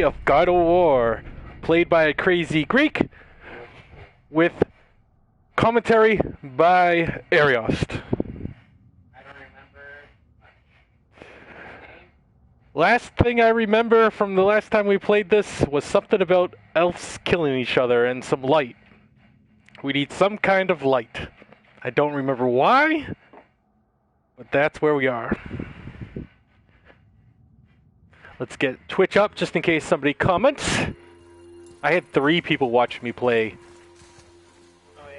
of God of War, played by a crazy Greek, with commentary by Ariost. I don't remember. Last thing I remember from the last time we played this was something about elves killing each other and some light. We need some kind of light. I don't remember why, but that's where we are. Let's get Twitch up just in case somebody comments. I had 3 people watching me play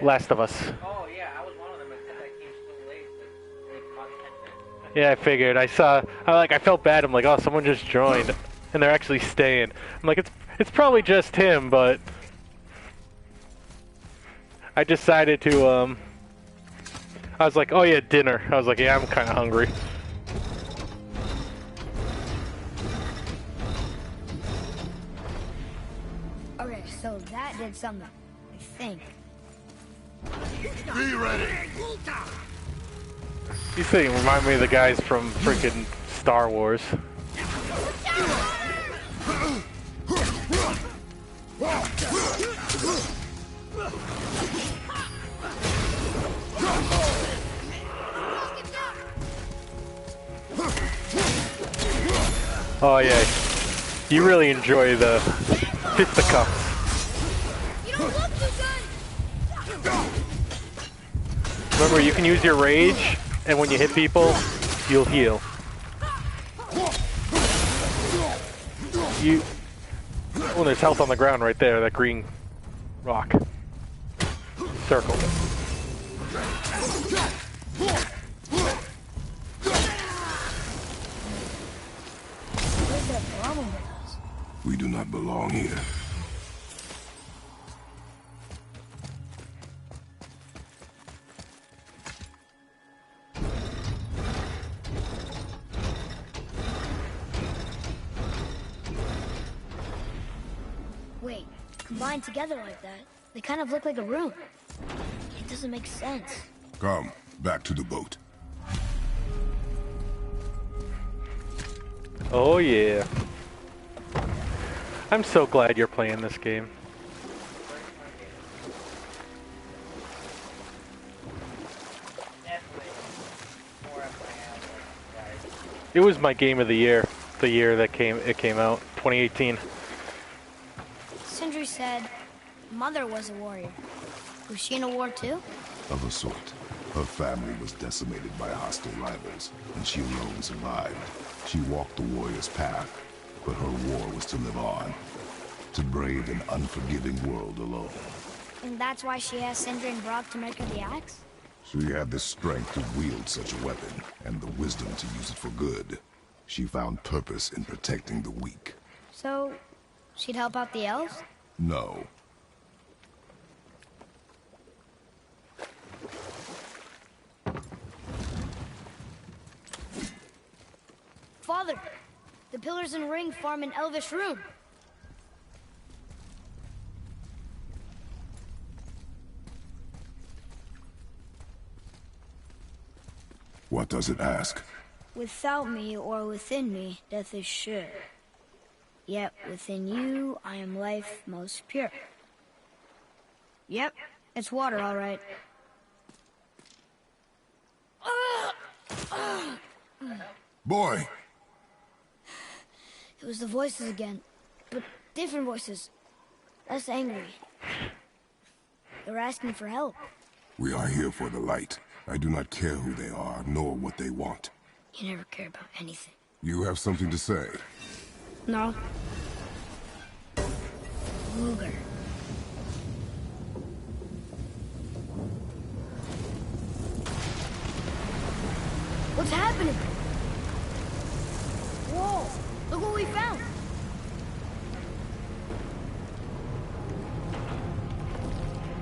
Last of Us. Oh yeah, I was one of them because I came so late. Like about 10 minutes. Yeah, I figured. I felt bad. I'm like, oh, someone just joined, and they're actually staying. I'm like, it's probably just him, but I decided to. I was like, oh yeah, dinner. I was like, yeah, I'm kind of hungry. Okay, so that did something, I think. Be ready. These things remind me of the guys from freaking Star Wars. Oh yeah, you really enjoy the fisticuffs. You don't look too good! Remember, you can use your rage, and when you hit people, you'll heal. Oh, there's health on the ground right there, that green rock. Circle. Where's that problem with us? We do not belong here. Wait, combined together like that, they kind of look like a room. It doesn't make sense. Come, back to the boat. Oh yeah. I'm so glad you're playing this game. It was my game of the year that it came out, 2018. Sindri said Mother was a warrior. Was she in a war too? Of a sort. Her family was decimated by hostile rivals, and she alone survived. She walked the warrior's path, but her war was to live on. To brave an unforgiving world alone. And that's why she asked Sindri and Brock to make her the axe? She had the strength to wield such a weapon, and the wisdom to use it for good. She found purpose in protecting the weak. So, she'd help out the elves? No. Father, the pillars and ring form an elvish rune. What does it ask? Without me or within me, death is sure. Yet within you, I am life most pure. Yep, it's water, all right. Boy! It was the voices again, but different voices. Less angry. They were asking for help. We are here for the light. I do not care who they are, nor what they want. You never care about anything. You have something to say? No. Luger. What's happening? Whoa! Look what we found!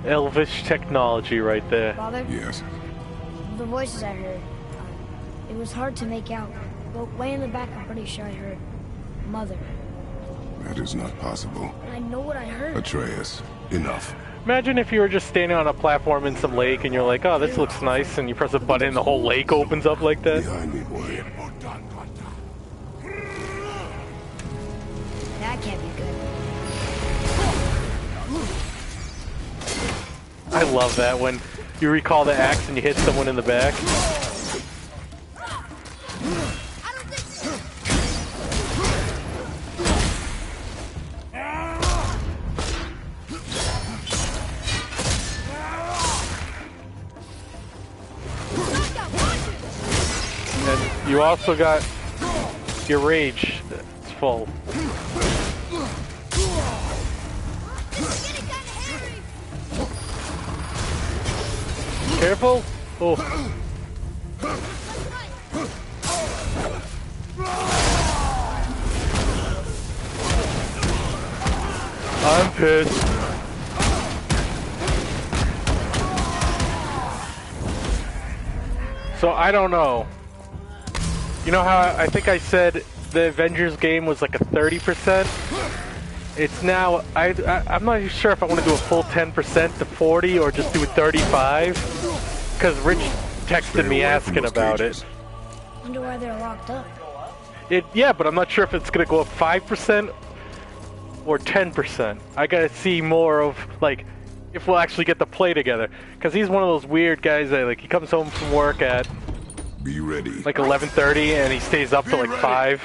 Elvish technology right there. Father? Yes. The voices I heard. It was hard to make out, but way in the back I'm pretty sure I heard Mother. That is not possible. And I know what I heard. Atreus, enough. Imagine if you were just standing on a platform in some lake and you're like, oh, this looks nice, and you press a button and the whole lake opens up like that. Behind me, boy. That That can't be good. I love that when you recall the axe and you hit someone in the back. And you also got your rage that's full. Careful! Oh. I'm pissed. So I don't know. You know how I think I said the Avengers game was like a 30%? It's now, I'm not even sure if I want to do a full 10% to 40 or just do 35. Because Rich texted me asking about it. Wonder why they're locked up. Yeah, but I'm not sure if it's going to go up 5% or 10%. I got to see more of, like, if we'll actually get to play together. Because he's one of those weird guys that, like, he comes home from work at Be ready. like 11:30 and he stays up till like 5.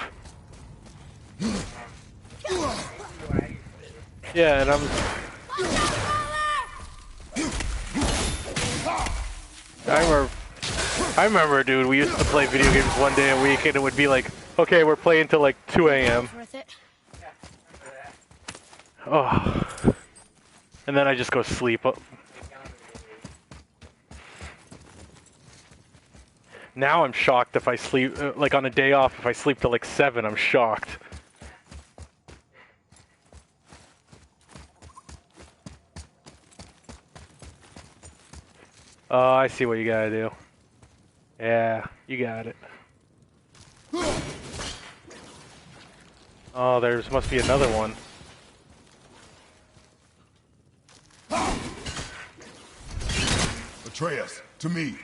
Yeah, and I remember, dude, we used to play video games one day a week and it would be like, okay, we're playing till like 2 a.m. Worth it? Oh. And then I just go sleep. Now I'm shocked if I sleep, like on a day off, if I sleep till like 7, I'm shocked. Oh, I see what you gotta do. Yeah, you got it. Oh, there must be another one. Atreus, to me.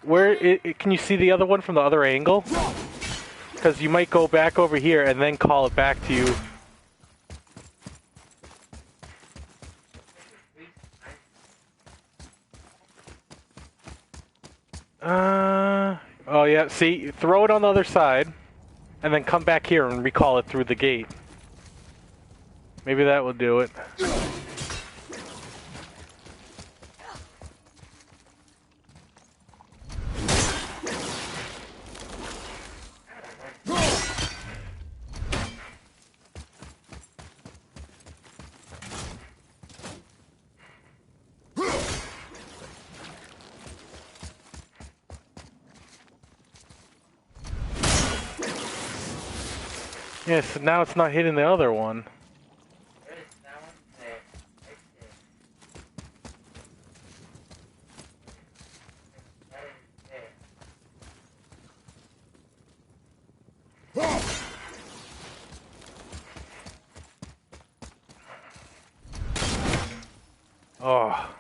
Where can you see the other one from the other angle? Because you might go back over here and then call it back to you. Oh yeah, see, throw it on the other side, and then come back here and recall it through the gate. Maybe that will do it. Yes, yeah, so now it's not hitting the other one. Oh.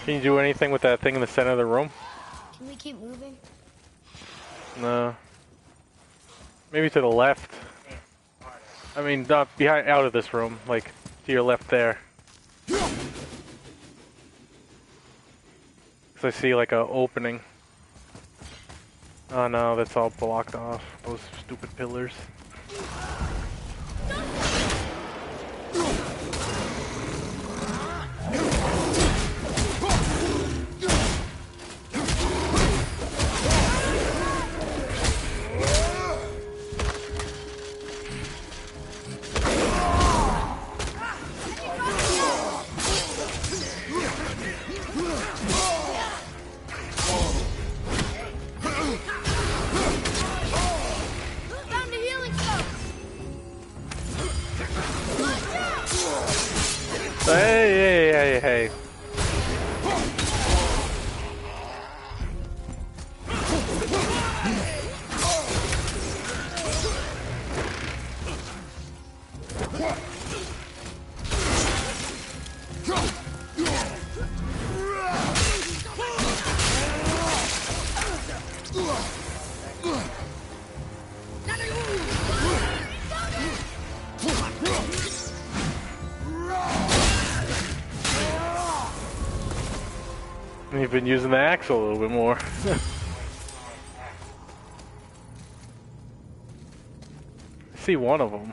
Can you do anything with that thing in the center of the room? Can we keep moving? No. Maybe to the left. I mean, not behind, out of this room, like to your left there. Cause I see like a opening. Oh no, that's all blocked off. Those stupid pillars. Hey. You've been using the axe a little bit more. I see one of them.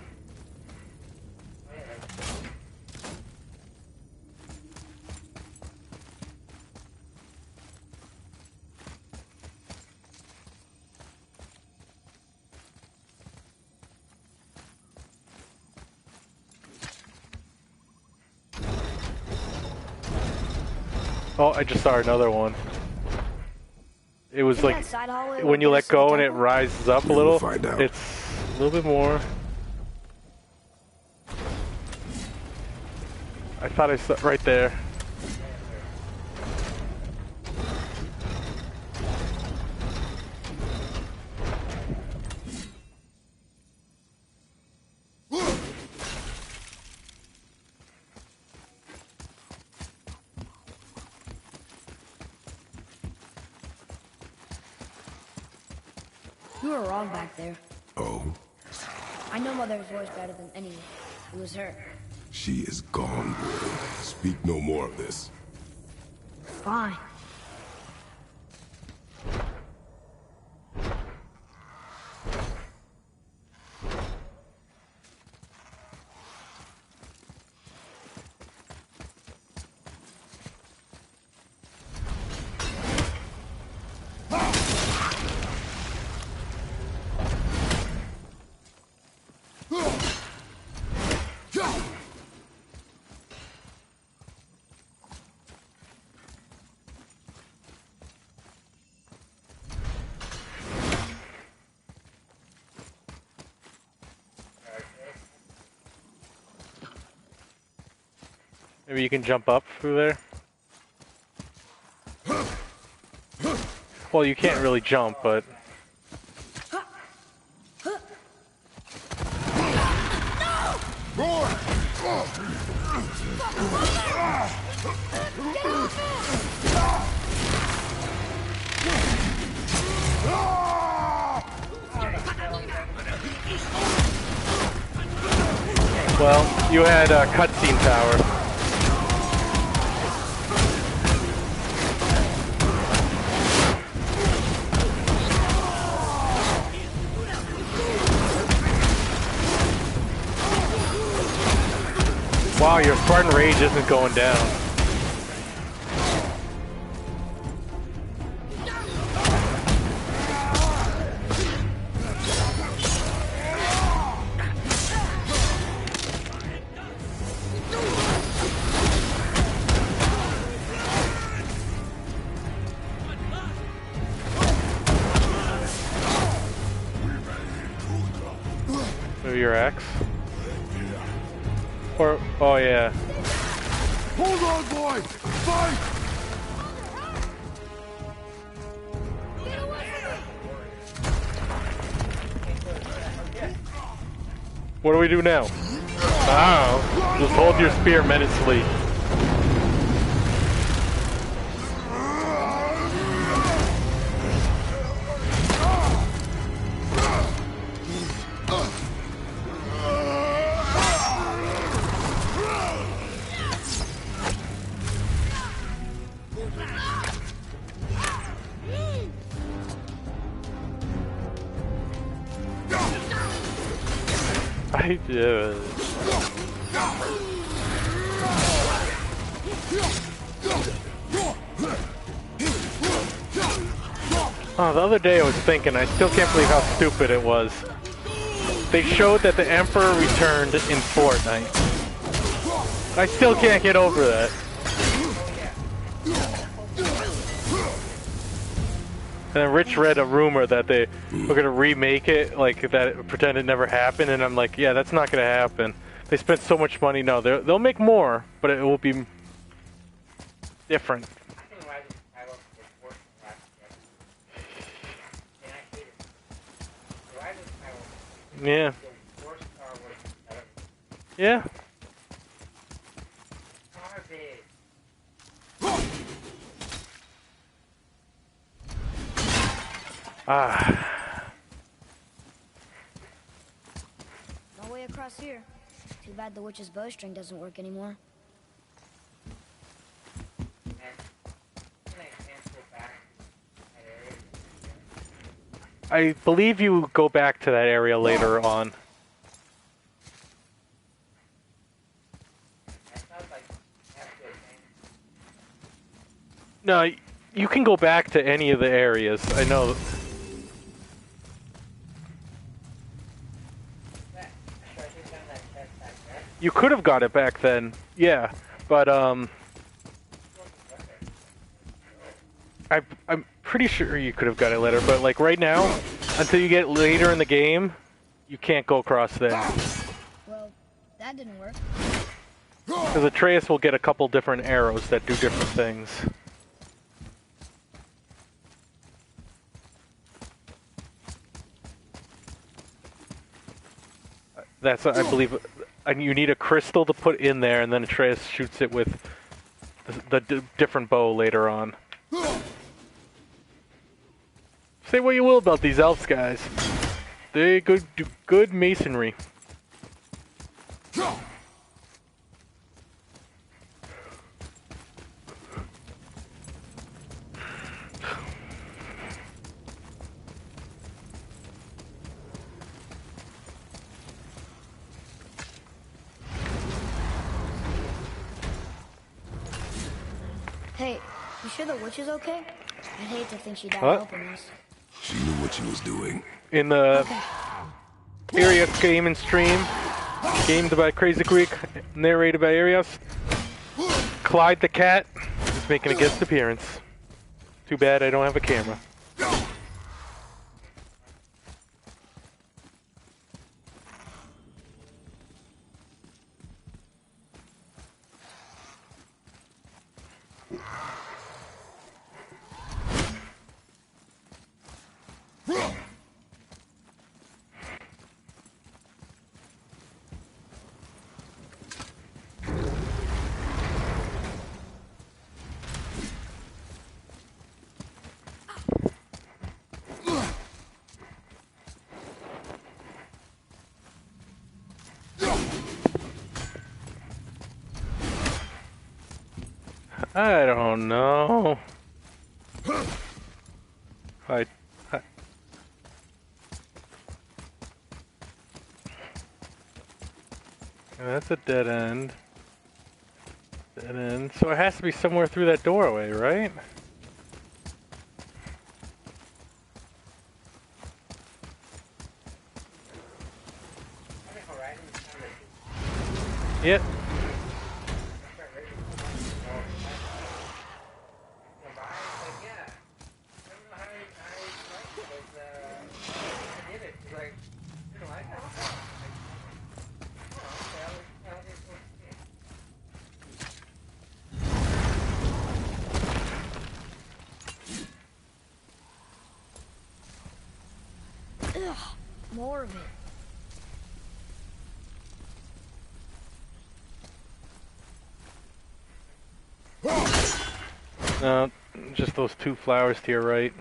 Oh, I just saw another one. It was like when you let go and it rises up a little. It's a little bit more. I thought I saw right there. You were wrong back there. Oh? I know Mother's voice better than anyone. It was her. She is gone, boy. Speak no more of this. Fine. Maybe you can jump up through there? Well, you can't really jump, but... Well, you had a cutscene power. Wow, your Spartan Rage isn't going down. Maybe your axe? Or, oh yeah. Hold on, boy! Fight! What do we do now? Oh, just hold your spear menacingly. I did. Oh, the other day I was thinking, I still can't believe how stupid it was. They showed that the Emperor returned in Fortnite. I still can't get over that. And then Rich read a rumor that they were gonna remake it, like that, pretend it never happened, and I'm like, yeah, that's not gonna happen. They spent so much money. No, they'll make more, but it will be different. I think Rise of Skywalker was worse than last year. And I hate it. Rise of Skywalker Yeah. is the worst Star Wars ever. Yeah. Garbage. Ah. No way across here. Too bad the witch's bowstring doesn't work anymore. And can I cancel back that area? I believe you go back to that area later on. That sounds like after a thing. No, you can go back to any of the areas. I know. That, should I just done that test back there? You could have got it back then. Yeah, but I'm pretty sure you could have got it later, but like right now, until you get later in the game, you can't go across there. Well, that didn't work. Because Atreus will get a couple different arrows that do different things. That's, I believe, and you need a crystal to put in there, and then Atreus shoots it with the different bow later on. Say what you will about these elves, guys. They do good masonry. Hey, you sure the witch is okay? I'd hate to think she died What? helping us. She knew what she was doing. In the Ariost game and stream, gamed by Crazy Greek, narrated by Ariost, Clyde the cat is making a guest appearance. Too bad I don't have a camera. I don't know. Hi. That's a dead end. Dead end. So it has to be somewhere through that doorway, right? I think Horizon is kind of Yep. Ugh, more of it. No, just those two flowers to your right.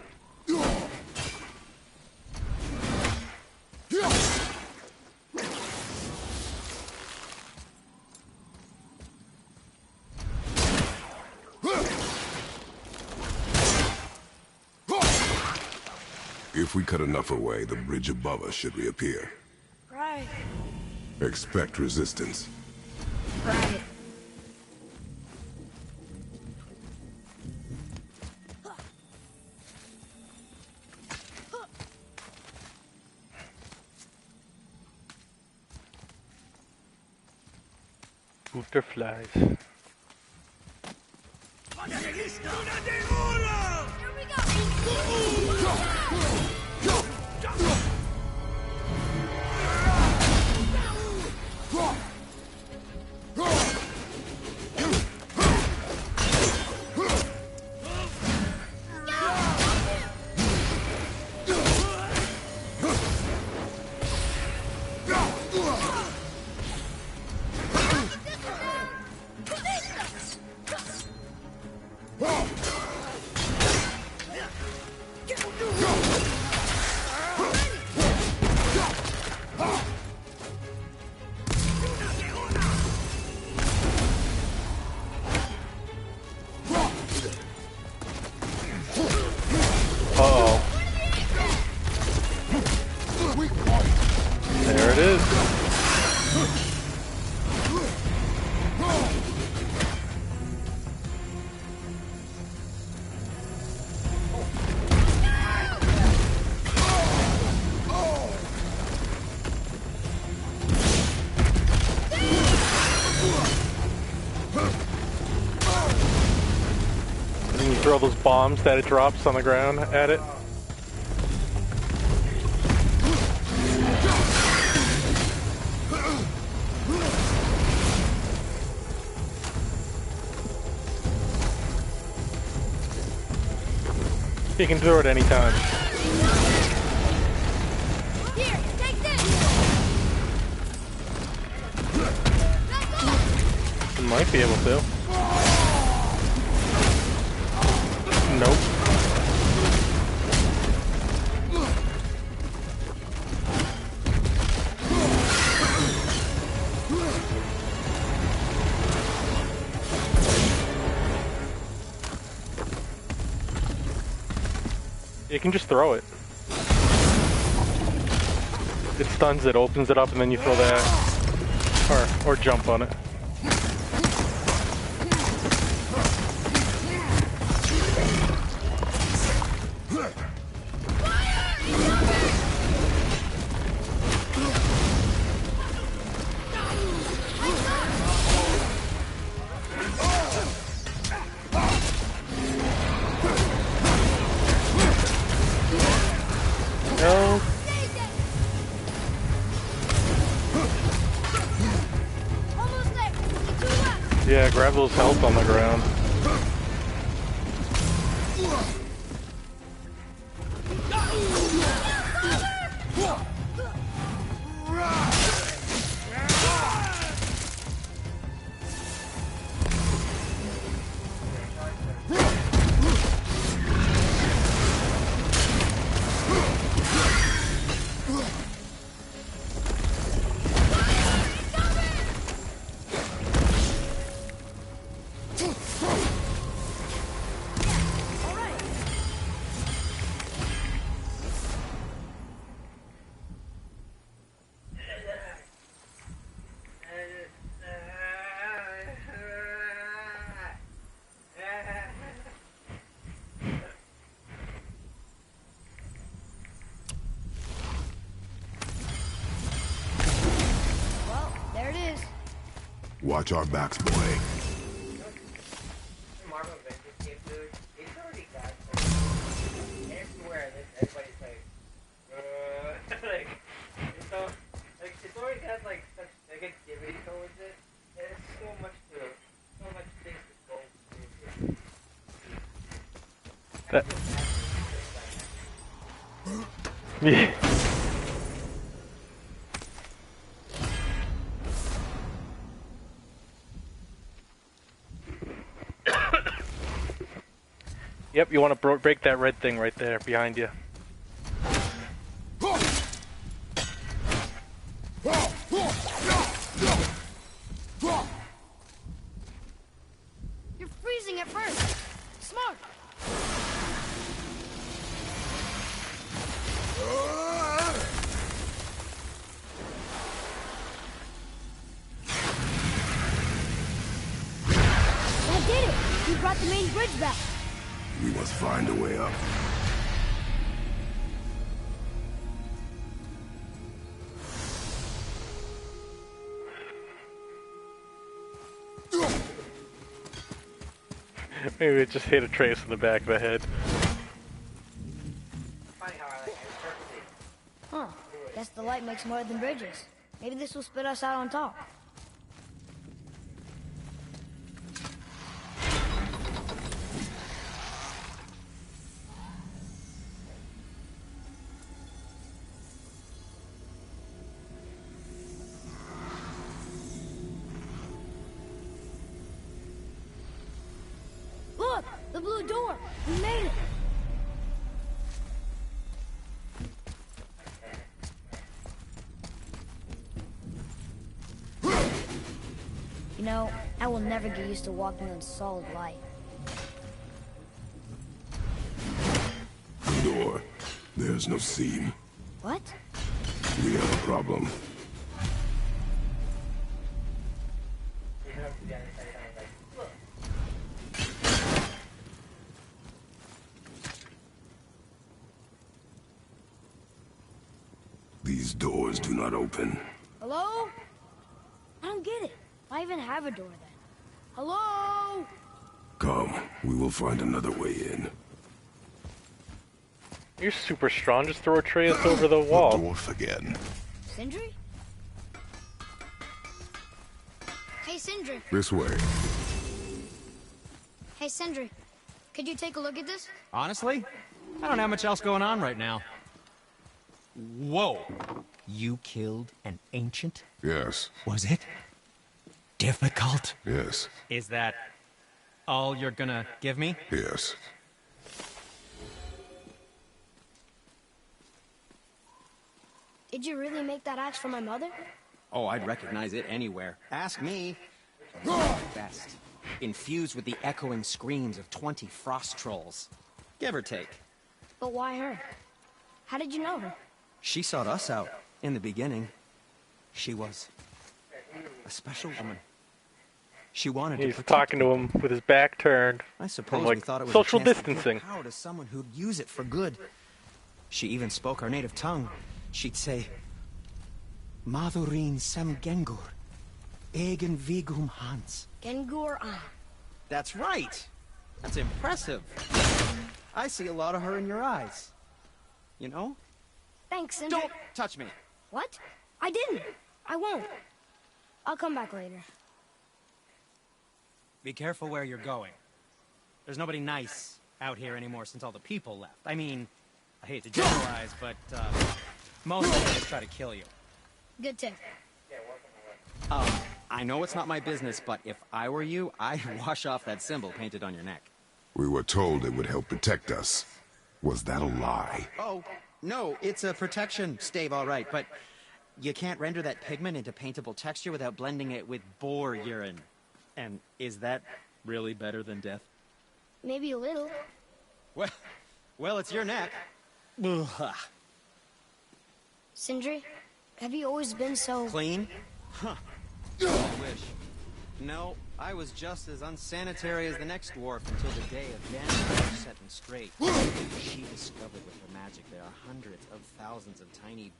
If we cut enough away, the bridge above us should reappear. Right. Expect resistance. Right. Butterflies. And then you throw those bombs that it drops on the ground at it. You can throw it anytime. Here, take this. You might be able to. Nope. You can just throw it. It stuns it, opens it up, and then you throw that. Or jump on it. No. Almost there. Only 2 left. Yeah, grab those health on the ground. Well, there it is. Watch our backs, boy. Marvel Avengers game, dude, it's already got like, everywhere that everybody's like, like, so, like, it's already got like such negativity towards it. There's so much things to go through. That. Yeah. Yep, you want to break that red thing right there behind you. You're freezing at first. Smart. I did it. You brought the main bridge back. We must find a way up. Maybe it just hit a trace in the back of the head. Funny how I like interpreted. Huh. Guess the light makes more than bridges. Maybe this will spit us out on top. Look! The blue door! We made it! You know, I will never get used to walking on solid light. Door. There's no seam. What? We have a problem. These doors do not open. Hello? I don't get it. I even have a door then. Hello? Come, we will find another way in. You're super strong. Just throw Atreus over the The wall. dwarf again. Sindri? Hey, Sindri. This way. Hey, Sindri. Could you take a look at this? Honestly, I don't have much else going on right now. Whoa! You killed an ancient? Yes, Was it difficult? yes, Is that all you're gonna give me? yes. Did you really make that axe for my mother? Oh, I'd recognize it anywhere. Ask me. Best. Infused with the echoing screams of 20 frost trolls. Give or take. But why her? How did you know her? She sought us out in the beginning. She was a special woman. She wanted to He's protect talking to people. him with his back turned. I suppose like, we thought it was social a chance to distancing. give power to someone who'd use it for good. She even spoke our native tongue. She'd say, Madurin sem gengur, egen vigum hans. Gengur An. That's right. That's impressive. I see a lot of her in your eyes. You know? Thanks, Sindri. Don't touch me. What? I didn't. I won't. I'll come back later. Be careful where you're going. There's nobody nice out here anymore since all the people left. I mean, I hate to generalize, but most of them just try to kill you. Good tip. I know it's not my business, but if I were you, I'd wash off that symbol painted on your neck. We were told it would help protect us. Was that a lie? Oh, no, it's a protection stave, all right, but you can't render that pigment into paintable texture without blending it with boar urine. And is that really better than death? Maybe a little. Well, it's your neck. Ugh. Sindri, have you always been so... Clean? Huh. I wish. No, I was just as unsanitary as the next dwarf until the day of Ganondorf set them straight. She discovered with her magic there are hundreds of thousands of tiny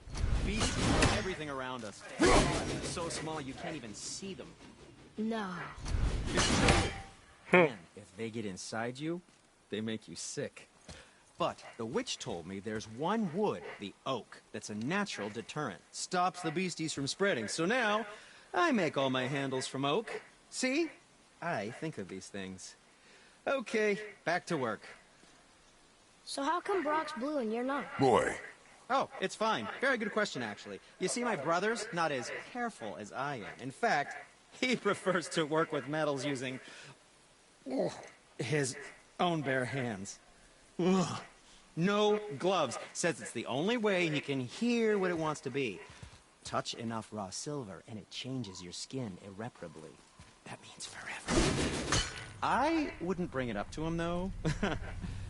beasts and everything around us. So small you can't even see them. No. And if they get inside you, they make you sick. But the witch told me there's one wood, the oak, that's a natural deterrent. Stops the beasties from spreading. So now, I make all my handles from oak. See? I think of these things. Okay, back to work. So how come Brock's blue and you're not? Boy, Oh, it's fine. Very good question, actually. You see, my brother's not as careful as I am. In fact, he prefers to work with metals using his own bare hands. Ugh. No gloves. Says it's the only way he can hear what it wants to be. Touch enough raw silver and it changes your skin irreparably. That means forever. I wouldn't bring it up to him, though.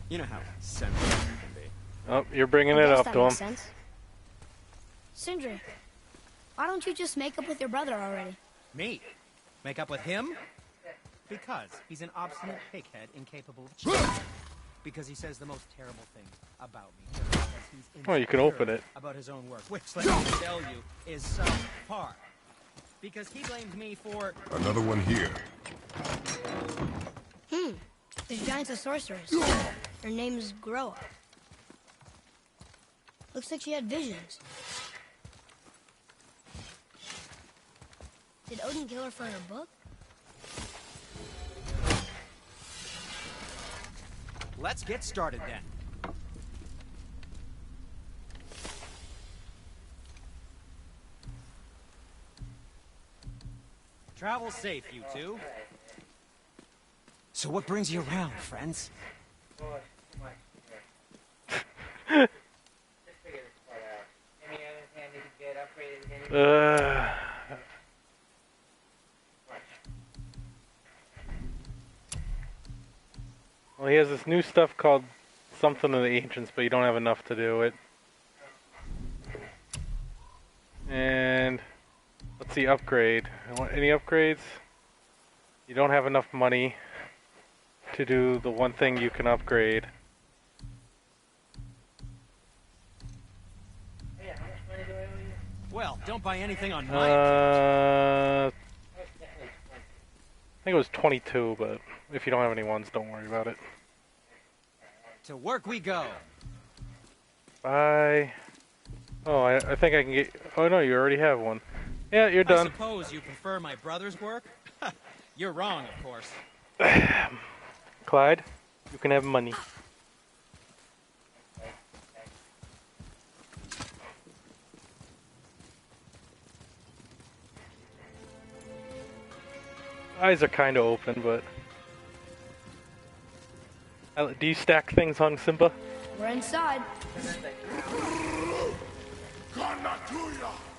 You know how sensitive he can be. Oh, you're bringing I it guess up that to him. makes sense. Sindri, why don't you just make up with your brother already? Me? Make up with him? Because he's an obstinate pighead incapable of change. Because he says the most terrible things about me. Because he's Oh, you can insecure open it. about his own work, which, let me tell you, is subpar. Because he blamed me for... another one here. This giant's a sorceress. Her name's Groa. Looks like she had visions. Did Odin kill her for her book? Let's get started then. Travel safe, you two. So what brings you around, friends? Just figure this part out. Any other hand you can get upgraded again? Well, he has this new stuff called something of the Ancients, but you don't have enough to do it. And let's see, upgrade. Any upgrades? You don't have enough money to do the one thing you can upgrade. Yeah, how much money do I owe you? Well, don't buy anything on my... I think it was 22, but if you don't have any ones, don't worry about it. To work we go. Bye. Oh, I think I can get... Oh, no, you already have one. Yeah, you're I done. suppose you prefer my brother's work? You're wrong, of course. Clyde, you can have money. Eyes are kind of open, but... Do you stack things on Simba? We're inside.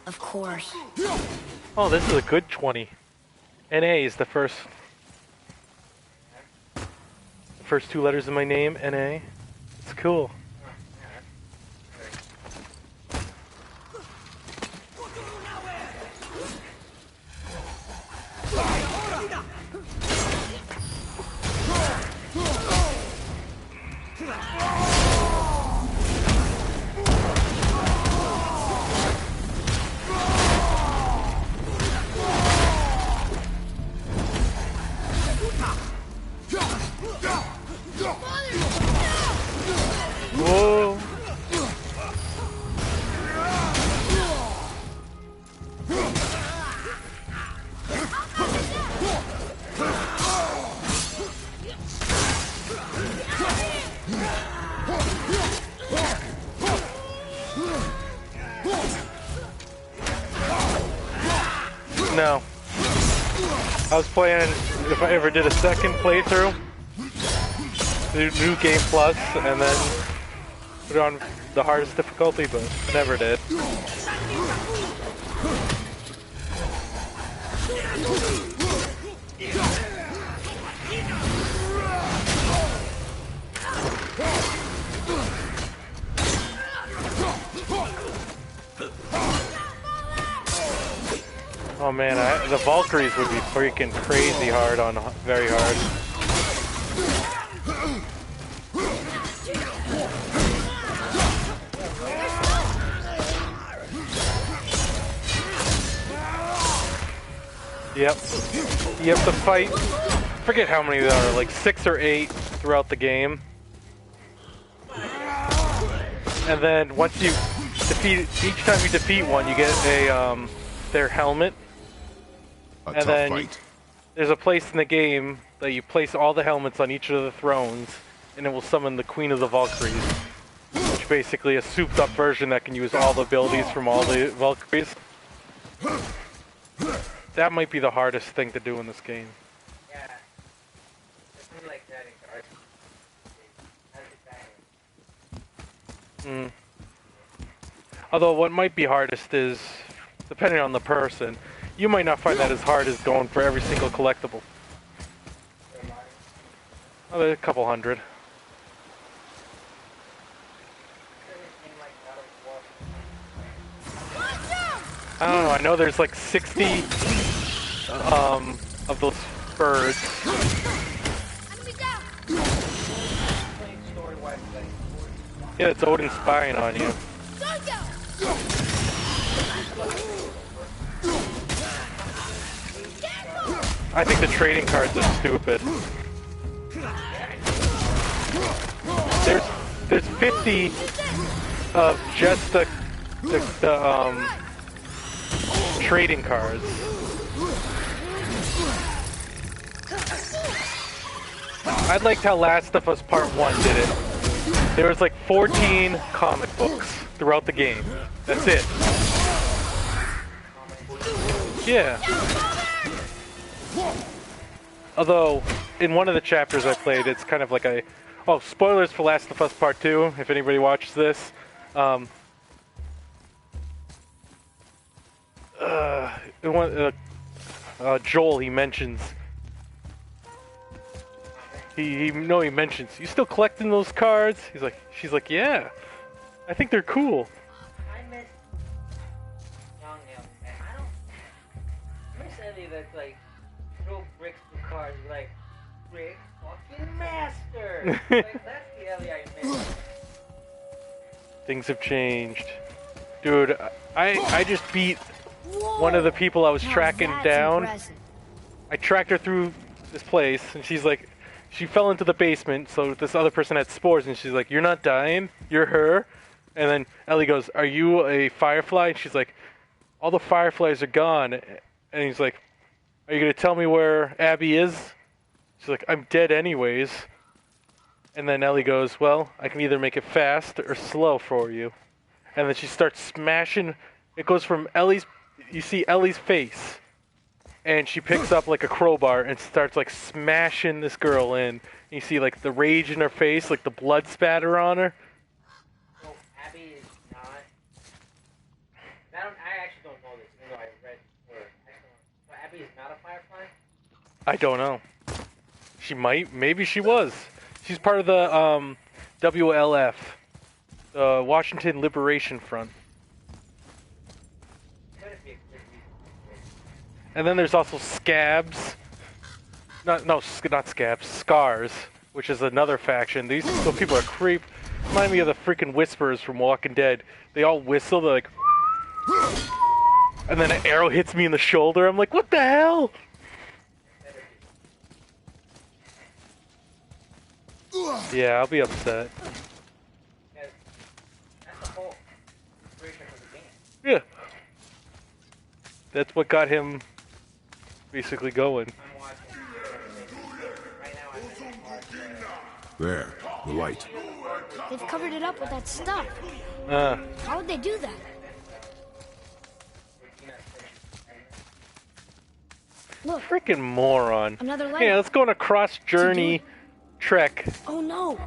Of course. Oh, this is a good 20. NA is the first two letters of my name, NA. It's cool. Whoa. No. I was playing, if I ever did a second playthrough, do New Game Plus, and then put it on the hardest difficulty, but never did. Oh man, the Valkyries would be freaking crazy hard on very hard. Yep. You have to fight, I forget how many there are, like 6 or 8 throughout the game. And then once you defeat, each time you defeat one, you get a, their helmet. And then there's a place in the game that you place all the helmets on each of the thrones, and it will summon the Queen of the Valkyries, which is basically a souped up version that can use all the abilities from all the Valkyries. That might be the hardest thing to do in this game. Yeah. It's like that in cards. Although what might be hardest is, depending on the person, you might not find that as hard as going for every single collectible. Oh, there's a couple hundred. I don't know, I know there's like 60 of those birds. Yeah, it's Odin spying on you. I think the trading cards are stupid. There's 50 of just the trading cards. I liked how Last of Us Part 1 did it. There was like 14 comic books throughout the game. That's it. Yeah. Although, in one of the chapters I played, it's kind of like a... Oh, spoilers for Last of Us Part 2, if anybody watches this. Joel, he mentions... He mentions, you still collecting those cards? She's like, yeah. I think they're cool. I miss young him, and I miss Ellie that's like throw bricks to cars, like brick fucking master. Like that's the Ellie I miss. Things have changed. Dude, I just beat one of the people I was Now tracking that's down. impressive. I tracked her through this place, and she's like, she fell into the basement, so this other person had spores, and she's like, you're not dying, you're her. And then Ellie goes, are you a firefly? And she's like, all the fireflies are gone. And he's like, are you going to tell me where Abby is? She's like, I'm dead anyways. And then Ellie goes, well, I can either make it fast or slow for you. And then she starts smashing. It goes from Ellie's, you see Ellie's face. And she picks up like a crowbar and starts like smashing this girl in. And you see like the rage in her face, like the blood spatter on her. So Abby is not. I actually don't know this, even though I read or so Abby is not a firefly. I don't know. She might. Maybe she was. She's part of the WLF, the Washington Liberation Front. And then there's also Scabs. Not Scabs. Scars, which is another faction. These people are creep. Remind me of the freaking Whisperers from Walking Dead. They all whistle. They're like, and then an arrow hits me in the shoulder. I'm like, what the hell? Yeah, I'll be upset. Because that's the whole inspiration for the game. Yeah. That's what got him basically going. I'm watching. Right now I'm in the park. There, the light. They've covered it up with that stuff. How would they do that? Look, Freaking moron. another light. Yeah, let's go on a cross-journey trek Oh no!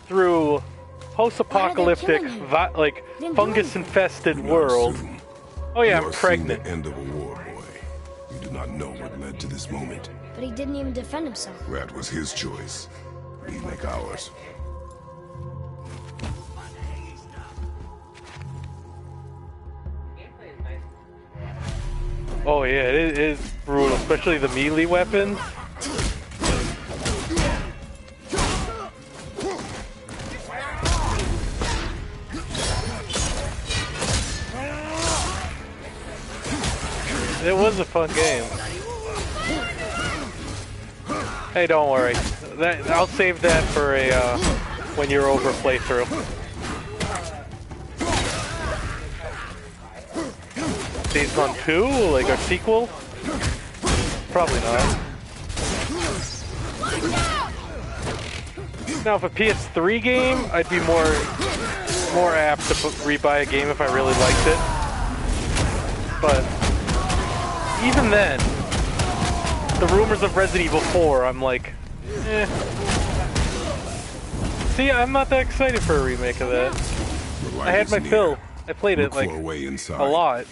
through post-apocalyptic, Why are they killing him? like Didn't do fungus-infested Not world. soon. Oh yeah, You I'm are seeing pregnant. the end of a war, boy. You do not know what led to this moment. But he didn't even defend himself. That was his choice. We make ours. Gameplay is nice. Oh yeah, it is brutal, especially the melee weapons. It was a fun game. Hey, don't worry. I'll save that for a when you're over playthrough. Days Gone 2, like a sequel? Probably not. Now, if a PS3 game, I'd be more apt to rebuy a game if I really liked it. But even then, the rumors of Resident Evil 4, I'm like, eh. See, I'm not that excited for a remake of that. The light I had is my near. fill. I played Look it like for a way inside. a lot.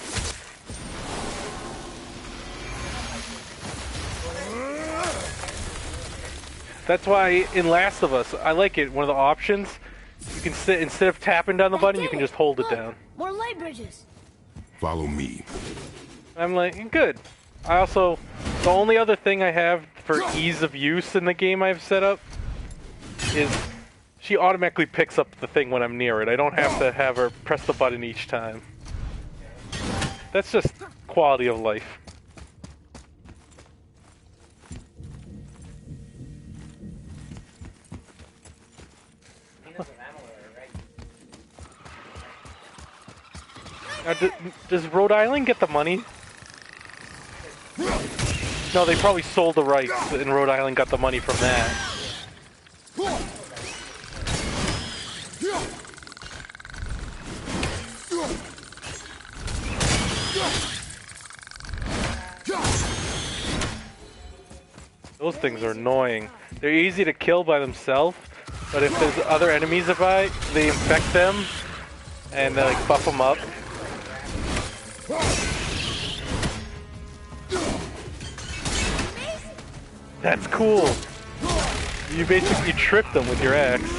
That's why in Last of Us, I like it. One of the options, you can sit instead of tapping down the button, you can just hold it down. More light bridges. Follow me. I'm like, good. I also, the only other thing I have for ease of use in the game I've set up is she automatically picks up the thing when I'm near it. I don't have to have her press the button each time. That's just quality of life. Now, does Rhode Island get the money? No, they probably sold the rights, and Rhode Island got the money from that. Those things are annoying. They're easy to kill by themselves, but if there's other enemies about, they infect them, and they like buff them up. That's cool. You basically tripped them with your axe.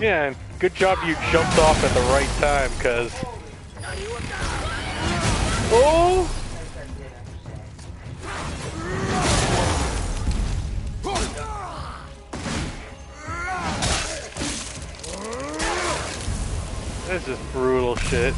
Yeah, and good job you jumped off at the right time, cause... Oh! This is brutal shit.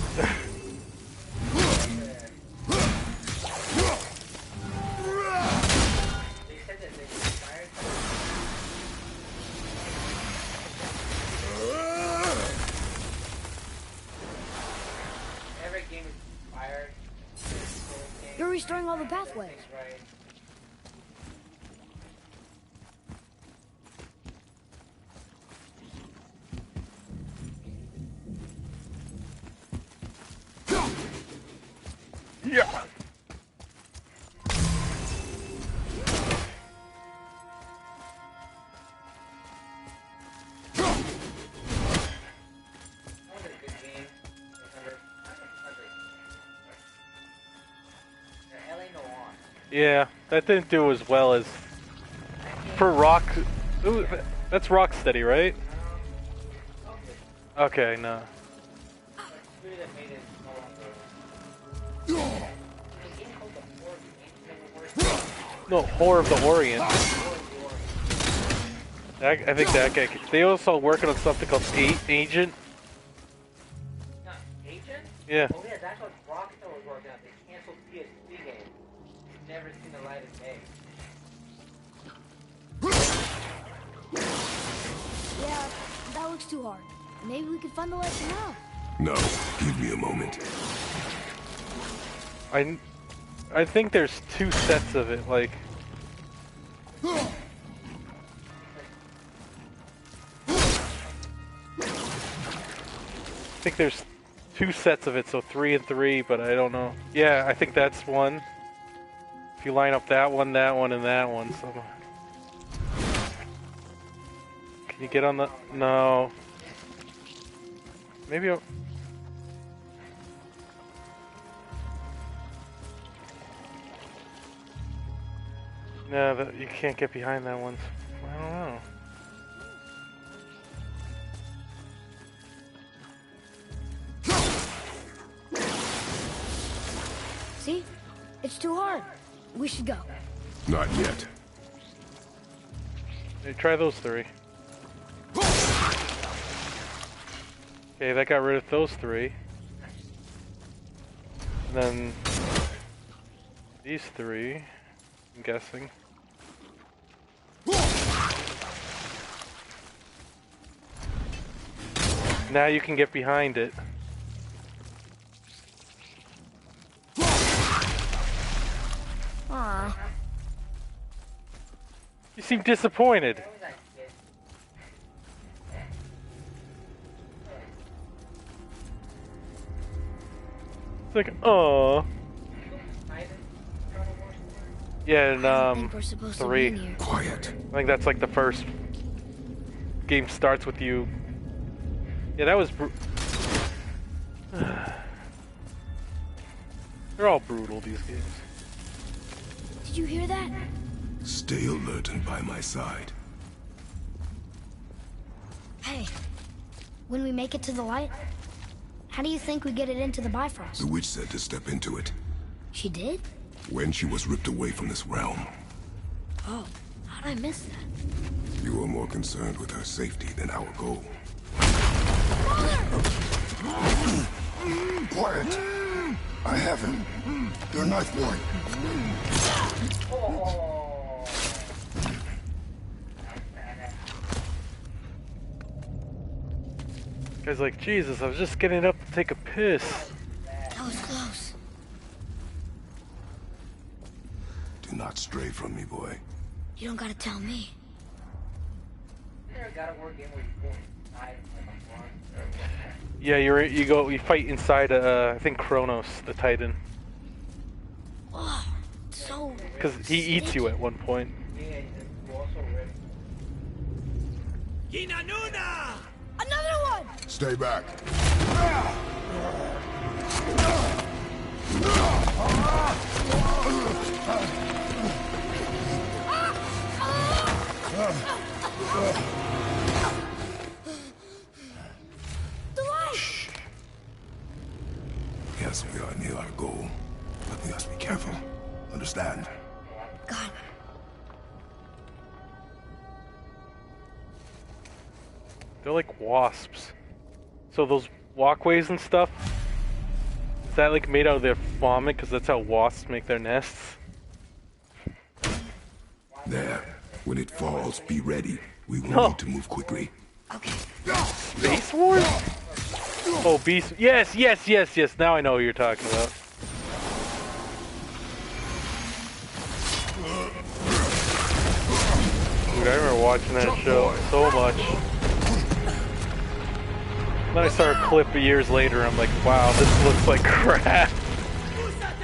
You're restoring all the pathways. Yeah. Yeah, that didn't do as well as for Rock. Ooh, that's Rocksteady, right? Okay, no. No, Horror of the Orient. I think that guy. They also working on something called Agent. Agent? Yeah. Oh yeah, that's what Rockstar was working on. They canceled PSP games. It's never seen the light of day. Yeah, that looks too hard. Maybe we could find the lesson now. No, give me a moment. I think there's two sets of it, like... I think there's two sets of it, so 3 and 3, but I don't know. Yeah, I think that's one. If you line up that one, and that one, so... Can you get on the... No. Maybe I'll... No, you can't get behind that one. I don't know. See? It's too hard. We should go. Not yet. Hey, try those 3. Okay, that got rid of those 3. And then... these 3, I'm guessing. Now you can get behind it. Aw. You seem disappointed. It's like, oh. Yeah, and I don't think we're supposed to be 3. in here. Quiet. I think that's like the first game starts with you. Yeah, that was they're all brutal, these games. Did you hear that? Stay alert and by my side. Hey, when we make it to the light, how do you think we get it into the Bifrost? The witch said to step into it She did? when she was ripped away from this realm. Oh, how'd I miss that? You were more concerned with her safety than our goal. Quiet. I have him. Your knife boy. Guy's like, Jesus, I was just getting up to take a piss. That was close. Do not stray from me, boy. You don't gotta tell me. Yeah, you fight inside I think Kronos, the Titan. Oh, so... Because he eats you at one point. Another one! Stay back. Yes, we are near our goal, but we must be careful. Understand? God. They're like wasps. So those walkways and stuff, is that like made out of their vomit? Because that's how wasps make their nests. There. When it falls, be ready. We will No. need to move quickly. Okay. Space Wars? Oh, Beast. Yes, yes, yes, yes. Now I know what you're talking about. Dude, I remember watching that show so much. Then I saw a clip years later. I'm like, wow, this looks like crap.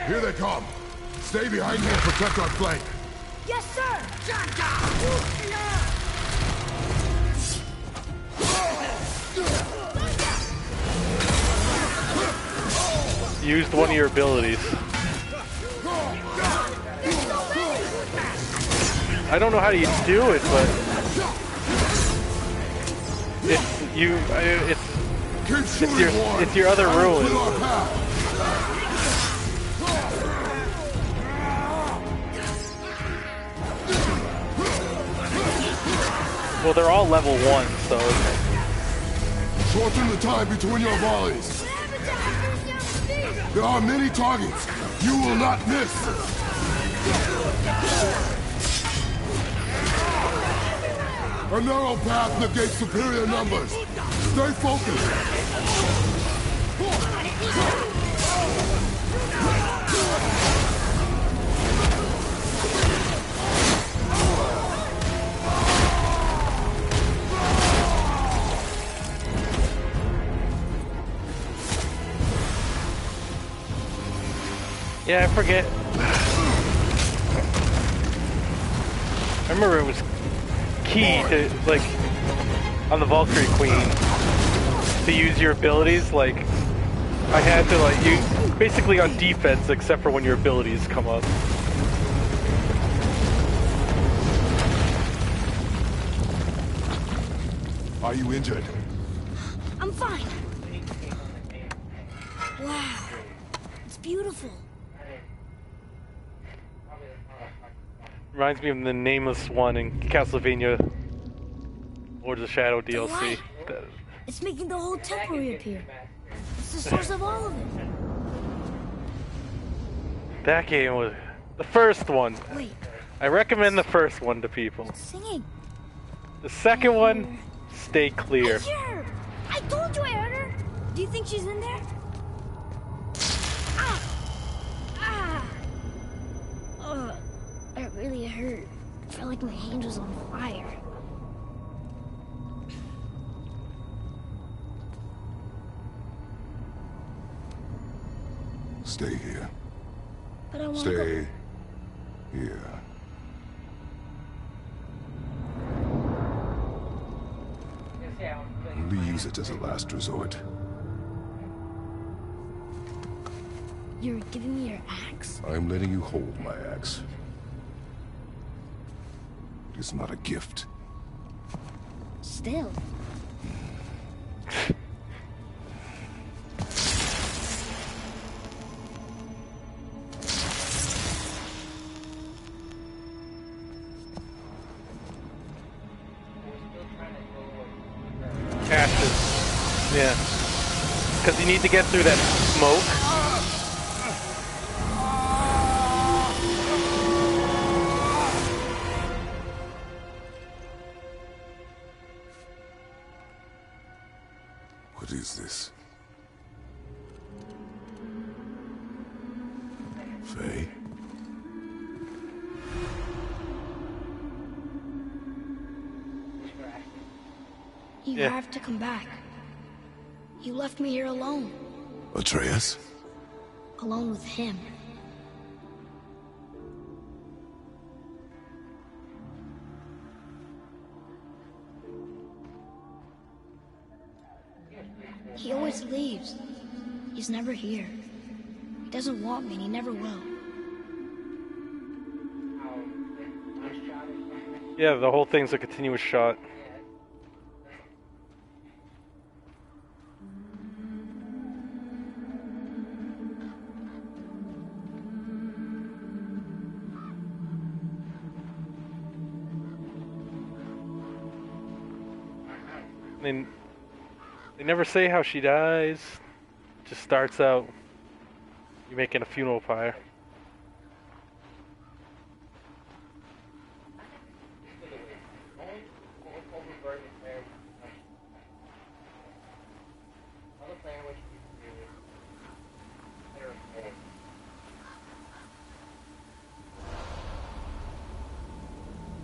Here they come. Stay behind me and protect our flank. Yes, sir! Used one of your abilities. I don't know how you do it, but it's your other ruin. Well, they're all level 1, so Shorten the time between your volleys. There are many targets. You will not miss. A narrow path negates superior numbers. Stay focused. yeah, I forget. I remember it was key to, like, on the Valkyrie Queen, to use your abilities. Like, I had to, like, use basically on defense, except for when your abilities come up. Are you injured? I'm fine. Wow. It's beautiful. Reminds me of the Nameless one in Castlevania Lords of Shadow DLC. light. It's making the whole temple reappear. It's the source of all of it. That game was the first one. Wait, I recommend the first one to people. singing. The second one, stay I clear. hear her. I told you I heard her. Do you think she's in there? Ah! Ah! Ugh. It really hurt. I felt like my hand was on fire. Stay here. But I want to Stay here. We use it as a last resort. You're giving me your axe? I'm letting you hold my axe. It is not a gift. Still. Ashes. Yeah. Because you need to get through that smoke. What is this? Faye? You Yeah. have to come back. You left me here alone. Atreus? Alone with him. He always leaves. He's never here. He doesn't want me and he never will. Yeah, the whole thing's a continuous shot. They never say how she dies. Just starts out you making a funeral pyre.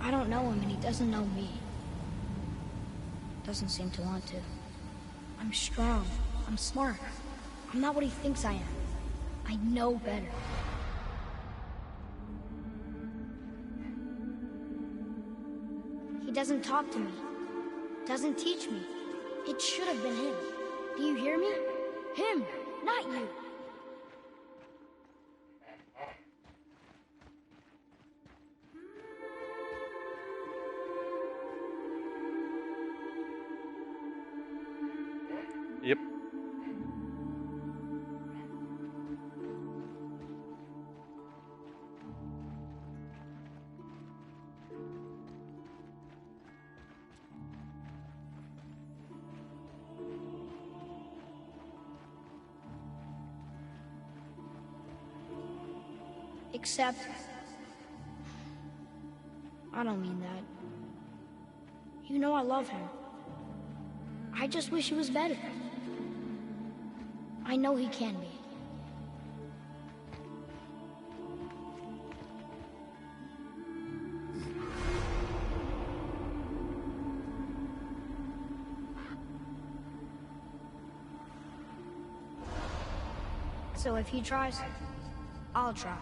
I don't know him and he doesn't know me. Doesn't seem to want to. I'm strong. I'm smart. I'm not what he thinks I am. I know better. He doesn't talk to me. Doesn't teach me. It should have been him. Do you hear me? Him, not you. Yep. Except... I don't mean that. You know I love him. I just wish he was better. I know he can be. So if he tries, I'll try.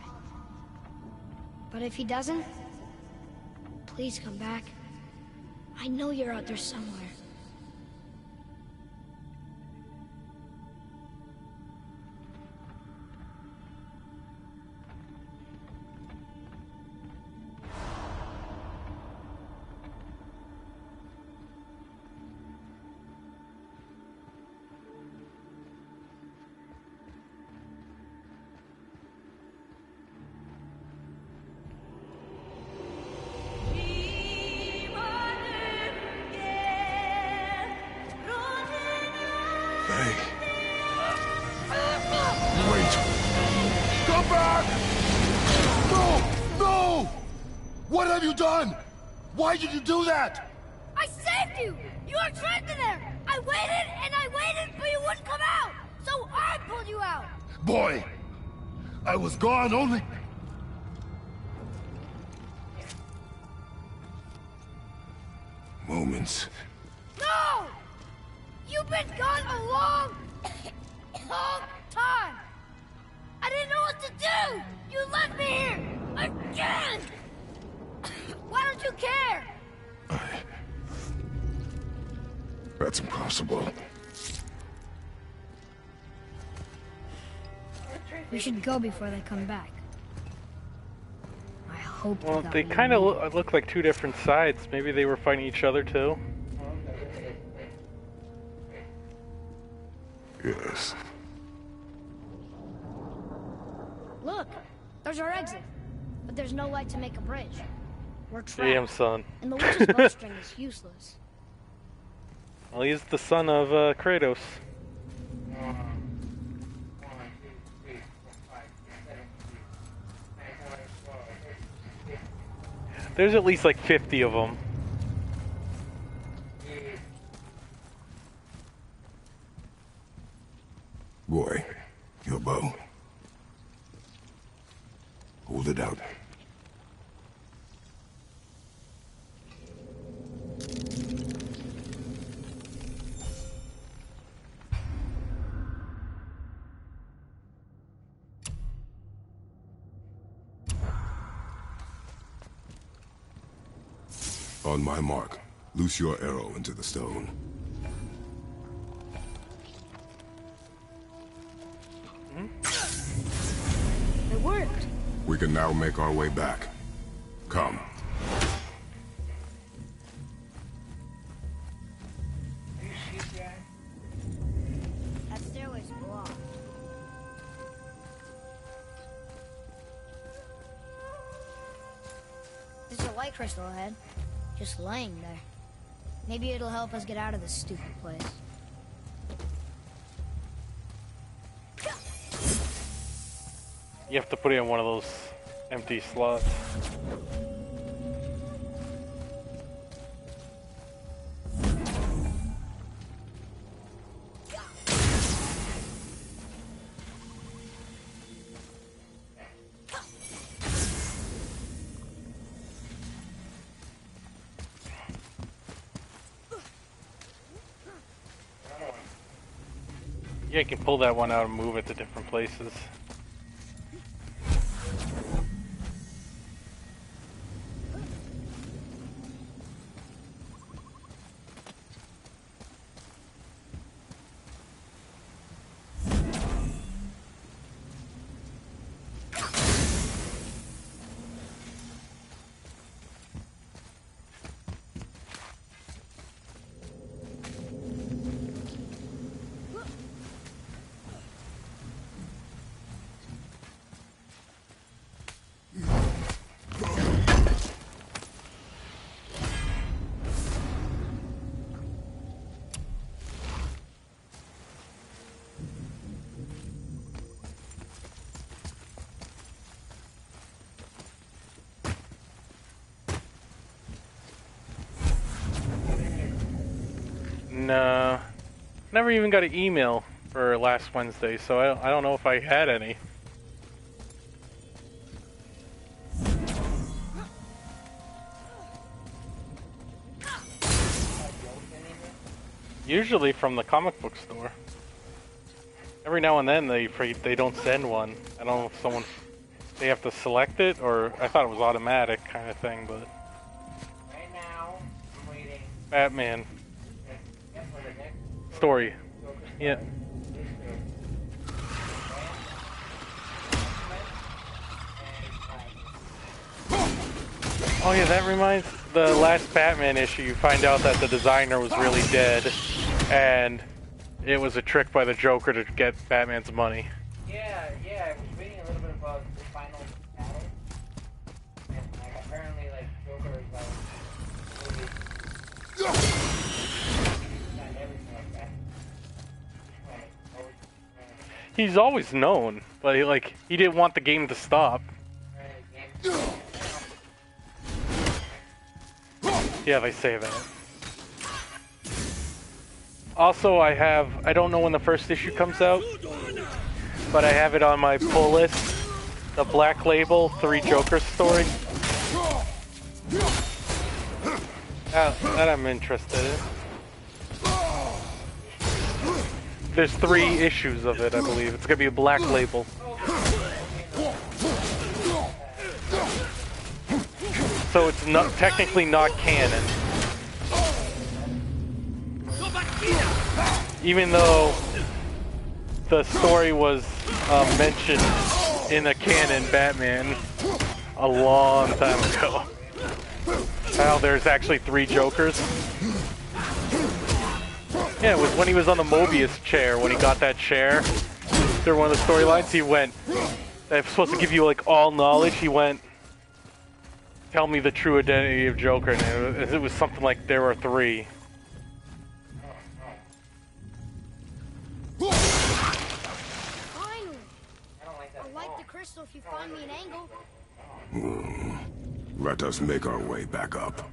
But if he doesn't, please come back. I know you're out there somewhere. What have you done? Why did you do that? I saved you! You were trapped in there! I waited and I waited, but you wouldn't come out! So I pulled you out! Boy, I was gone only... moments. No! You've been gone a long, long time! I didn't know what to do! You left me here! Again! Why don't you care? That's impossible. We should go before they come back. I hope Well, they kind of look like two different sides. Maybe they were fighting each other too. Yes. Look, there's our exit. But there's no light to make a bridge. We're trapped. Damn, son. And the witch's bowstring is useless. Well, he's the son of Kratos. There's at least like 50 of them. Boy, your bow. Hold it out. On my mark, loose your arrow into the stone. It worked. We can now make our way back. Come. That stairway's blocked. There's a light crystal ahead, just laying there. Maybe it'll help us get out of this stupid place. You have to put it in one of those empty slots. Yeah, you can pull that one out and move it to different places. No, never even got an email for last Wednesday, so I don't know if I had any. Usually from the comic book store. Every now and then they don't send one. I don't know if they have to select it, or I thought it was automatic kind of thing, but. Right now, I'm waiting. Batman. Yeah, for the next Story. Yeah. Oh yeah, that reminds the last Batman issue. You find out that the designer was really dead, and it was a trick by the Joker to get Batman's money. Yeah, I was reading a little bit about the final battle, and like apparently like Joker is like really not everything like that. He's always known, but he didn't want the game to stop. Yeah, they say that. Also, I don't know when the first issue comes out, but I have it on my pull list. The Black Label 3 Jokers story. That I'm interested in. There's 3 issues of it, I believe. It's gonna be a Black Label. So it's not technically not canon. Even though the story was mentioned in the canon Batman a long time ago. How there's actually 3 Jokers. Yeah, it was when he was on the Mobius chair, when he got that chair. During one of the storylines, he went, I'm supposed to give you like all knowledge, he went, tell me the true identity of Joker, and it was something like there were 3. Finally! I'll light the crystal if you find me an angle. Let us make our way back up.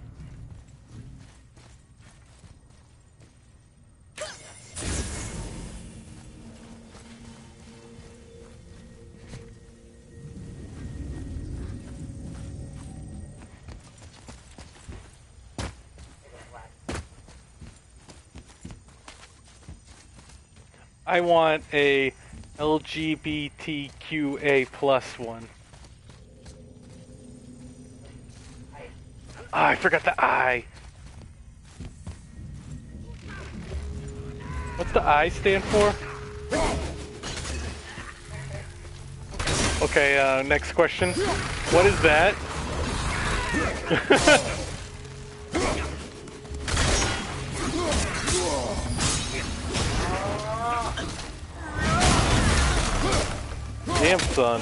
I want a LGBTQA plus one. Ah, I forgot the I. What's the I stand for? Okay, next question. What is that? Damn, son.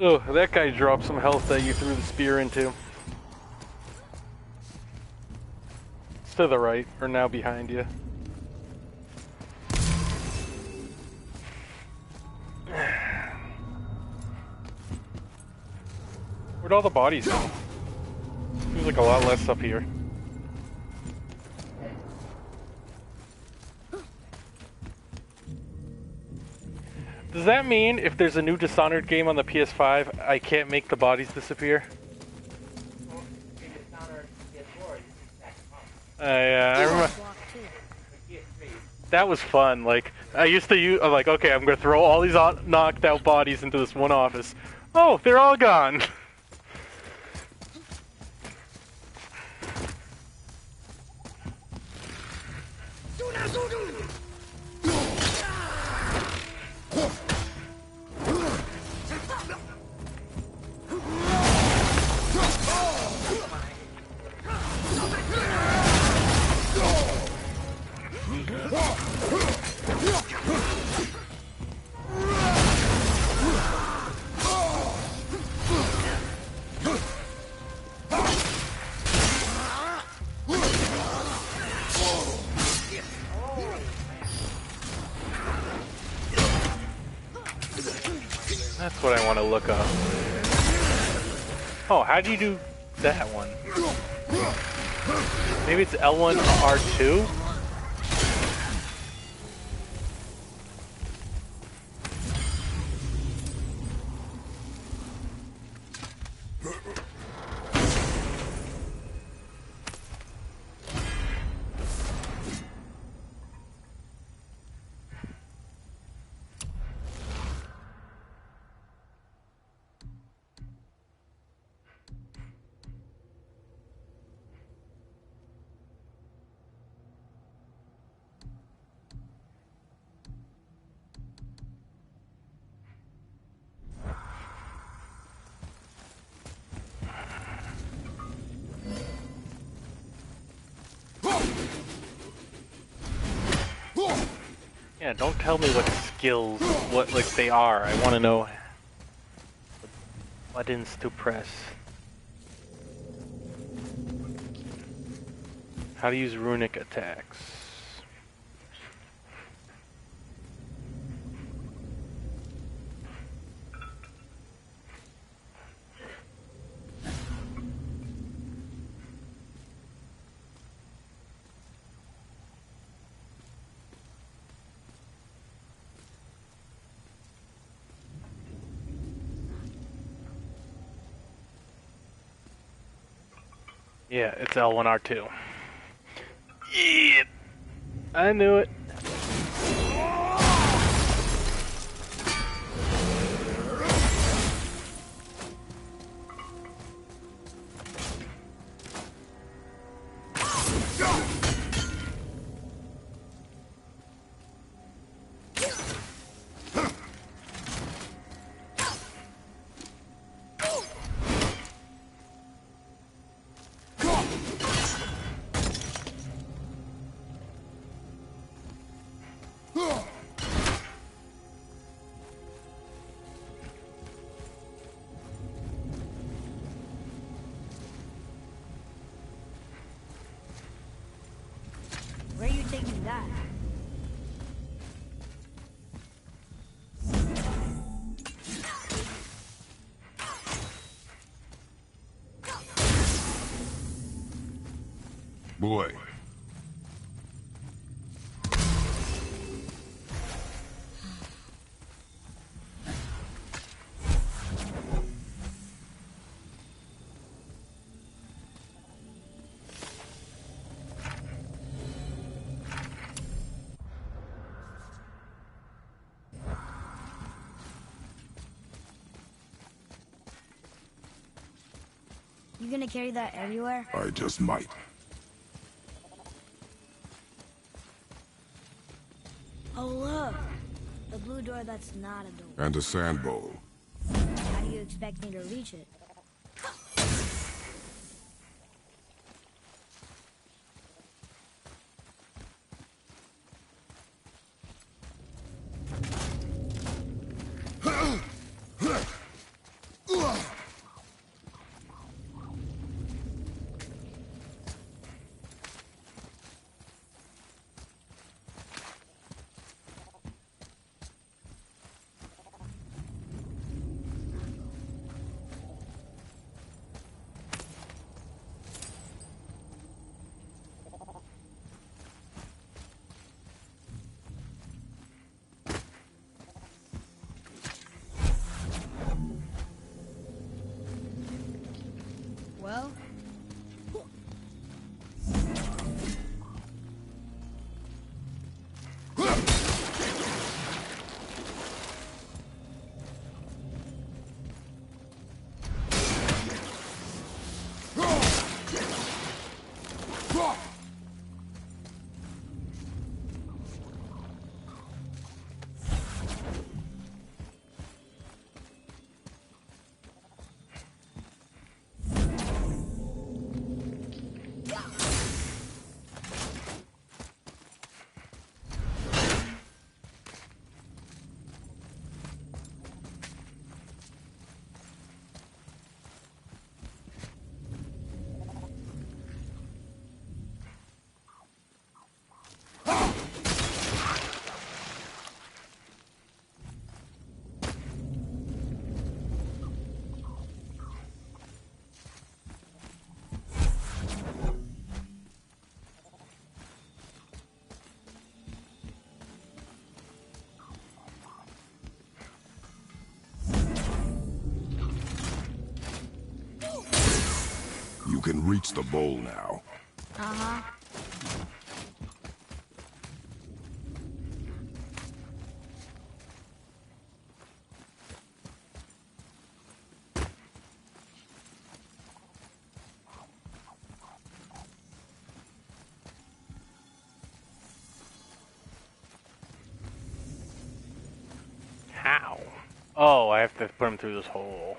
Oh, that guy dropped some health that you threw the spear into. It's to the right, or now behind you. Where'd all the bodies go? Seems like a lot less up here. Does that mean if there's a new Dishonored game on the PS5, I can't make the bodies disappear? I remember. That was fun. Like, I used to use, I'm like, okay, I'm gonna throw all these knocked out bodies into this one office. Oh, they're all gone. That's what I want to look up. Oh, how do you do that one? Maybe it's L1 R2? Yeah, don't tell me what skills, what like they are. I want to know what buttons to press. How to use runic attacks. Yeah, it's L1R2. Yeah, I knew it. Where are you taking that? Boy. You gonna carry that everywhere? I just might. Oh look! The blue door that's not a door. And a sand bowl. How do you expect me to reach it? can reach the bowl now. Uh-huh. How? Oh, I have to put him through this hole.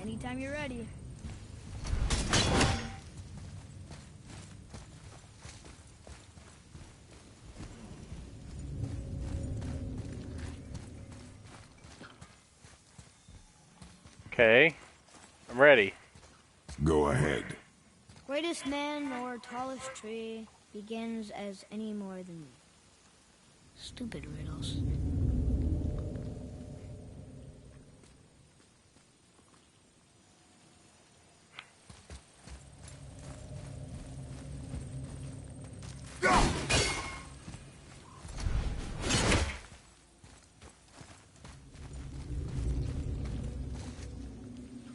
Anytime you're ready. Okay, I'm ready. Go ahead. Greatest man or tallest tree begins as any more than me. Stupid riddles.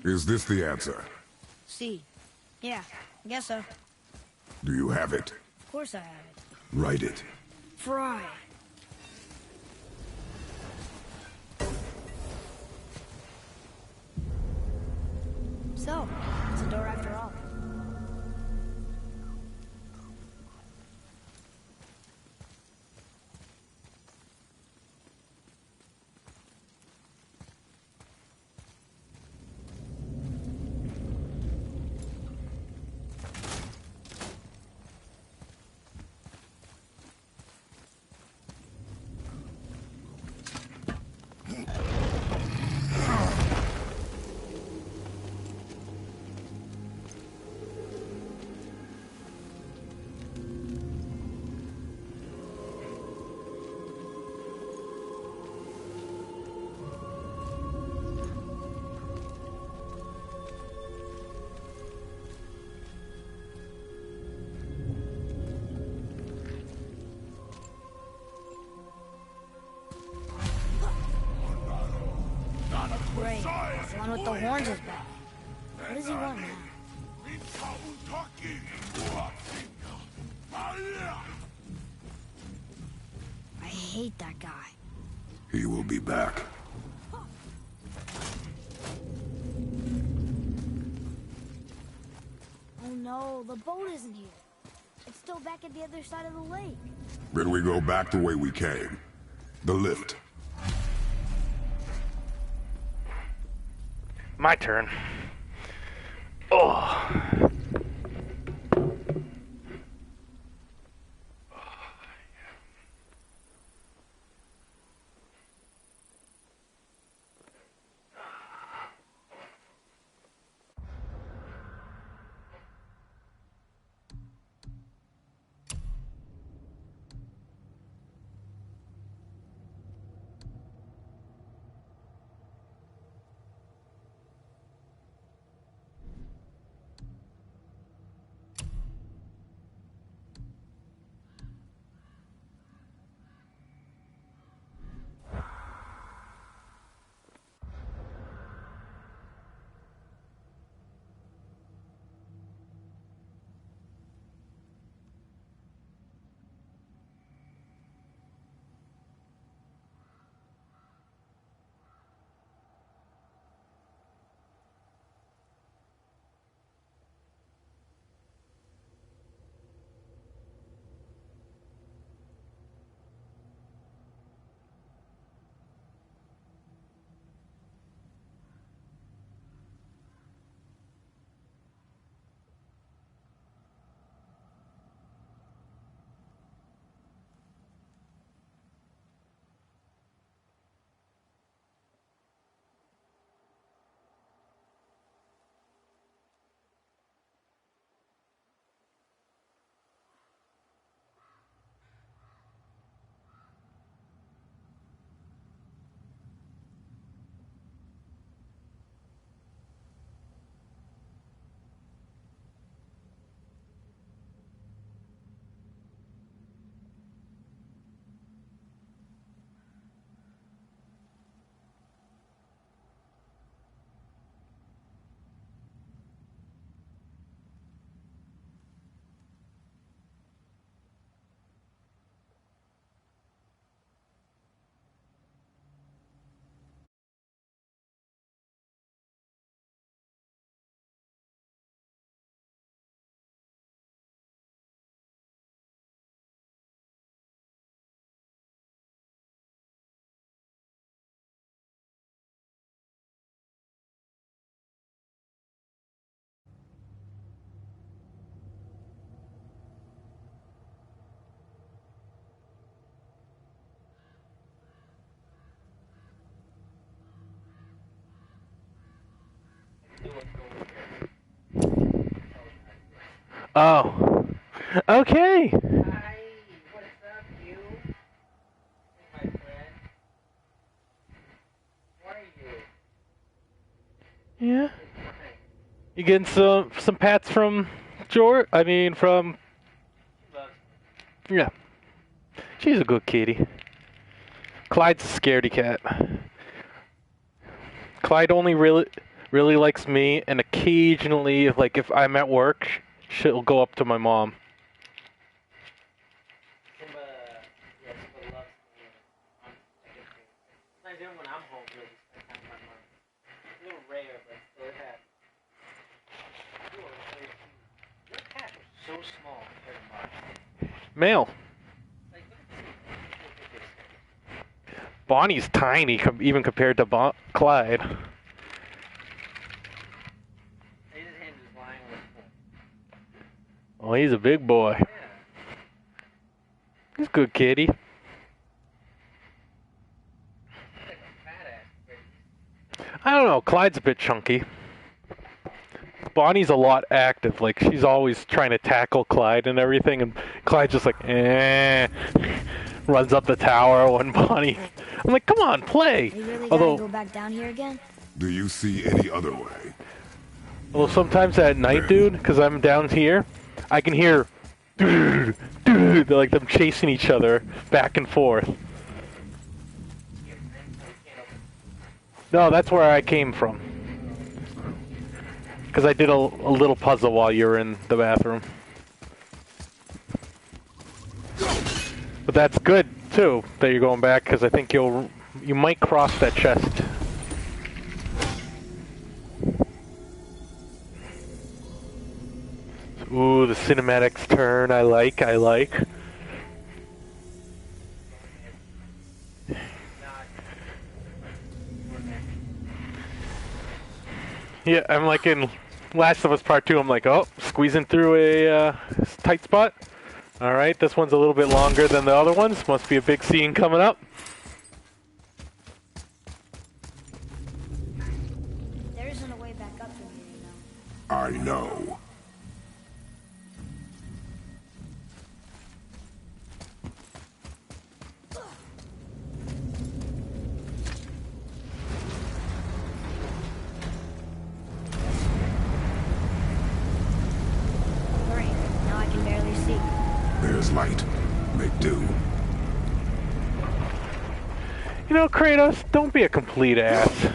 Is this the answer? C. Yeah, I guess so. Do you have it? Of course I have it. Write it. Fry. So, it's a door after all. Great. The one with the horns is back. What does he want now? I hate that guy. He will be back. Oh no, the boat isn't here. It's still back at the other side of the lake. Then we go back the way we came. The lift. My turn. Oh. Oh. Okay. Hi, what's up, you? My friend. What are you? Yeah. You getting some pats from George? I mean, from. Yeah. She's a good kitty. Clyde's a scaredy cat. Clyde only really likes me, and occasionally, like if I'm at work, she'll go up to my mom. Simba, yeah, Simba loves me. Sometimes even when I'm home, he'll just spend time with my mom. It's a little rare, but still it happens. You are very cute. Your cat is so small compared to mine. Male. Like, look at this. Bonnie's tiny, even compared to Clyde. His hand is lying on the floor. Oh, he's a big boy. Yeah. He's a good kitty. He's like a fat ass. I don't know. Clyde's a bit chunky. Bonnie's a lot active. Like, she's always trying to tackle Clyde and everything, and Clyde's just like, runs up the tower when Bonnie... I'm like, come on, play! You really Although, gotta go back down here again? Do you see any other way? although sometimes at night, dude, because I'm down here, I can hear... They're like them chasing each other back and forth. No, that's where I came from. Because I did a little puzzle while you were in the bathroom. But that's good, too, that you're going back, because I think you might cross that chest. Ooh, the cinematics turn, I like. Yeah, I'm like in Last of Us Part 2, I'm like, oh, squeezing through a tight spot. Alright, this one's a little bit longer than the other ones. Must be a big scene coming up. There isn't a way back up from here, you know. I know. Great. Now I can barely see. There's light. Make do. You know, Kratos, don't be a complete ass.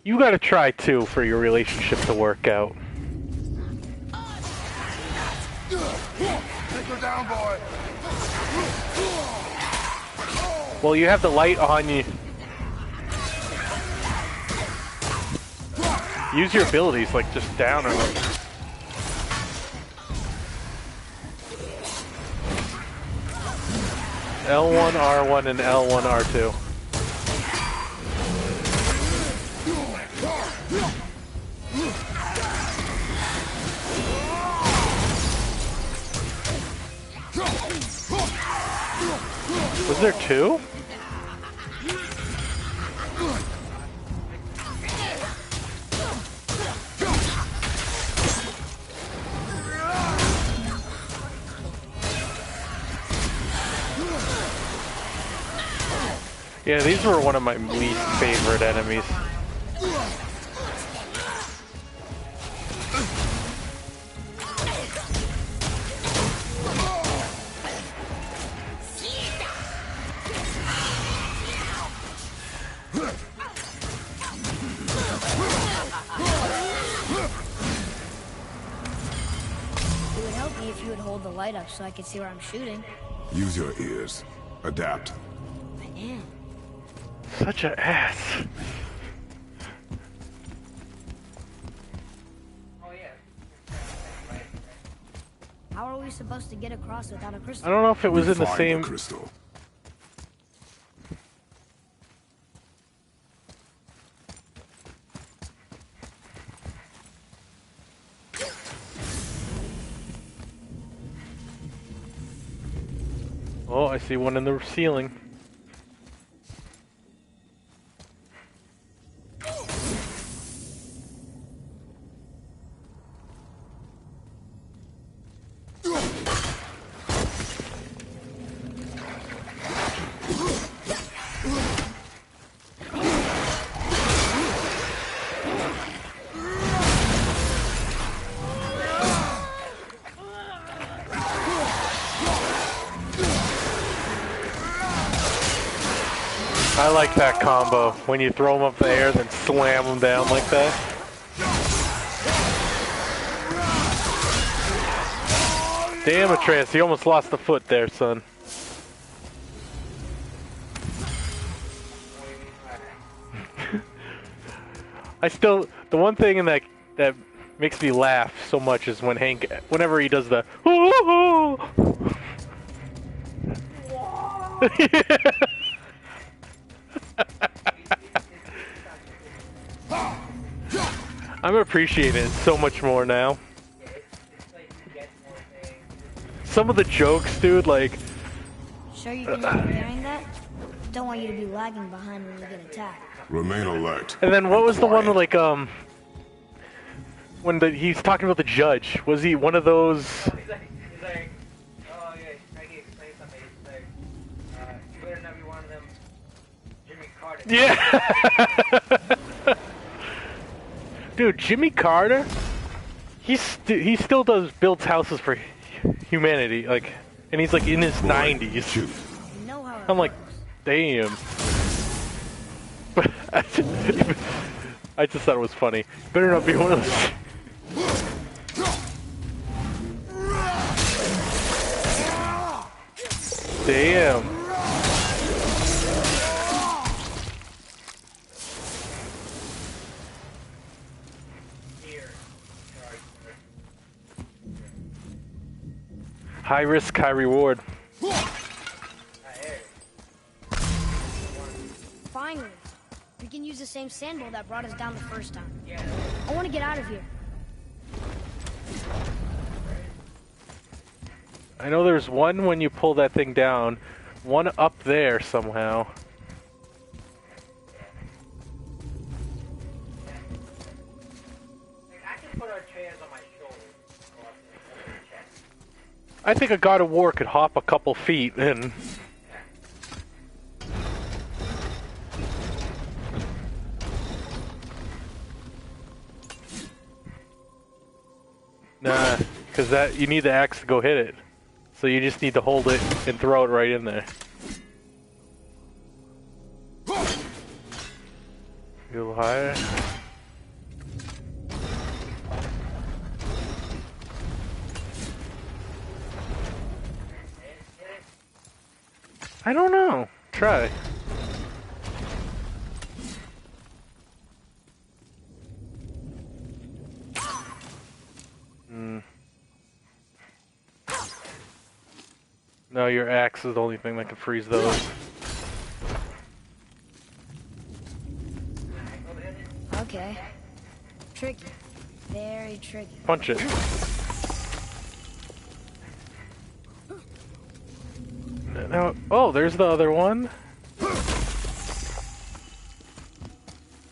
You gotta try, too, for your relationship to work out. Take her down, boy. Well, you have the light on you. Use your abilities, like, just down or like... L1, R1, and L1, R2. Was there two? Yeah, these were one of my least favorite enemies. It would help me if you would hold the light up so I could see where I'm shooting. Use your ears. Adapt. I am. Such an ass. Oh, yeah. How are we supposed to get across without a crystal? I don't know if it was in the Find same... crystal. Oh, I see one in the ceiling. I like that combo. When you throw him up the air, then slam him down like that. Damn, Atreus, you almost lost a foot there, son. The one thing in that makes me laugh so much is when Hank, whenever he does the I'm appreciating it so much more now. Some of the jokes, dude, like... Sure you can handle carrying that? Don't want you to be lagging behind when you get attacked. Remain alert. And then what was the one, like, when he's talking about the judge? Was he one of those... He's like, oh yeah, Frankie explained something. He's like, you better not be one of them Jimmy Carter. Yeah! Dude, Jimmy Carter, he still builds houses for humanity, like, and he's like in his 90s. Shoot. You know how it I'm like, works. damn. But I just thought it was funny. Better not be one of those. Damn. High risk, high reward. Finally, we can use the same sandball that brought us down the first time. I want to get out of here. I know there's one when you pull that thing down, one up there somehow. I can put our chairs on my shoulders. I think a God of War could hop a couple feet and... Nah, because that you need the axe to go hit it. So you just need to hold it and throw it right in there. A little higher. I don't know. Try. No, your axe is the only thing that can freeze those. Okay. Tricky. Very tricky. Punch it. Now, oh, there's the other one.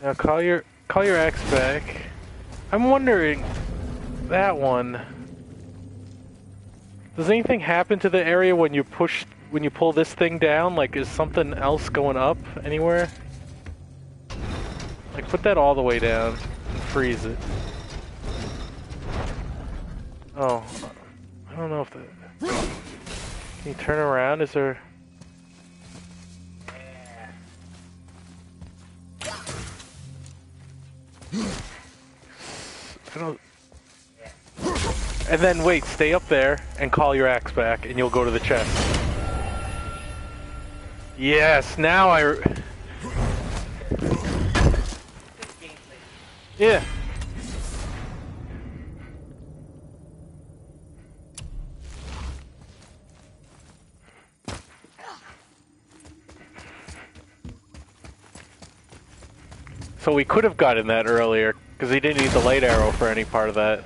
Now call your axe back. I'm wondering, that one. Does anything happen to the area when you pull this thing down? Like, is something else going up anywhere? Like, put that all the way down and freeze it. Oh, I don't know if that... Can you turn around? Is there... I don't... And then wait, stay up there and call your axe back and you'll go to the chest. Yes, now Yeah. So we could have gotten that earlier, because he didn't need the light arrow for any part of that.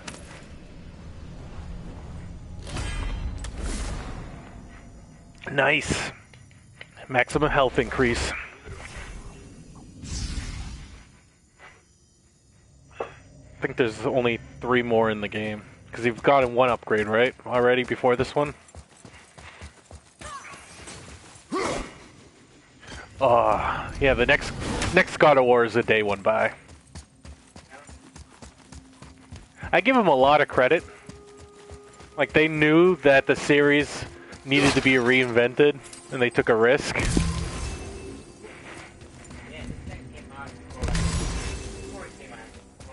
Nice. Maximum health increase. I think there's only 3 more in the game. Because you've gotten 1 upgrade, right? Already before this one? Yeah, the next God of War is a day one by. I give them a lot of credit. Like, they knew that the series needed to be reinvented, and they took a risk.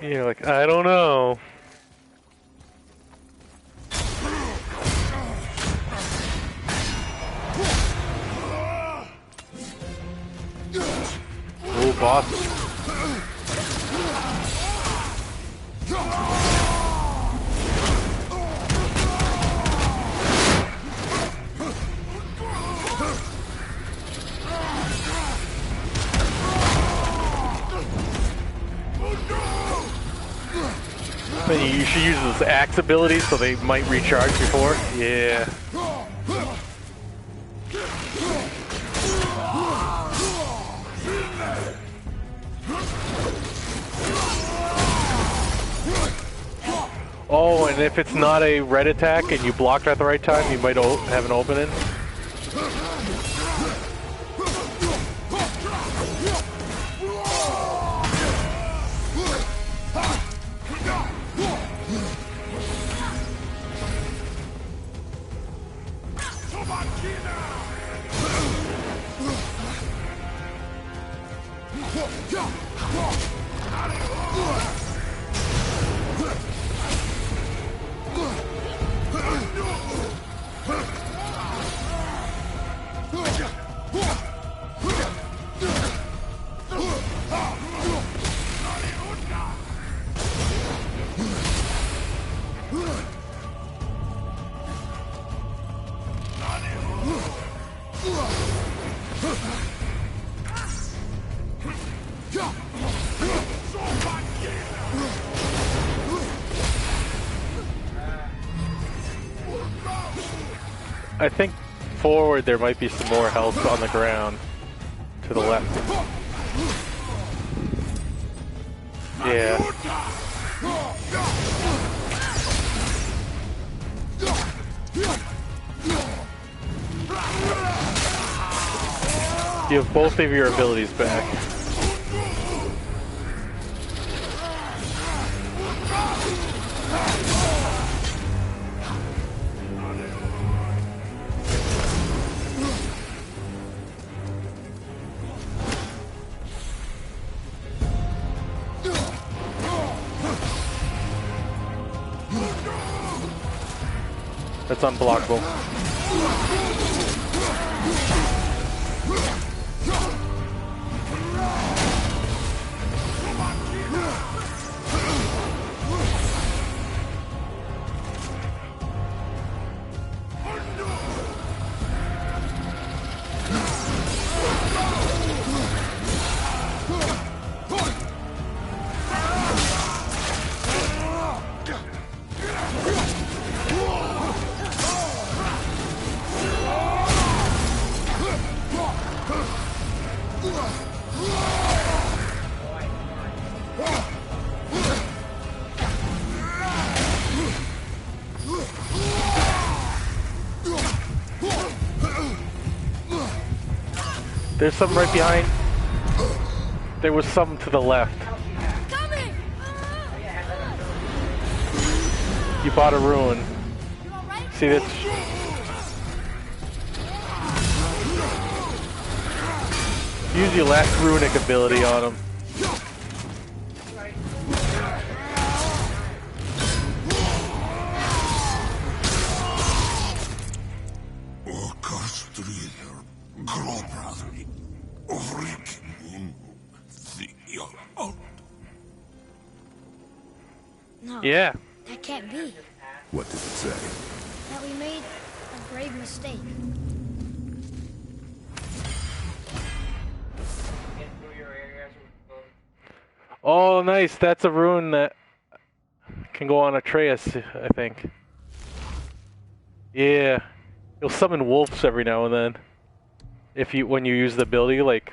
You're like, I don't know. Ooh, boss. Then you should use those axe abilities so they might recharge before. Yeah. Oh, and if it's not a red attack and you blocked at the right time, you might have an opening. I think forward there might be some more health on the ground. To the left. Yeah. You have both of your abilities back. That's unblockable. There's some right behind. There was some to the left. Coming! You bought a ruin. You alright? See that? Use your last runic ability on him. No, Yeah. that can't be. What did it say? That we made a grave mistake. Oh, nice. That's a rune that can go on Atreus, I think. Yeah. You'll summon wolves every now and then. When you use the ability, like.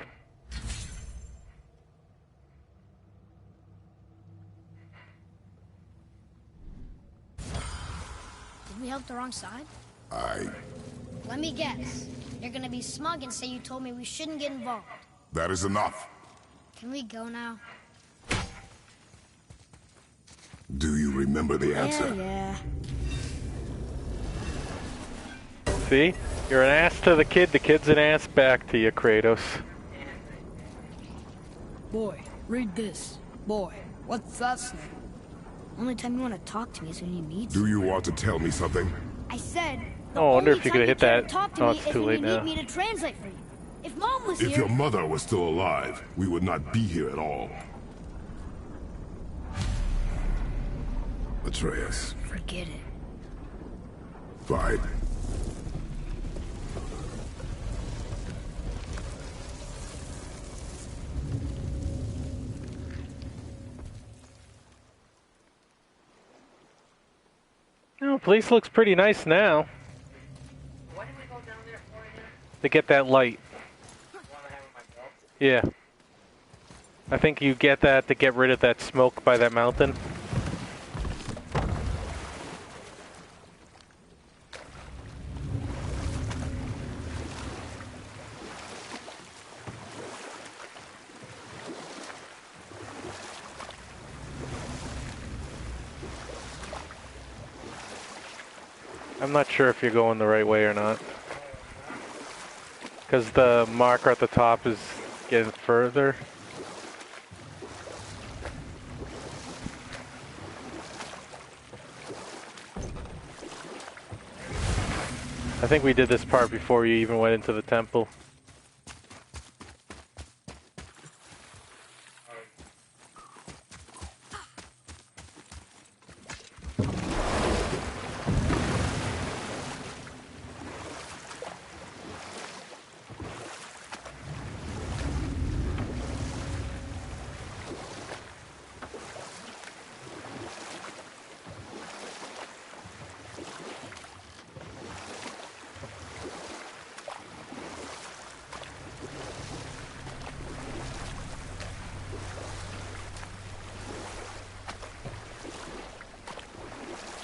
Did we help the wrong side? I... Let me guess. You're gonna be smug and say you told me we shouldn't get involved. That is enough. Can we go now? Do you remember the answer? Yeah. See? You're an ass to the kid's an ass back to you, Kratos. Boy, read this. Boy. What's that say? Only time you want to talk to me is when you need Do you want to tell me something? I said, the Oh, I wonder only if you time could hit care to that. talk to Oh, me it's is too when late you now. need me to translate for you. If Mom was If here... your mother was still alive, we would not be here at all. Atreus. Forget it. Fine. Oh, place looks pretty nice now. What did we go down there for again? To get that light. Want to have my belt? Yeah. I think you get that to get rid of that smoke by that mountain. I'm not sure if you're going the right way or not. Because the marker at the top is getting further. I think we did this part before you even went into the temple.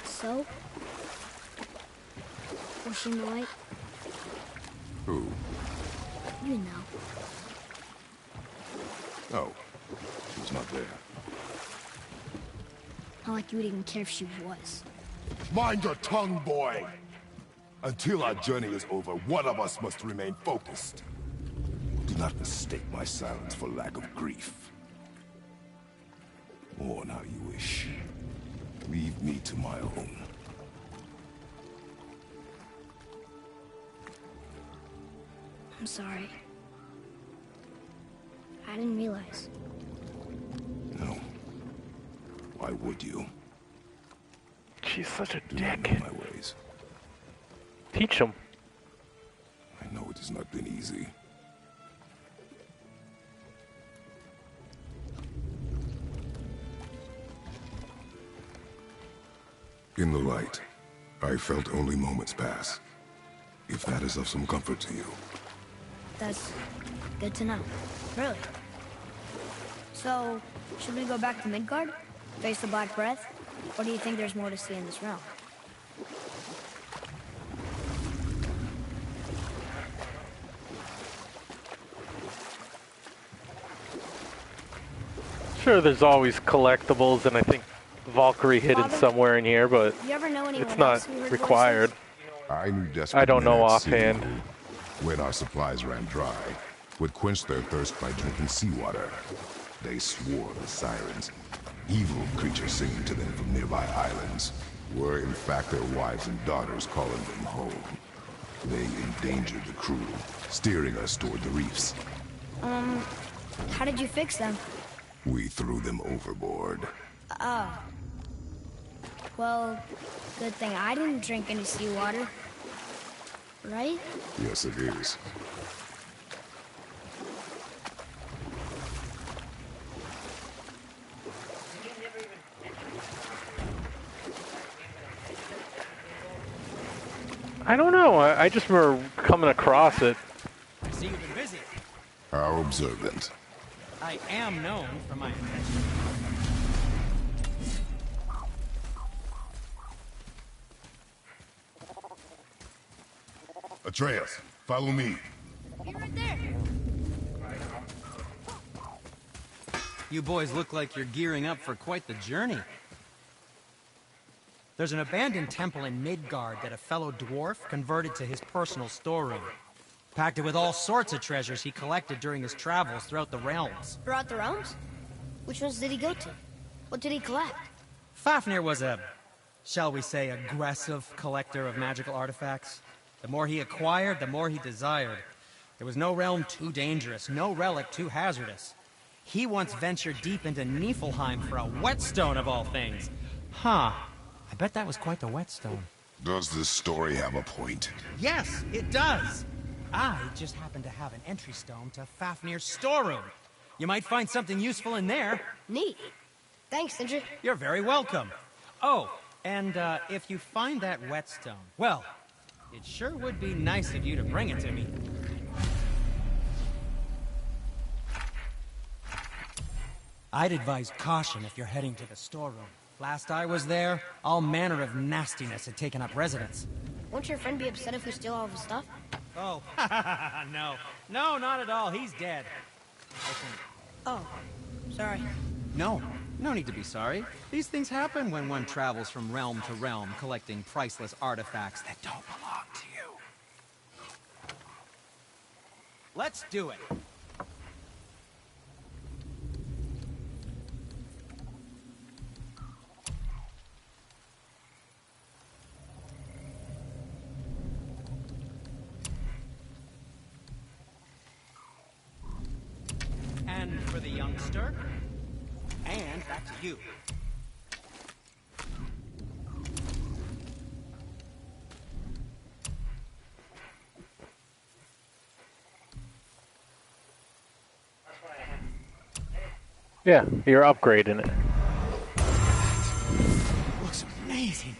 So? Was she in the light? Who? You know. Oh. She was not there. Not like you would even care if she was. Mind your tongue, boy! Until our journey is over, one of us must remain focused. Do not mistake my silence for lack of grief. Mourn how you wish. Leave me to my own. I'm sorry. I didn't realize. No. Why would you? She's such a Do not dick. know my ways. Teach him. I know it has not been easy. In the light, I felt only moments pass. If that is of some comfort to you. That's good to know. Really. So, should we go back to Midgard? Face the Black Breath? Or do you think there's more to see in this realm? Sure, there's always collectibles, and I think Valkyrie hidden Father? somewhere in here, but You ever know anyone it's else not who heard required. voices? I knew desperate I don't men know at sea offhand. who, when our supplies ran dry, would quench their thirst by drinking seawater. They swore the sirens, evil creatures singing to them from nearby islands, were in fact their wives and daughters calling them home. They endangered the crew, steering us toward the reefs. How did you fix them? We threw them overboard. Oh. Well, good thing I didn't drink any seawater. Right? Yes, it is. I don't know. I just remember coming across it. I see you've been busy. How observant. I am known for my attention. Atreus, follow me. Be right there. You boys look like you're gearing up for quite the journey. There's an abandoned temple in Midgard that a fellow dwarf converted to his personal storeroom. Packed it with all sorts of treasures he collected during his travels throughout the realms. Throughout the realms? Which ones did he go to? What did he collect? Fafnir was a, shall we say, aggressive collector of magical artifacts. The more he acquired, the more he desired. There was no realm too dangerous, no relic too hazardous. He once ventured deep into Niflheim for a whetstone of all things. Huh. I bet that was quite the whetstone. Does this story have a point? Yes, it does. I just happen to have an entry stone to Fafnir's storeroom. You might find something useful in there. Neat. Thanks, Sindri. You're very welcome. Oh, and if you find that whetstone, well, it sure would be nice of you to bring it to me. I'd advise caution if you're heading to the storeroom. Last I was there, all manner of nastiness had taken up residence. Won't your friend be upset if we steal all of his stuff? Oh, no. No, not at all. He's dead. I think. Oh, sorry. No need to be sorry. These things happen when one travels from realm to realm, collecting priceless artifacts that don't belong to you. Let's do it. And for the youngster. And back to you. Yeah, you're upgrading it. Looks amazing.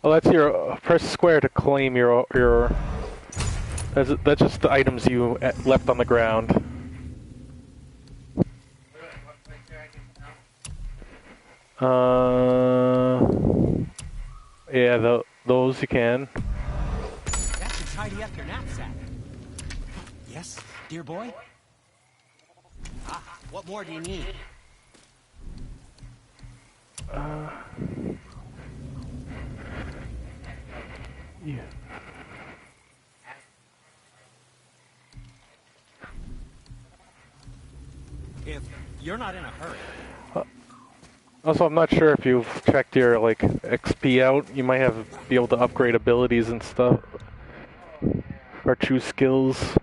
Well, that's your press square to claim your. That's just the items you left on the ground. Yeah, those you can. That should tidy up your knapsack. Yes, dear boy? Ah, what more do you need? Yeah. If you're not in a hurry. Also, I'm not sure if you've checked your like XP out. You might be able to upgrade abilities and stuff, or choose skills.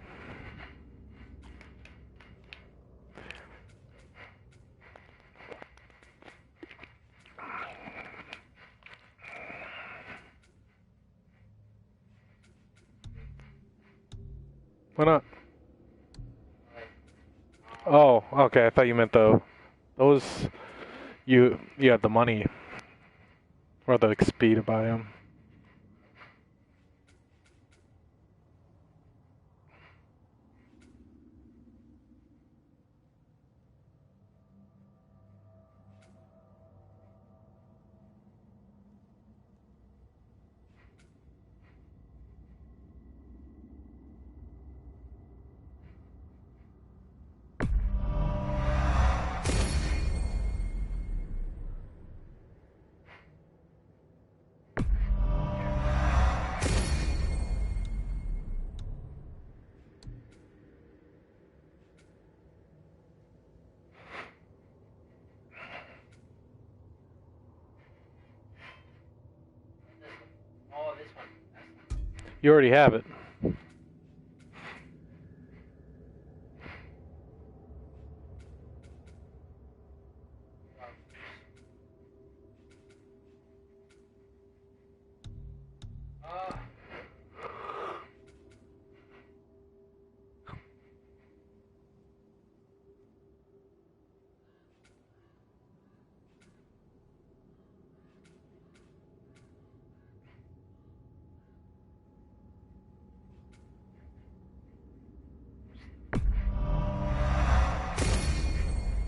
Why not? Oh, okay. I thought you meant those. You had the money or the XP to buy them. You already have it.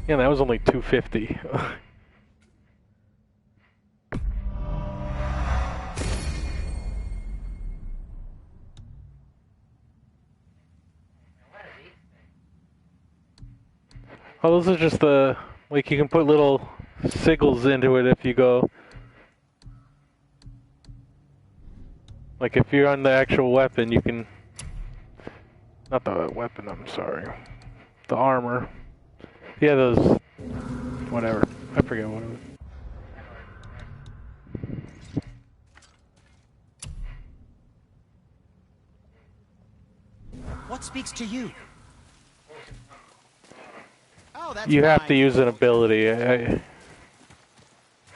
Yeah, that was only 250. Oh, those are just the, like, you can put little sigils into it if you go. Like, if you're on the actual weapon, you can. Not the weapon, I'm sorry. The armor. Yeah, those. Whatever. I forget what it was. What speaks to you? Oh, that's You have to fine. use an ability.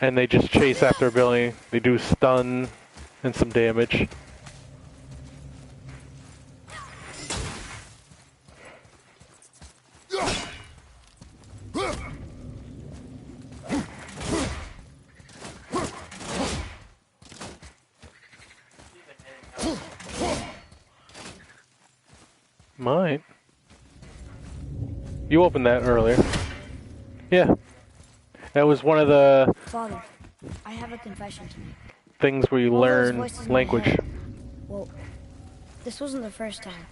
And they just chase after ability. They do stun and some damage. Might. You opened that earlier. Yeah. That was one of the Father, I have a confession to make. things where you All those learn voices in my language. head. Well, this wasn't the first time.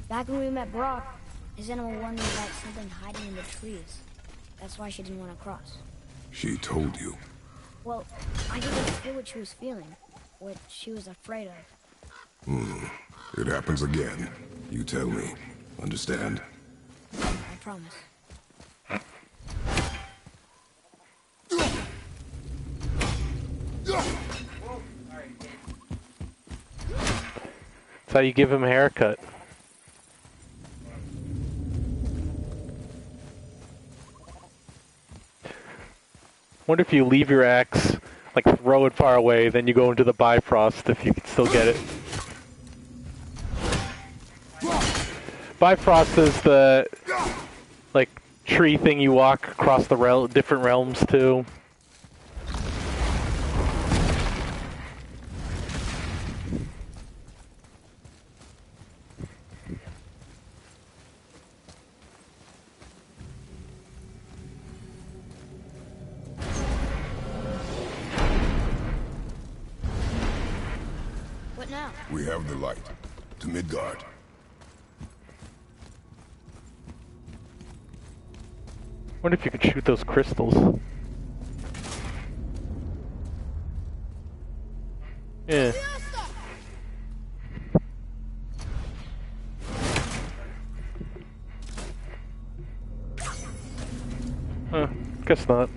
Back when we met Brock, his animal warned me about something hiding in the trees. That's why she didn't want to cross. She told you. Well, I didn't feel what she was feeling, what she was afraid of. It happens again. You tell me. Understand? I promise. That's how you give him a haircut. Wonder if you leave your axe, like throw it far away, then you go into the Bifrost if you can still get it. Bifrost is the, like, tree thing you walk across the different realms to. What now? We have the light. To Midgard. Wonder if you could shoot those crystals. Yeah. Guess not.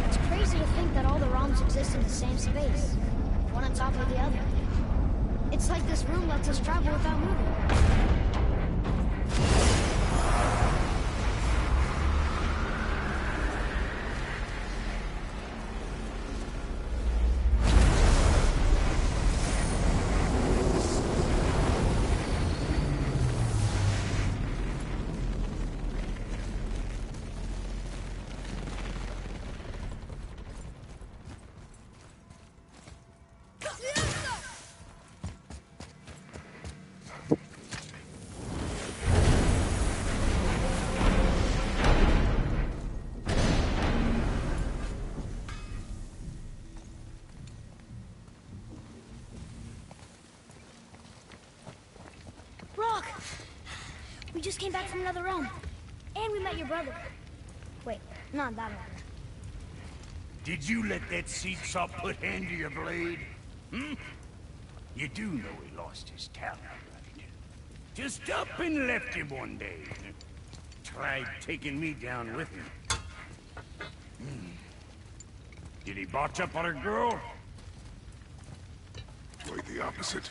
It's crazy to think that all the realms exist in the same space, one on top of the other. It's like this room lets us travel without moving. Brock! We just came back from another realm. And we met your brother. Wait, not that one. Did you let that seat-sop put hand to your blade? Hmm? You do know he lost his talent, right? Just up and left him one day. Tried taking me down with him. Did he botch up on a girl? Quite the opposite.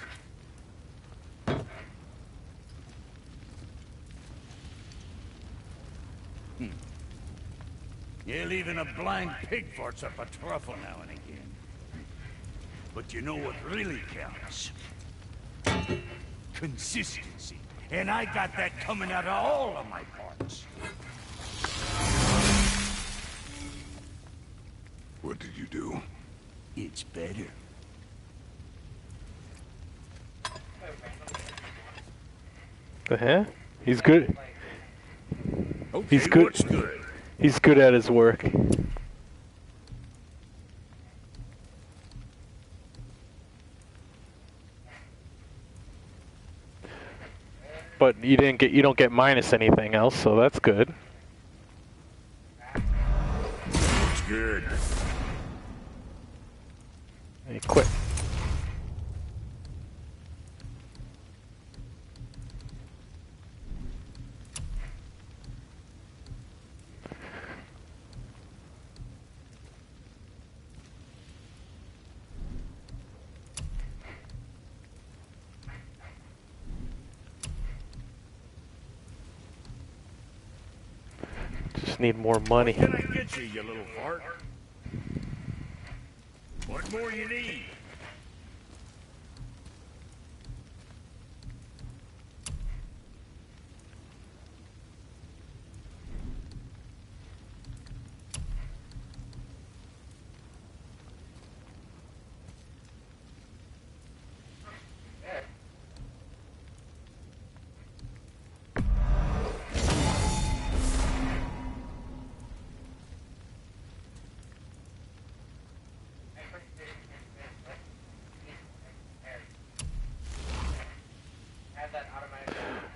Yeah, leaving a blind pig farts up a truffle now and again. But you know what really counts? Consistency. And I got that coming out of all of my parts. What did you do? It's better. The hell? He's good. Okay, He's good. what's good? He's good at his work. But you don't get minus anything else, so that's good. What's good? He quit. Just need more money. What can I get you, you little fart? What more you need?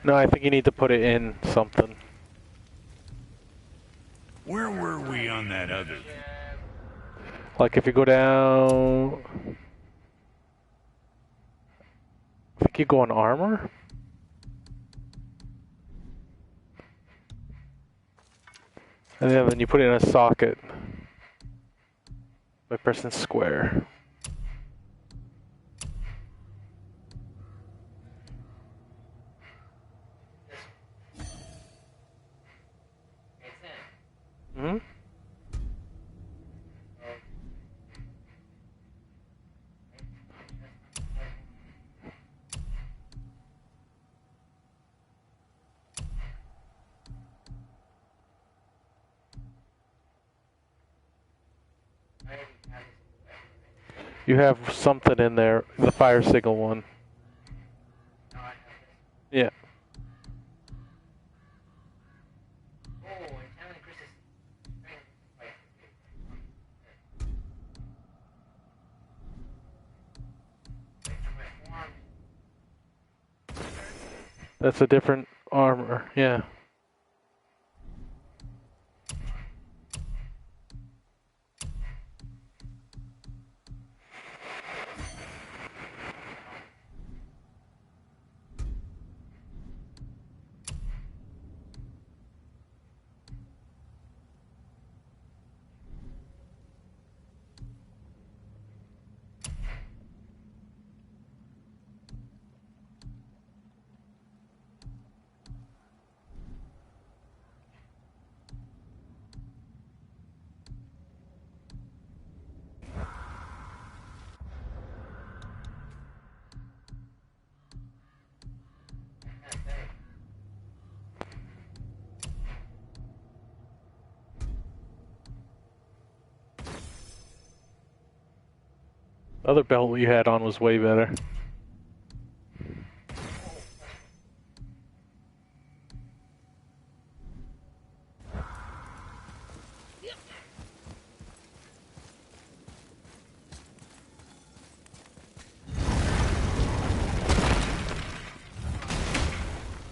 No, I think you need to put it in something. Where were we on that other? Like if you go down, I think you go on armor. And then you put it in a socket by pressing square. Hmm? You have something in there, the fire signal one. Yeah. That's a different armor, yeah. The other belt you had on was way better.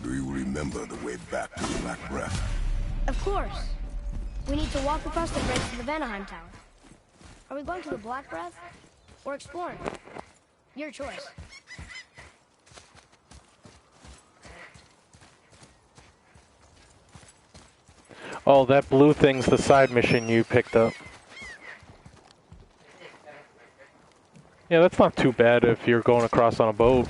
Do you remember the way back to the Black Breath? Of course. We need to walk across the bridge to the Vanaheim Tower. Are we going to the Black Breath or exploring? Your choice. Oh, that blue thing's the side mission you picked up. Yeah, that's not too bad if you're going across on a boat.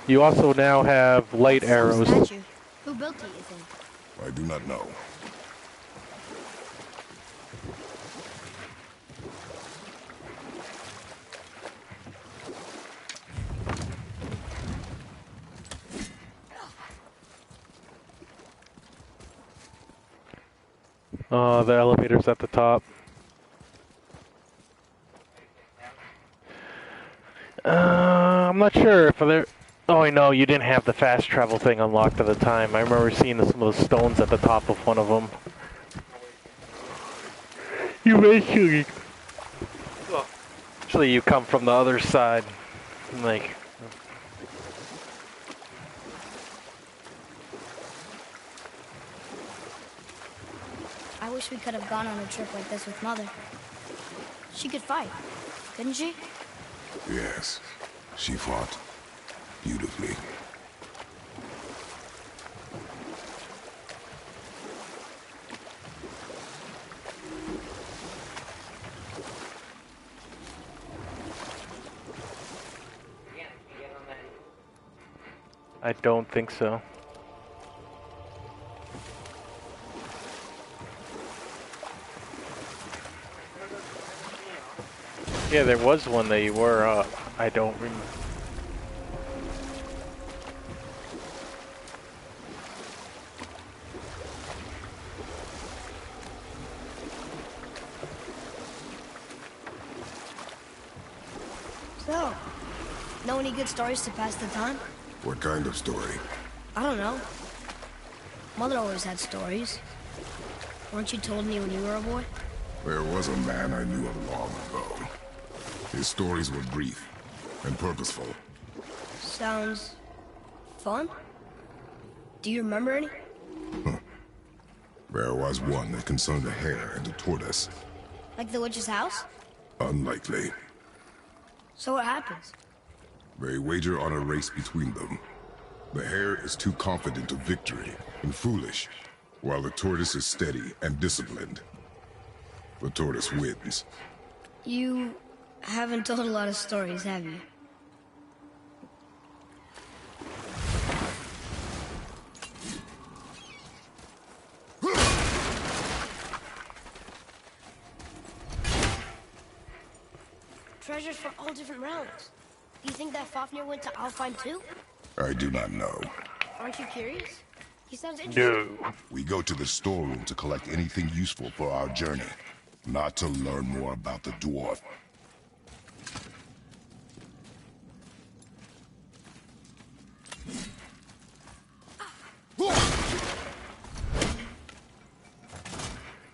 You also now have light arrows. Statue. Who built it, you think? I do not know. The elevator's at the top. I'm not sure if there... Oh, I know, you didn't have the fast travel thing unlocked at the time. I remember seeing some of the stones at the top of one of them. You basically... Well, actually, you come from the other side. Like... I wish we could have gone on a trip like this with Mother. She could fight, couldn't she? Yes, she fought beautifully. I don't think so. Yeah, there was one that you were up. I don't remember. So, know any good stories to pass the time? What kind of story? I don't know. Mother always had stories. Weren't you told me when you were a boy? There was a man I knew of long ago. His stories were brief and purposeful. Sounds... fun? Do you remember any? There was one that concerned a hare and a tortoise. Like the witch's house? Unlikely. So what happens? They wager on a race between them. The hare is too confident of victory and foolish, while the tortoise is steady and disciplined. The tortoise wins. You haven't told a lot of stories, have you? Treasures for all different realms. Do you think that Fafnir went to Alfheim too? I do not know. Aren't you curious? He sounds interesting. No. We go to the storeroom to collect anything useful for our journey, not to learn more about the dwarf.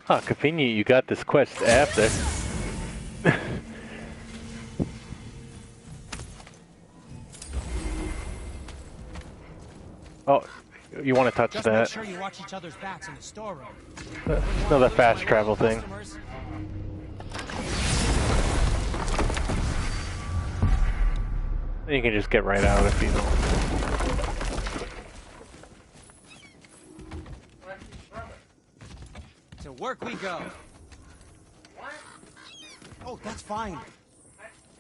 Huh, convenient you got this quest after. Oh, you want to touch Just that? make sure you watch each other's backs in the storeroom. Another fast travel thing. Customers. You can just get right out if you don't. To work we go. Oh, that's fine.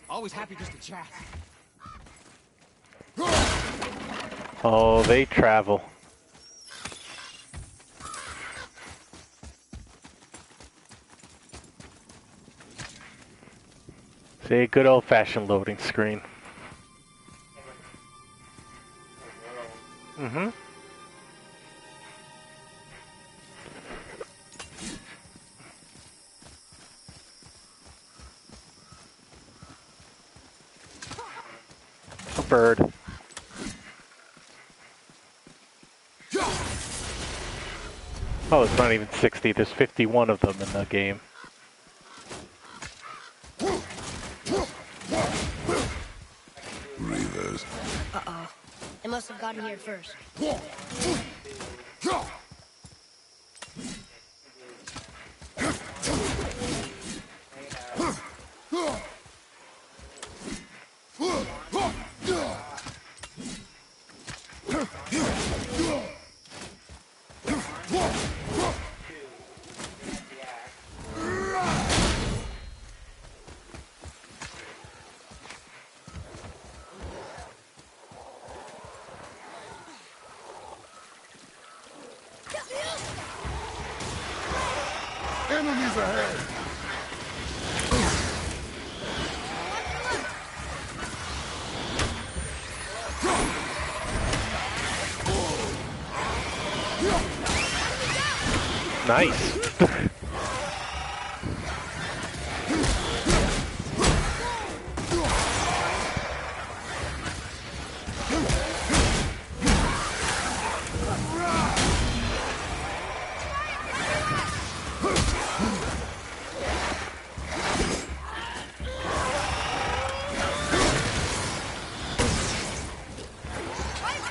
Always happy just to chat. Oh, they travel. See, good old-fashioned loading screen. Mm-hmm. A bird. Oh, it's not even 60. There's 51 of them in the game. Reavers. Uh-oh. They must have gotten here first. Enemies ahead! Nice.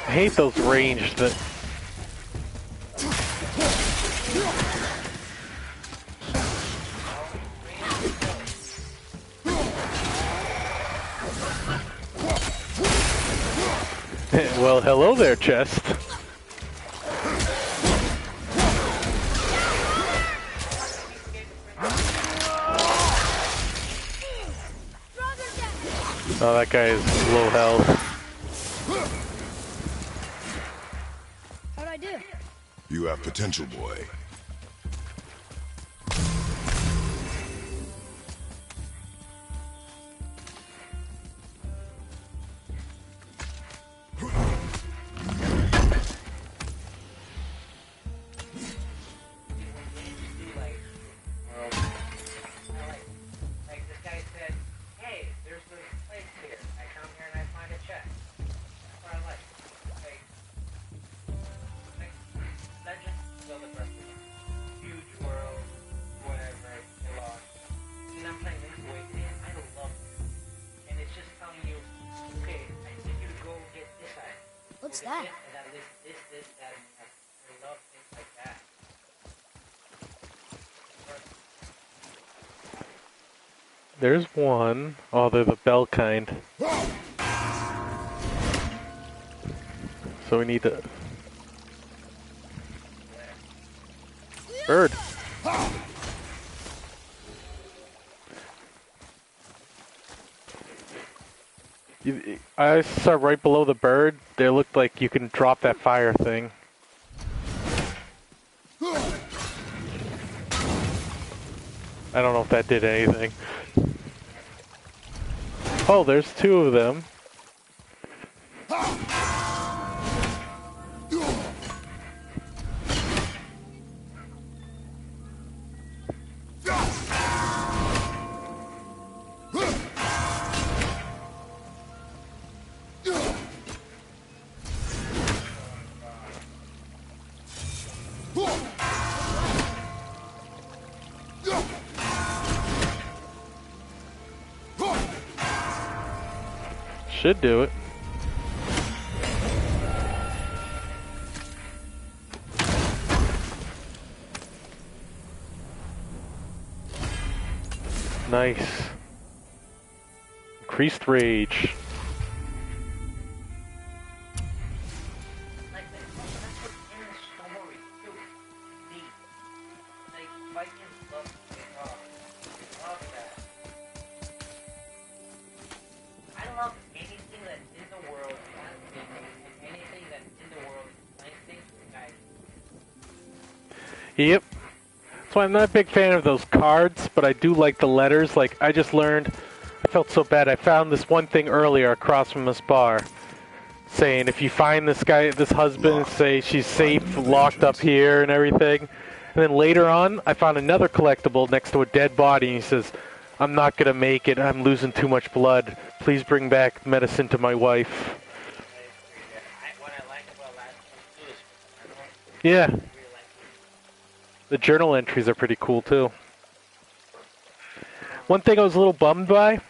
I hate those ranged that. Well, hello there, chest. Oh, that guy is low health. How'd I do? You have potential, boy. Like this guy said, hey, there's this place here. I come here and I find a chest. That's what I like. Like Legend of Zelda Breath of the Wild. Huge world, whatever, you're lost. And I'm playing Link's Awakening, I love it. And it's just telling you, okay, I need you to go get this item. What's Go get that? this, and that lists this, that, and that. I love things like that. There's one. Oh, they're the bell kind. So we need to... Bird. I saw right below the bird, there looked like you can drop that fire thing. I don't know if that did anything. Oh, there's two of them. Should do it. Nice. Increased rage. Like that's what's in the story too. Deep. Like Vikings love love that. I love anything that's in the world has meaning, and anything that's in the world explains things to guys. Yep. So I'm not a big fan of those cards, but I do like the letters. Like, I just learned, I felt so bad. I found this one thing earlier across from this bar saying if you find this guy, this husband, say she's safe, locked up here and everything. And then later on, I found another collectible next to a dead body, and he says, I'm not going to make it. I'm losing too much blood. Please bring back medicine to my wife. What I like about last one too is Yeah. I really like The journal entries are pretty cool, too. One thing I was a little bummed by,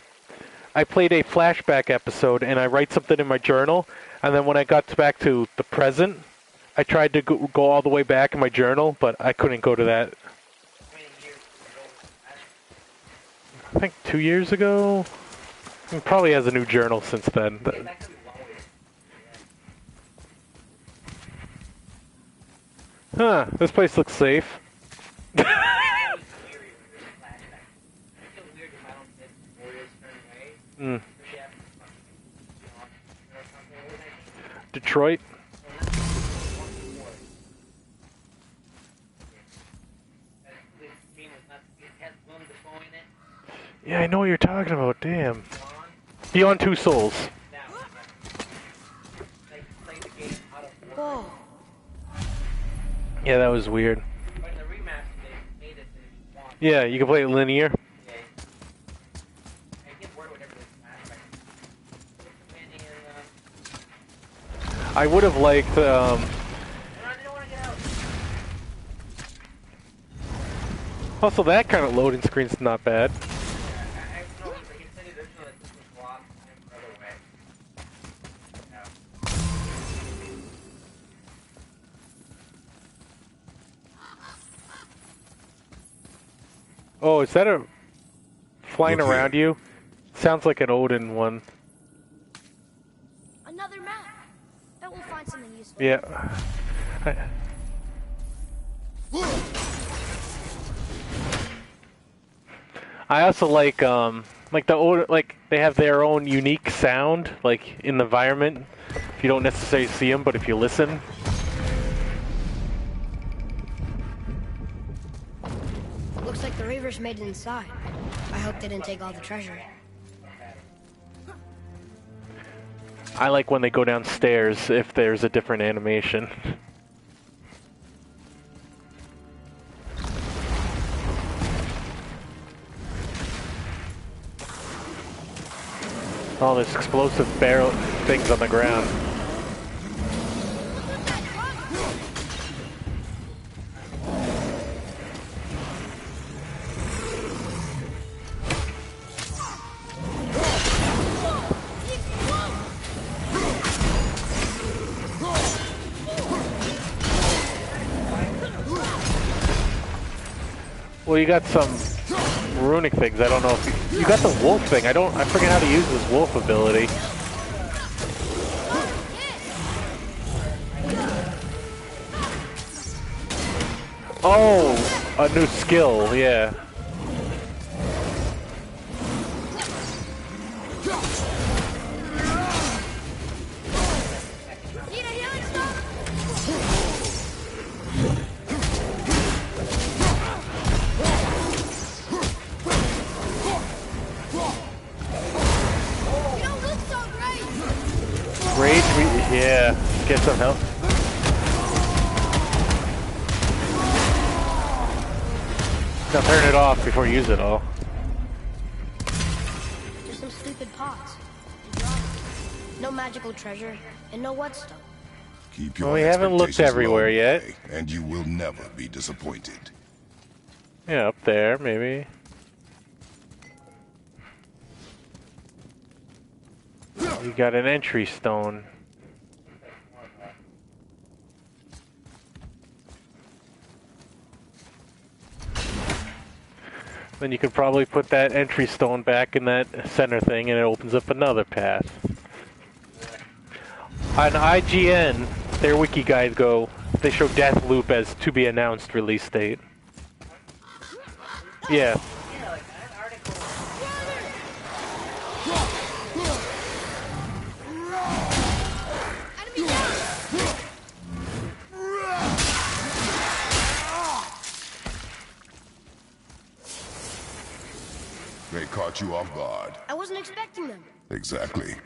I played a flashback episode, and I write something in my journal, and then when I got back to the present, I tried to go all the way back in my journal, but I couldn't go to that. I think 2 years ago? He probably has a new journal since then. Huh, this place looks safe. Mm. Detroit? Yeah, I know what you're talking about, damn. Beyond Two Souls. Whoa. Yeah, that was weird. Yeah, you can play it linear. I would have liked, also that kind of loading screen's not bad. Oh, is that a flying Look around here. you? Sounds like an Odin one. Another map. Bet we'll find something useful. Yeah. I also like the Odin, like they have their own unique sound, like in the environment. If you don't necessarily see them, but if you listen. Looks like the Reavers made it inside. I hope they didn't take all the treasure. I like when they go downstairs if there's a different animation. All this explosive barrel things on the ground. Well, you got some runic things. I don't know if you got the wolf thing. I forget how to use this wolf ability. Oh, a new skill. Yeah. Rage, yeah, get some help. Now turn it off before you use it all. Just some stupid pots. No magical treasure, and no whetstone. Keep your Well, we haven't looked expectations everywhere low, yet. Ray, and you will never be disappointed. Yeah, up there, maybe. You got an entry stone. Then you could probably put that entry stone back in that center thing and it opens up another path. On IGN, their wiki guide they show Deathloop as to be announced release date. Yeah. They caught you off guard. I wasn't expecting them. Exactly.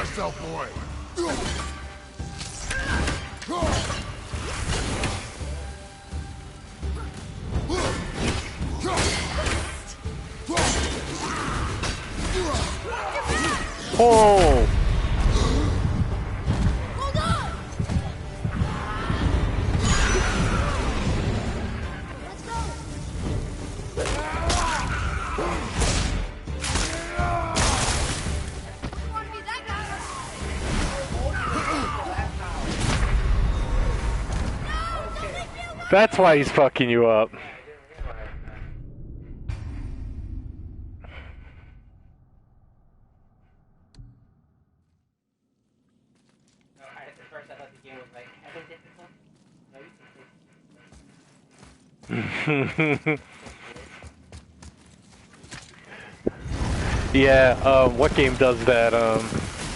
yourself, boy! Oh! Hold on! Let's go! You want to be that guy? No! Don't leave me alone! That's why he's fucking you up. At first I thought the game was like hella difficult. No, you can take Yeah, what game does that?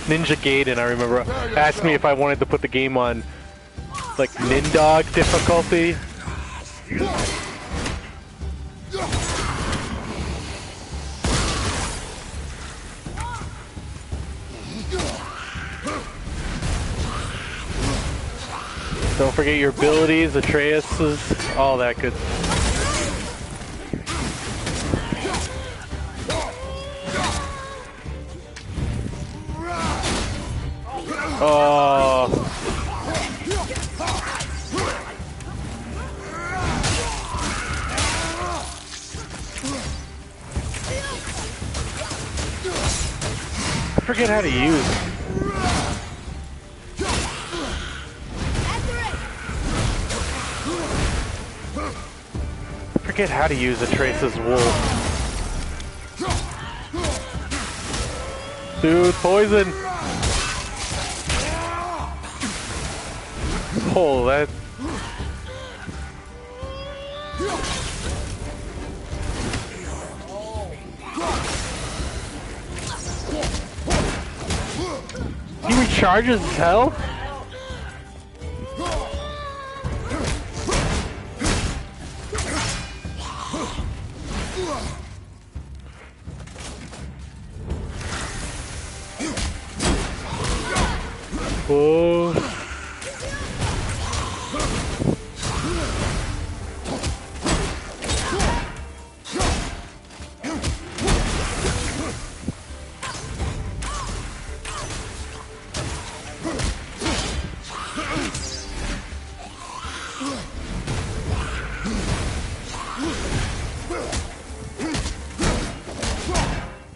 Ninja Gaiden, I remember, asked me if I wanted to put the game on, like, Nindog difficulty. Don't forget your abilities, Atreus's, all that good. Oh. I forget how to use it. I forget how to use Atreus's wolf. Dude, poison! Oh, that... He recharges his health? Whoa.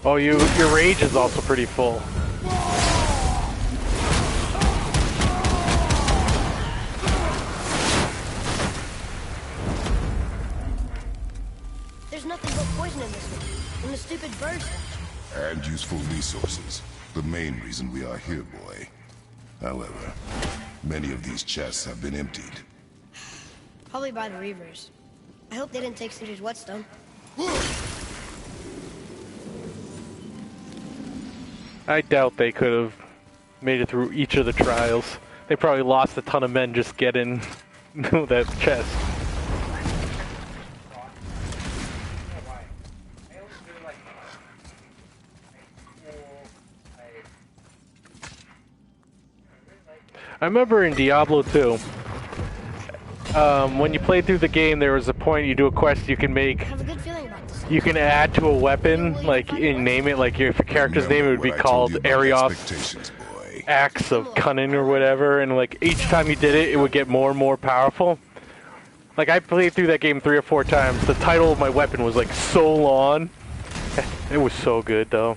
Oh, your rage is also pretty full. There's nothing but poison in this one. And the stupid birds. And useful resources. The main reason we are here, boy. However, many of these chests have been emptied. Probably by the Reavers. I hope they didn't take Cinder's whetstone. I doubt they could have made it through each of the trials. They probably lost a ton of men just getting that chest. I remember in Diablo 2, when you played through the game, there was a point you do a quest you can make. I have a good feeling about this. You can add to a weapon, like, and name it, like, if your character's name, it would be called Ariost Axe of Cunning or whatever, and, like, each time you did it, it would get more and more powerful. Like, I played through that game 3 or 4 times. The title of my weapon was, like, so long. It was so good, though.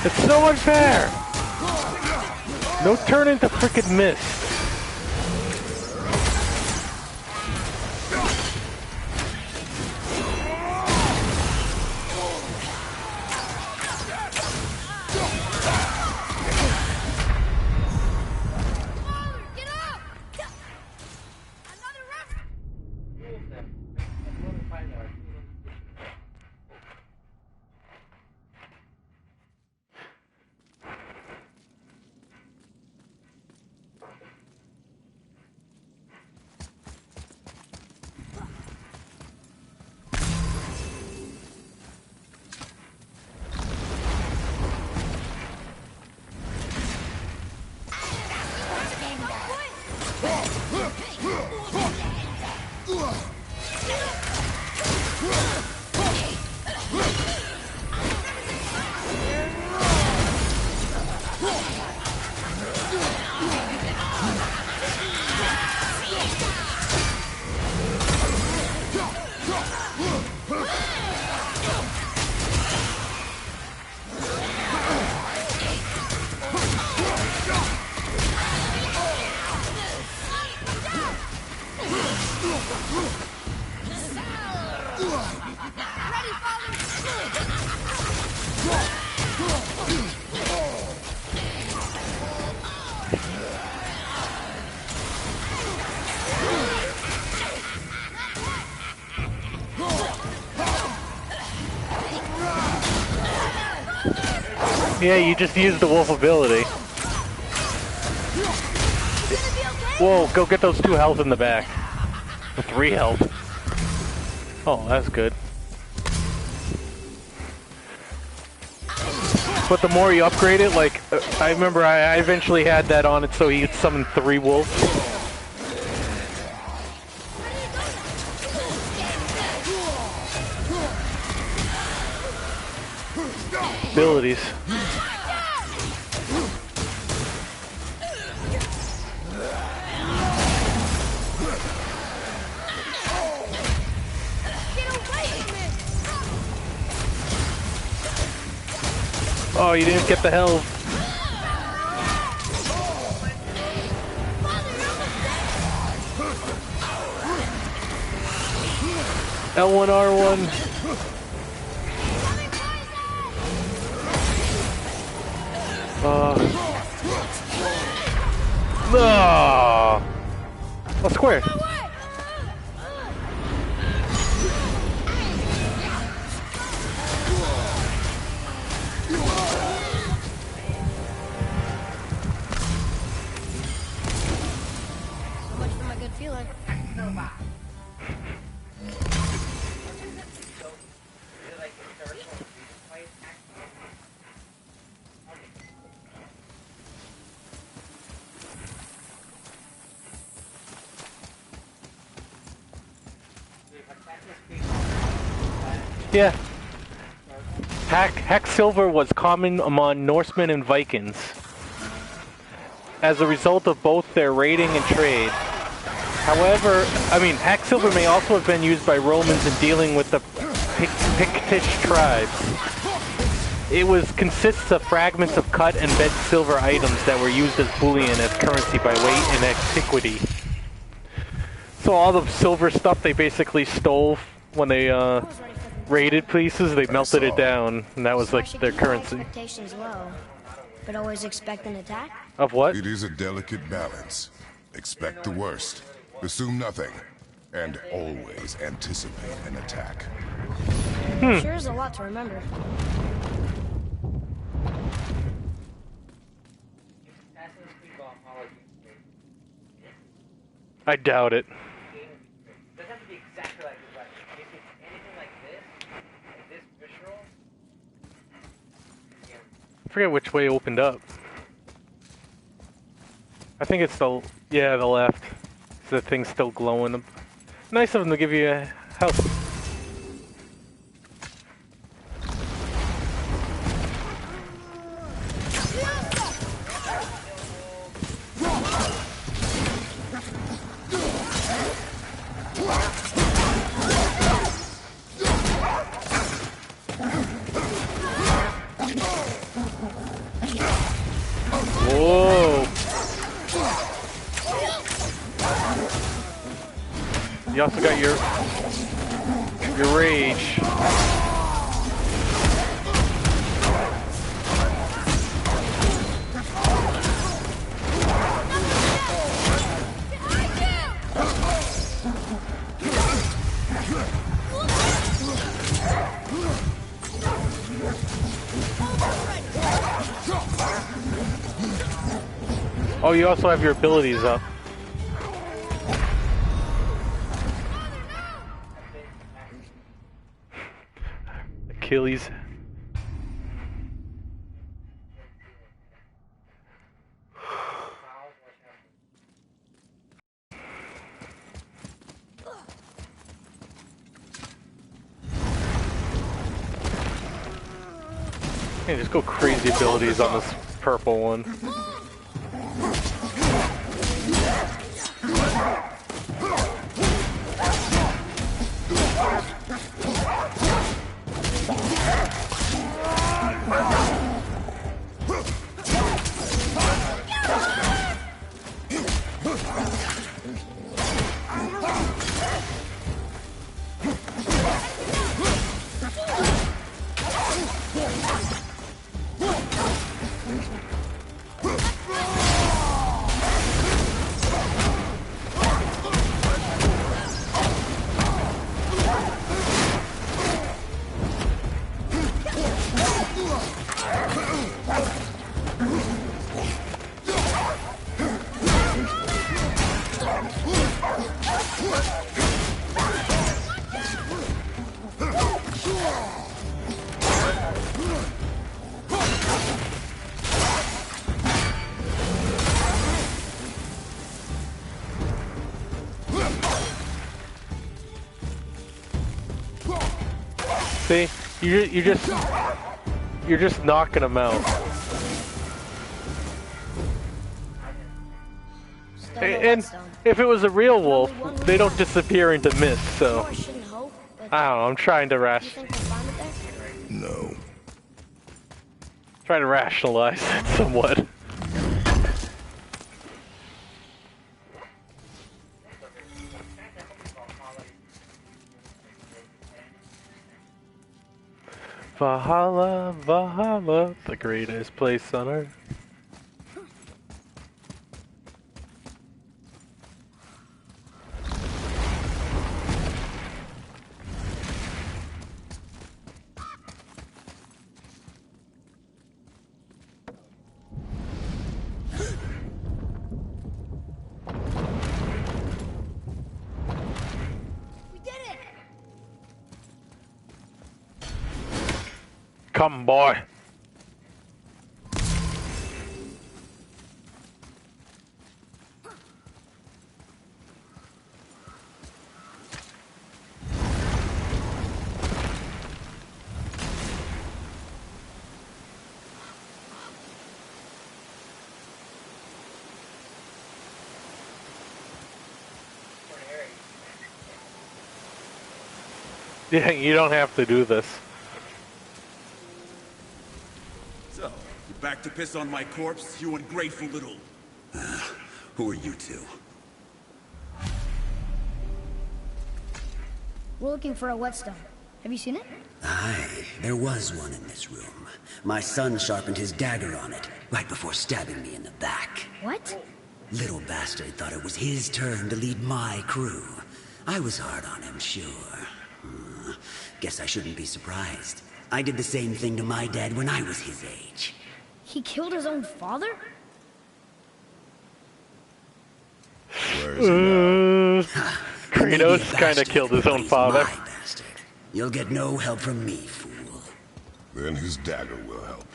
It's so unfair! No turn into frickin' mist. Ready, Father? Yeah, you just used the wolf ability. Whoa, go get those 2 health in the back. Or 3 health. Oh, that's good. But the more you upgrade it, like, I remember I eventually had that on it so he could summon 3 wolves. Abilities. Oh, you didn't get the health. L1, R1. No. Oh, square. Feeling. Yeah. Hack silver was common among Norsemen and Vikings as a result of both their raiding and trade. However, hack silver may also have been used by Romans in dealing with the Pictish tribes. It consists of fragments of cut and bent silver items that were used as bullion as currency by weight in antiquity. So all the silver stuff they basically stole when they raided places, they melted it down, and that was like their currency. Expectations low, but always expect an attack? Of what? It is a delicate balance. Expect the worst. Assume nothing. And always anticipate an attack. Sure is a lot to remember. I doubt it. Doesn't have to be exactly like this, but if it's anything like this visceral. I forget which way opened up. I think it's the left. The thing's still glowing. Nice of them to give you a health. Whoa! You also got your rage. Oh, you also have your abilities up. Achilles. Hey, just go crazy abilities on this purple one. See, you're just knocking them out. Stone or And whetstone? if it was a real wolf, they don't disappear into mist. So I shouldn't hope, but I don't know. I'm trying to you think we'll find it there? No. try to rationalize it somewhat. Valhalla, Valhalla, the greatest place on earth. We did it! Come, boy. Yeah, you don't have to do this. So, you back to piss on my corpse, you ungrateful little... who are you two? We're looking for a whetstone. Have you seen it? Aye, there was one in this room. My son sharpened his dagger on it, right before stabbing me in the back. What? Little bastard thought it was his turn to lead my crew. I was hard on him, sure. Guess I shouldn't be surprised. I did the same thing to my dad when I was his age. He killed his own father? Where is he now? Kratos kind of killed his own father. My bastard. You'll get no help from me, fool. Then his dagger will help.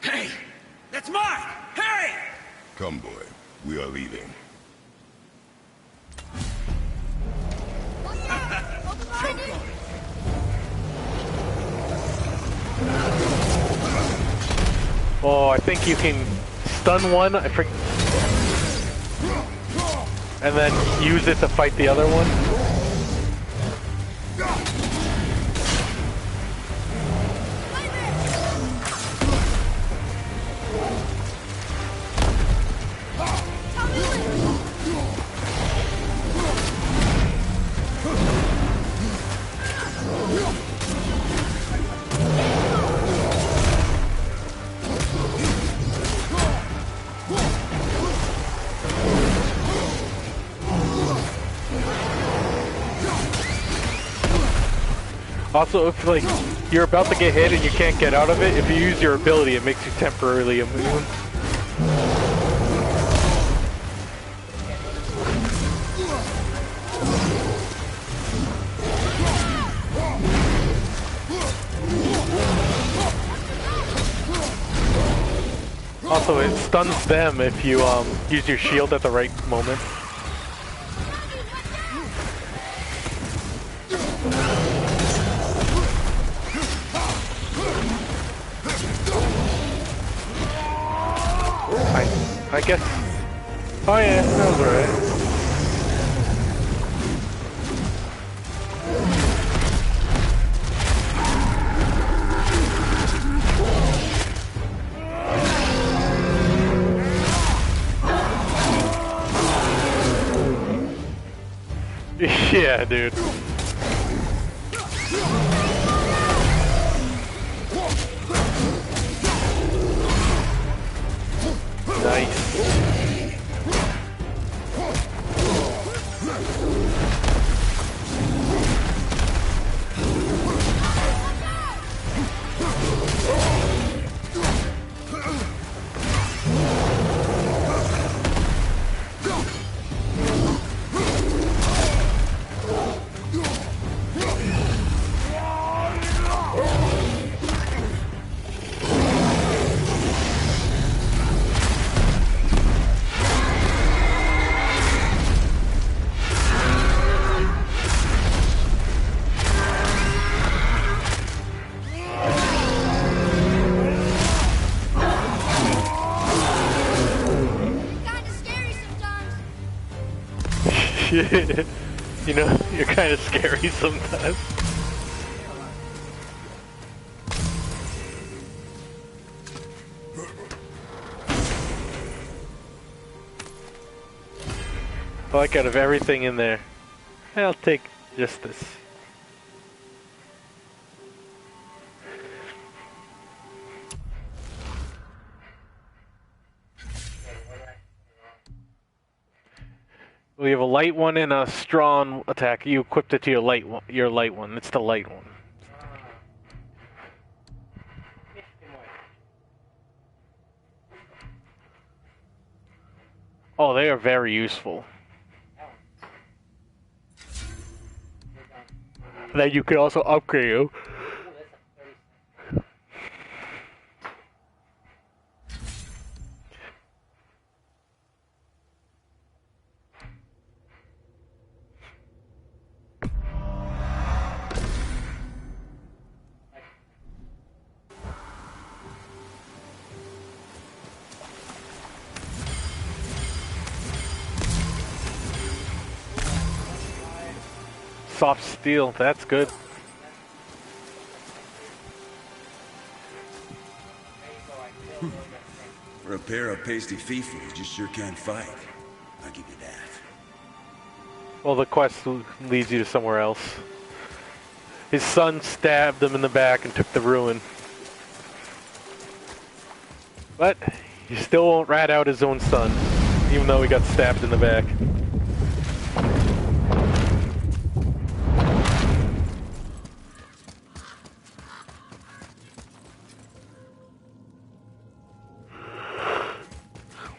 Hey! That's mine! Hey! Come, boy. We are leaving. Oh, I think you can stun one. I forget. And then use it to fight the other one. Also, if like you're about to get hit and you can't get out of it, if you use your ability, it makes you temporarily immune. Also, it stuns them if you use your shield at the right moment. I guess. Oh yeah, that was alright. Yeah, dude. Nice. You know, you're kind of scary sometimes. Like out of everything in there, I'll take just this. We have a light one and a strong attack. You equipped it to your light one. It's the light one. Oh, they are very useful. Then you can also upgrade you. Soft steel, that's good. For a pair of pasty fifus, you sure can fight. I'll give you that. Well, the quest leads you to somewhere else. His son stabbed him in the back and took the ruin. But he still won't rat out his own son, even though he got stabbed in the back.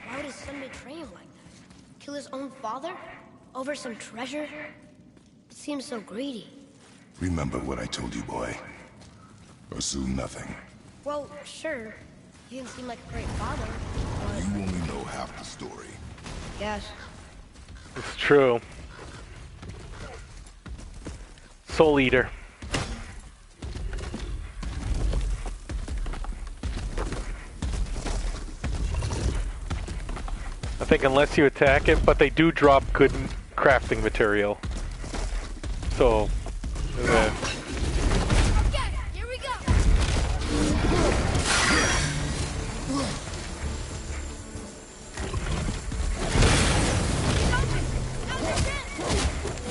Why would his son betray him like that? Kill his own father? Over some treasure? It seems so greedy. Remember what I told you, boy. Assume nothing. Well, sure. He didn't seem like a great father, but... You only know half the story. Yes. It's true. Soul Eater. I think unless you attack it, but they do drop good crafting material. So, Okay, here we go.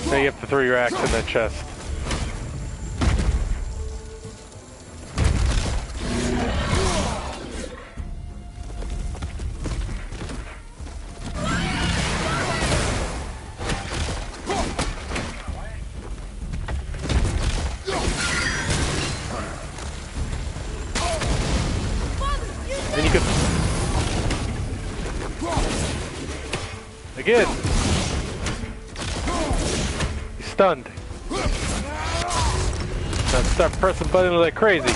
now you have to throw your axe in that chest. Then you can... Again! He's stunned. Now start pressing buttons like crazy.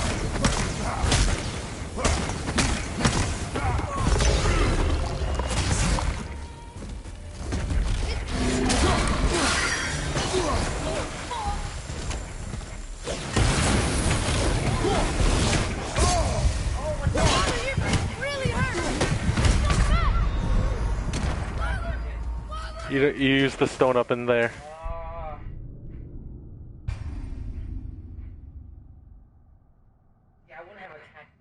You use the stone up in there. Yeah, I wouldn't have attacked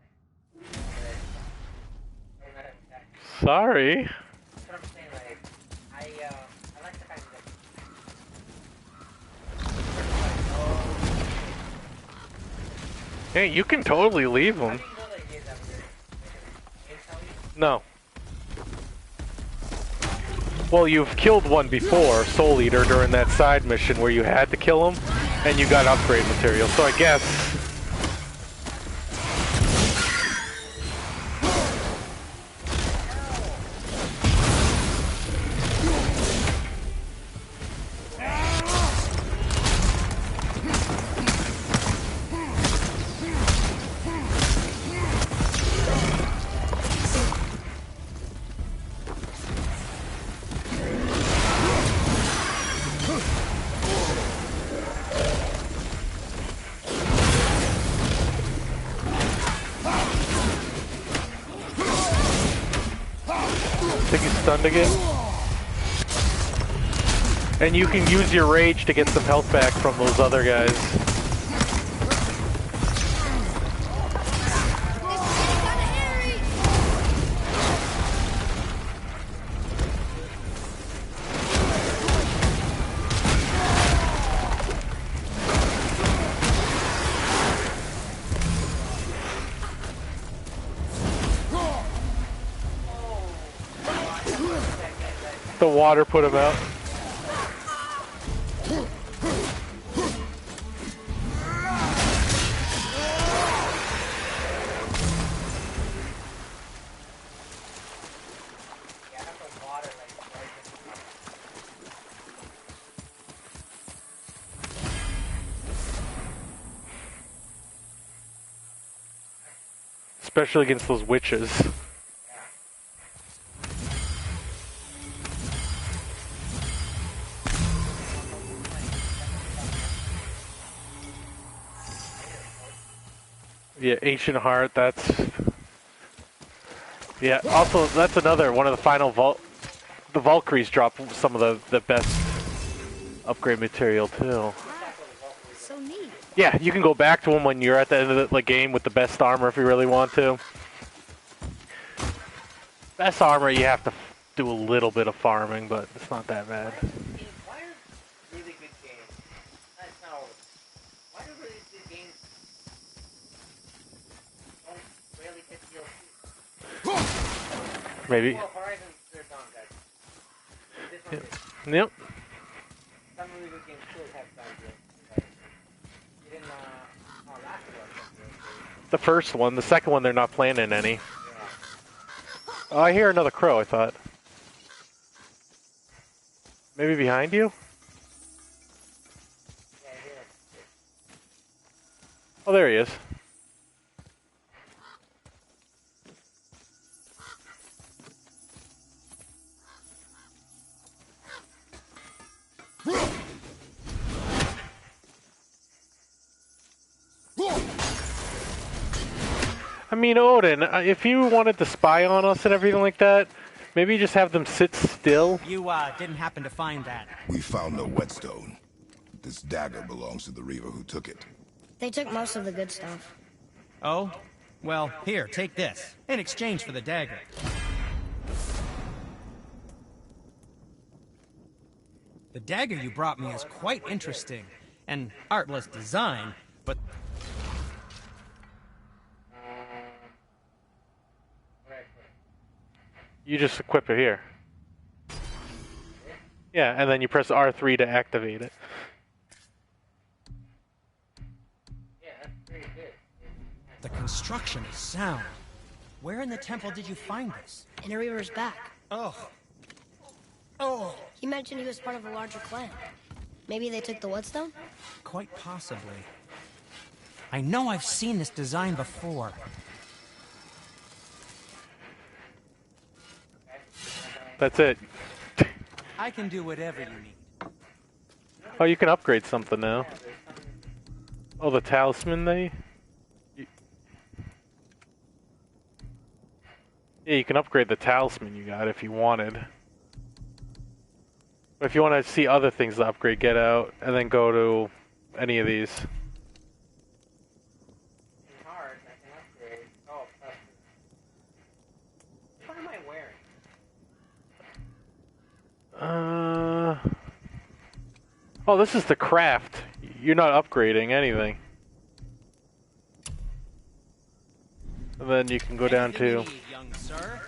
me. Sorry. That's what I'm saying, like, I like the fact that... Hey, you can totally leave them. How do you know they did that? Did they tell you? No. Well, you've killed one before, Soul Eater, during that side mission where you had to kill him, and you got upgrade material, so I guess... think he's stunned again. And you can use your rage to get some health back from those other guys. The water put him out. Especially against those witches. Yeah, Ancient Heart, that's... Yeah, also, that's another, one of the final the Valkyries drop some of the best upgrade material, too. So neat. Yeah, you can go back to them when you're at the end of the game with the best armor if you really want to. Best armor, you have to do a little bit of farming, but it's not that bad. Why are really good games? That's not all. Why do really good games don't rarely get DLC? Maybe. Well, Horizon Zero Dawn, guys. This one did. Yep. Some really good games still have done DLC. You didn't, last one. The first one. The second one, they're not planning any. Yeah. Oh, I hear another crow, I thought. Maybe behind you? Yeah, I hear it. Oh, there he is. I mean, Odin, if you wanted to spy on us and everything like that, maybe just have them sit still. You, didn't happen to find that. We found no whetstone. This dagger belongs to the Reaver who took it. They took most of the good stuff. Oh? Well, here, take this. In exchange for the dagger. The dagger you brought me is quite interesting. An artless design, but... You just equip it here. Yeah, and then you press R3 to activate it. Yeah, that's pretty good. the construction is sound. Where in the temple did you find this? In a Reaver's back. Oh. Oh. He mentioned he was part of a larger clan. Maybe they took the whetstone? Quite possibly. I know I've seen this design before. That's it. I can do whatever you need. Oh, you can upgrade something now. Oh, the talisman Yeah, you can upgrade the talisman you got if you wanted. But if you want to see other things to upgrade, get out and then go to any of these. Hard, I can upgrade. Oh, what am I wearing? Oh, this is the craft. You're not upgrading anything. And then you can go down to... Anything you need, young sir?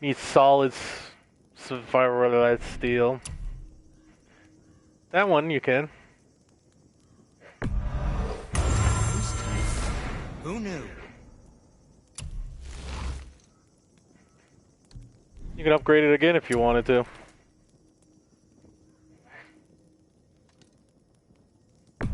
Need solid survival steel. That one you can. Who knew? You can upgrade it again if you wanted to. You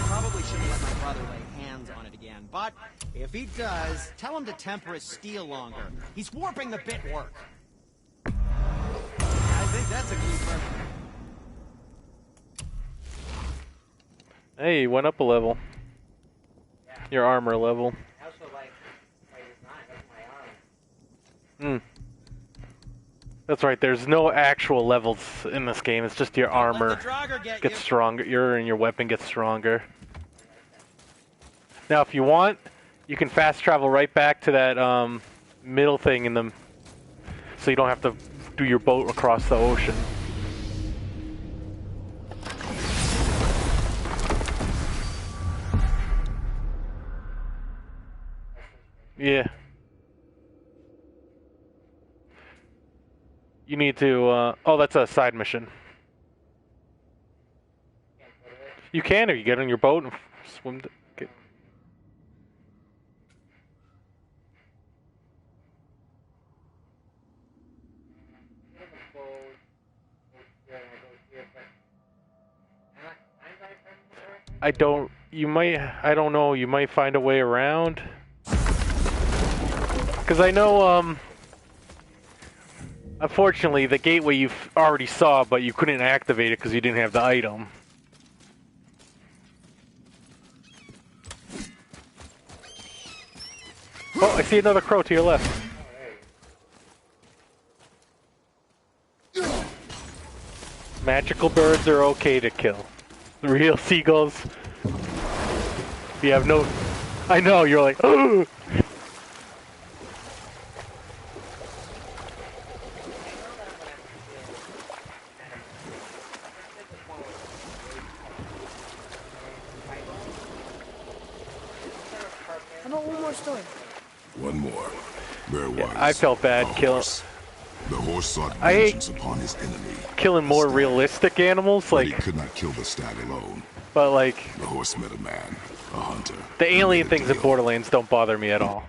probably shouldn't let my brother lay hands on it again, but if he does, tell him to temper his steel longer. He's warping the bit work. I think that's a keeper. Hey, you went up a level. Your armor level. I also like my design of my arm. That's right. There's no actual levels in this game. It's just your armor gets stronger. Your weapon gets stronger. Now, if you want, you can fast travel right back to that middle thing in the, so you don't have to do your boat across the ocean. Yeah. You need to, oh, that's a side mission. You can if you get on your boat and swim. I don't know, you might find a way around. Because I know, unfortunately, the gateway you already saw, but you couldn't activate it because you didn't have the item. Oh, I see another crow to your left. Magical birds are okay to kill. The real seagulls, you have no... I know, you're like, oh! How about one more story? One more. There was. I felt bad killing. The horse sought vengeance upon his enemy. Killing more realistic animals, But like he could not kill the stag alone. But like, the horse met a man, a hunter. The alien things in Borderlands don't bother me at all.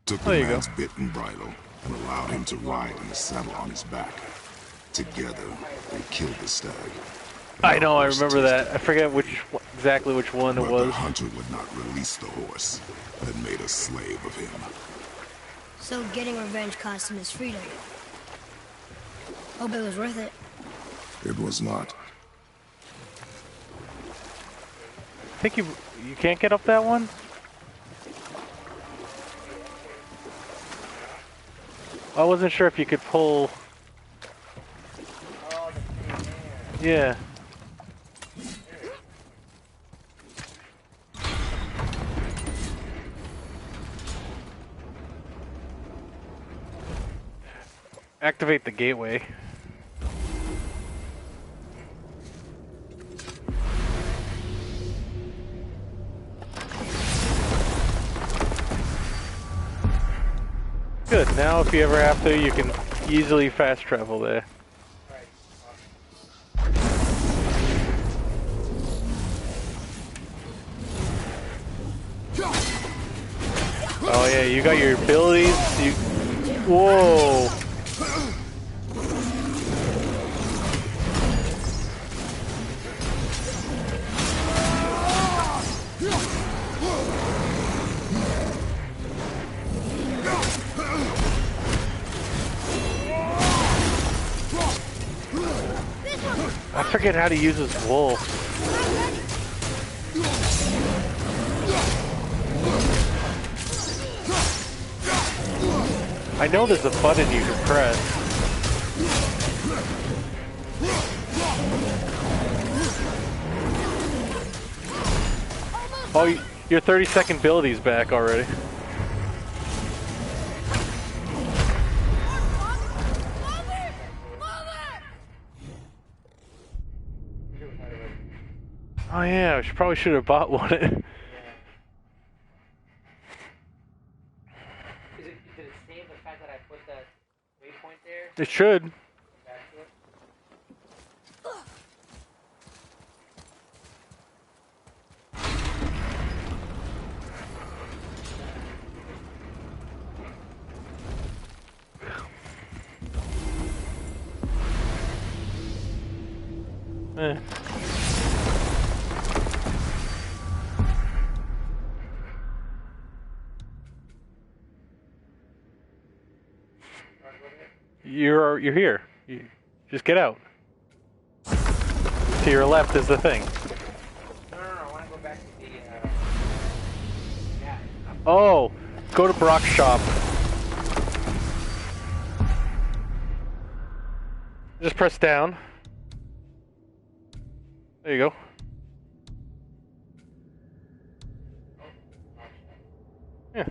Took the man's bit and bridle and allowed him to ride in the saddle on his back. Together, they killed the stag. I know, I remember that. I forget exactly which one it was. The hunter would not release the horse and made a slave of him. So getting revenge cost him his freedom. Hope it was worth it. It was not. I think you can't get up that one? I wasn't sure if you could pull... Yeah. Activate the gateway. Good, now if you ever have to, you can easily fast travel there. Oh yeah, you got your abilities. Whoa! I forget how to use this wolf. I know there's a button you can press. Oh, your 30-second ability's back already. Oh yeah, I probably should have bought one. Did it save the fact that I put that waypoint there? It should. Eh. You're here. You just get out. to your left is the thing. No, I want to go back to the, yeah. Oh, go to Brock's shop. Just press down. There you go. Yeah.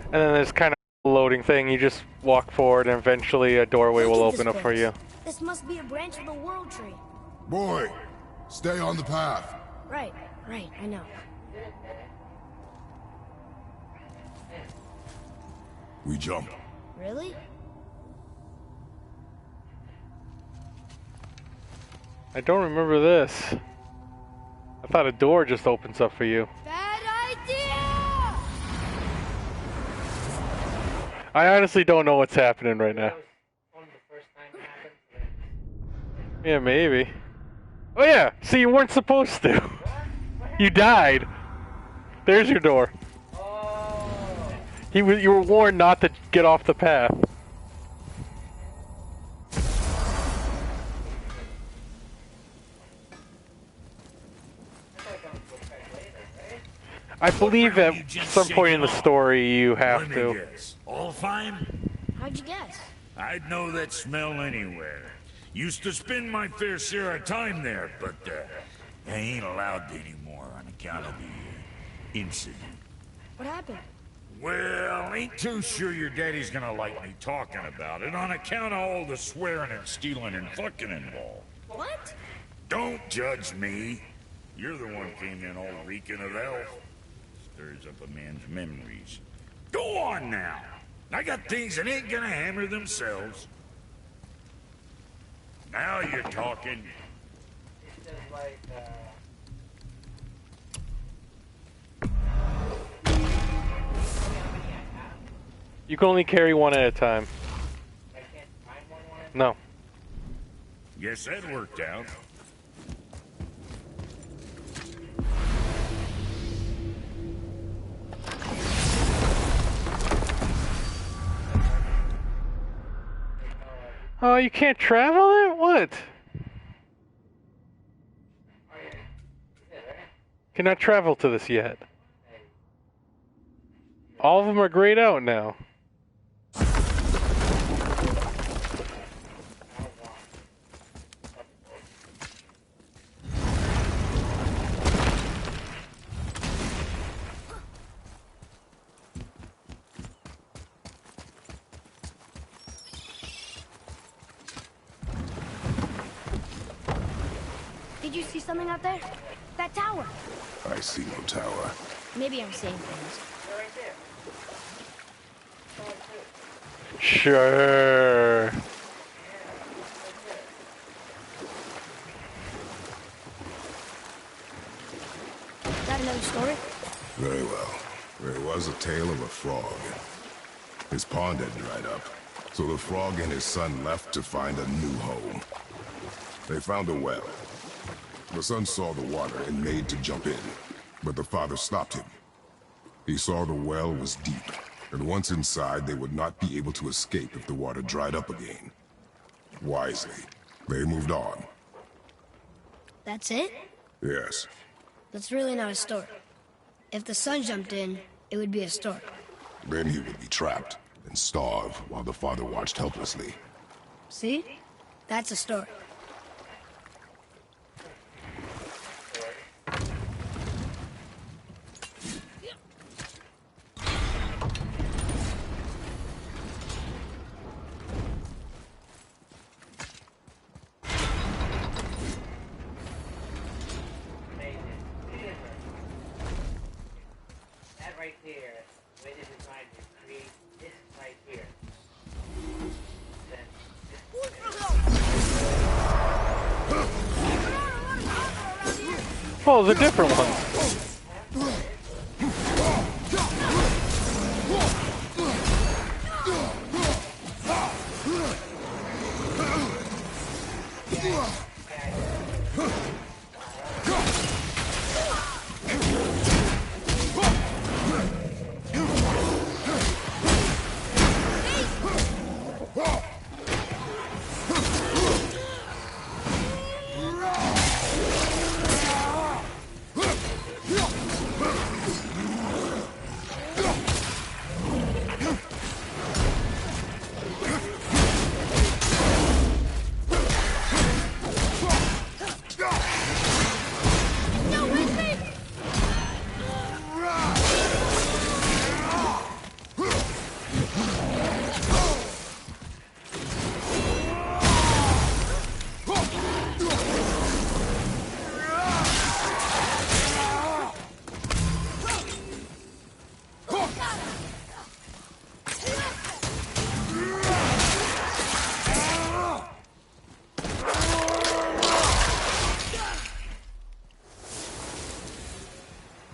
And then there's kind of a loading thing. You just walk forward and eventually a doorway will open up for you. This must be a branch of the World Tree. Boy, stay on the path. Right, I know. We jump. Really? I don't remember this. I thought a door just opens up for you. Bad idea! I honestly don't know what's happening right now. That was only the first time it happened. Yeah, maybe. Oh yeah, see, you weren't supposed to. You died. There's your door. Oh. You were warned not to get off the path. I believe at some point in the story you have Let me to. guess. All fine? How'd you guess? I'd know that smell anywhere. Used to spend my fair share of time there, but I ain't allowed to anymore on account of the incident. What happened? Well, ain't too sure your daddy's gonna like me talking about it on account of all the swearing and stealing and fucking involved. What? Don't judge me. You're the one came in all reeking of elf. Stirs up a man's memories. Go on now. I got things that ain't gonna hammer themselves. Now you're talking. It's just like, You can only carry one at a time. I can't find one. No. Guess that worked out. Oh, you can't travel it? What? Cannot travel to this yet. All of them are grayed out now. Did you see something out there? That tower. I see no tower. Maybe I'm seeing things. Sure. Is that another story? Very well. There was a tale of a frog. His pond had dried up, so the frog and his son left to find a new home. They found a well. The son saw the water and made to jump in, but the father stopped him. He saw the well was deep, and once inside, they would not be able to escape if the water dried up again. Wisely, they moved on. That's it? Yes. That's really not a story. If the son jumped in, it would be a story. Then he would be trapped and starve while the father watched helplessly. See? That's a story. That right there, the way they designed it, create this right here. Then Oh, the different ones.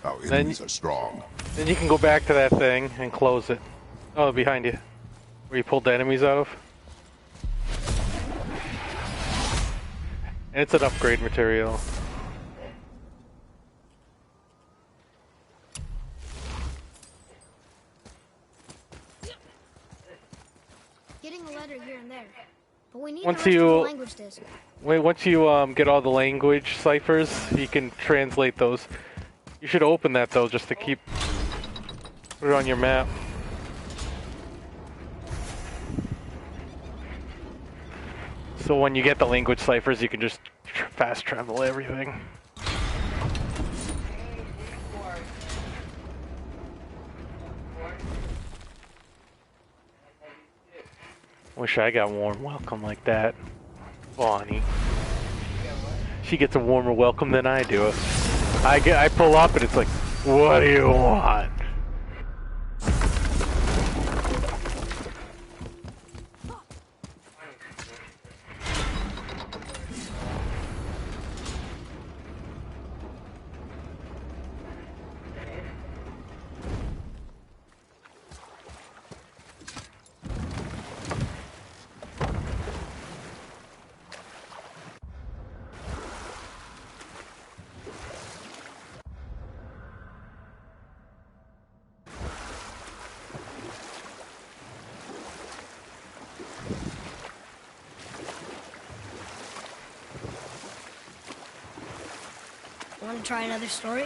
Our Then enemies are strong. Then you can go back to that thing and close it. Oh, behind you. Where you pulled the enemies out of. And it's an upgrade material. Getting a letter here and there. But we need Once the rest of the you language disk. once you get all the language ciphers, you can translate those. You should open that though, just to keep put it on your map. So when you get the language ciphers, you can just fast travel everything. Wish I got warm welcome like that. Bonnie. She gets a warmer welcome than I do. I pull up and it's like, what do you want? Want to try another story?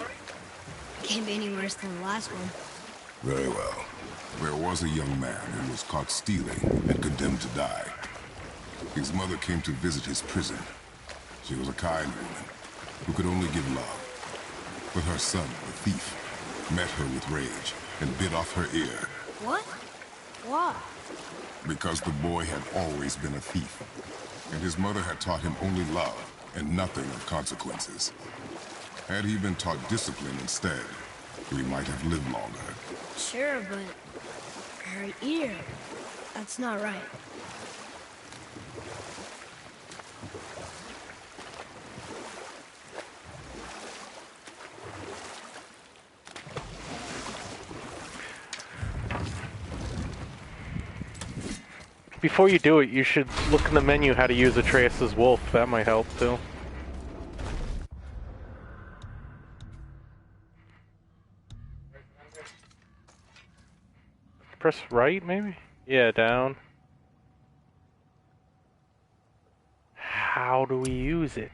Can't be any worse than the last one. Very well. There was a young man who was caught stealing and condemned to die. His mother came to visit his prison. She was a kind woman who could only give love. But her son, the thief, met her with rage and bit off her ear. What? Why? Because the boy had always been a thief, and his mother had taught him only love and nothing of consequences. Had he been taught discipline instead, he might have lived longer. Sure, but her ear, that's not right. Before you do it, you should look in the menu how to use Atreus' wolf. That might help too. Press right, maybe? Yeah, down. How do we use it?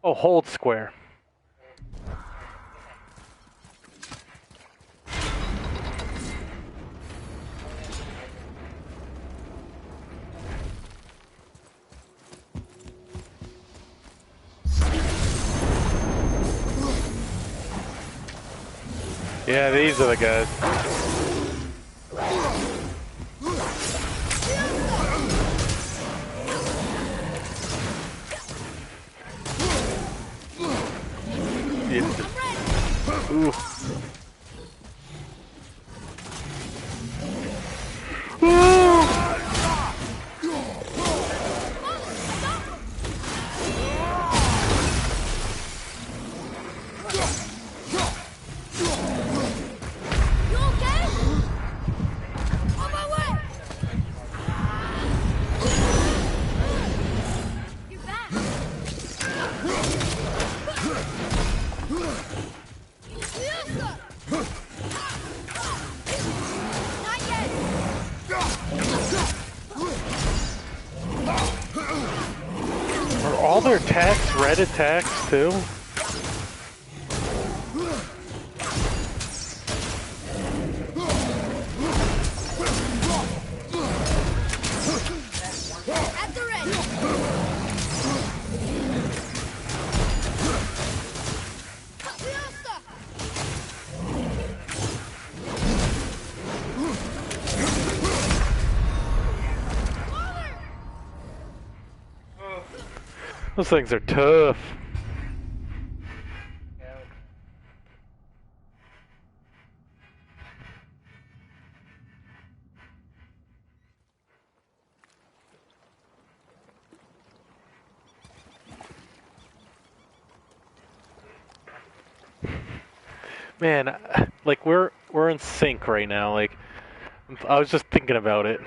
Oh, hold square. Yeah, these are the guys. Ooh. Are all their attacks red attacks too? At the ready. Those things are tough. Man, like we're in sync right now. Like I was just thinking about it.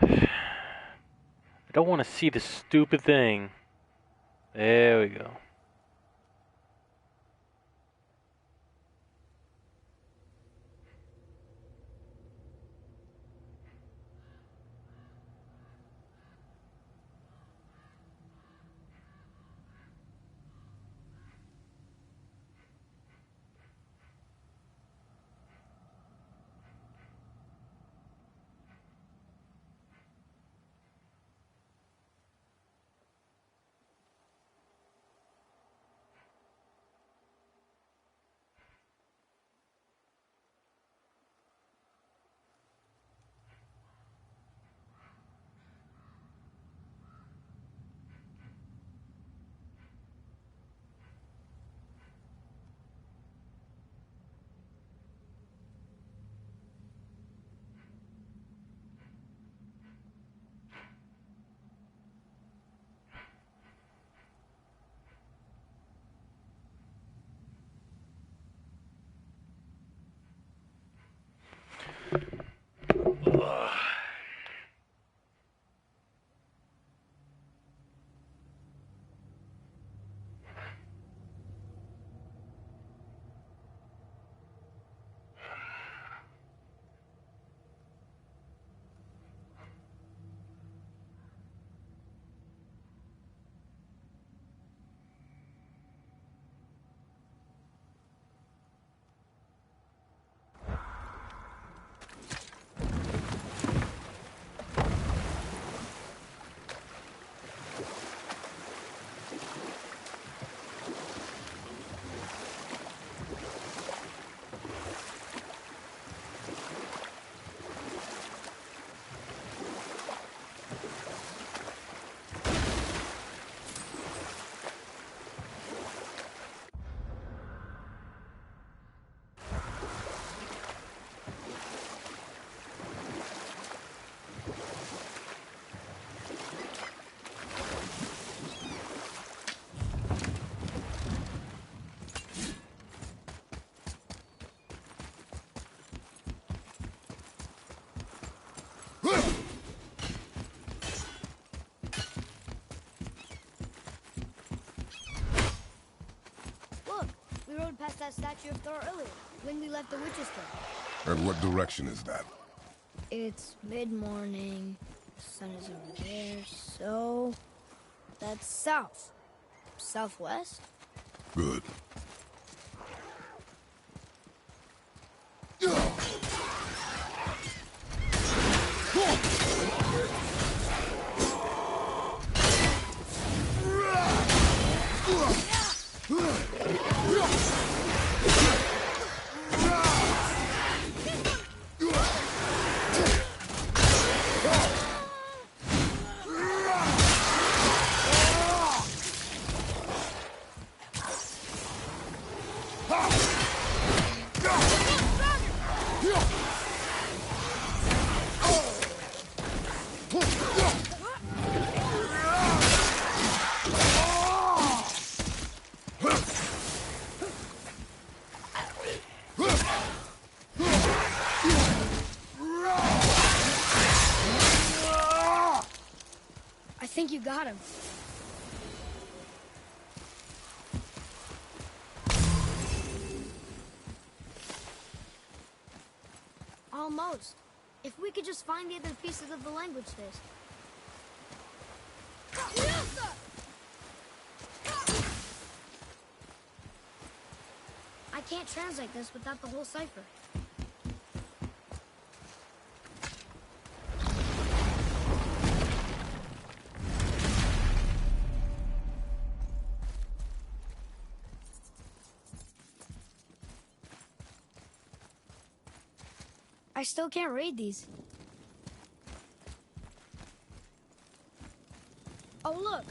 I don't want to see the stupid thing. There we go. that statue of Thor earlier, when we left the witch's cave. And what direction is that? It's mid-morning, the sun is over there, so... that's south. Southwest? Good. I think you got him. Almost. If we could just find the other pieces of the language disc. I can't translate this without the whole cipher. I still can't read these. Oh, look.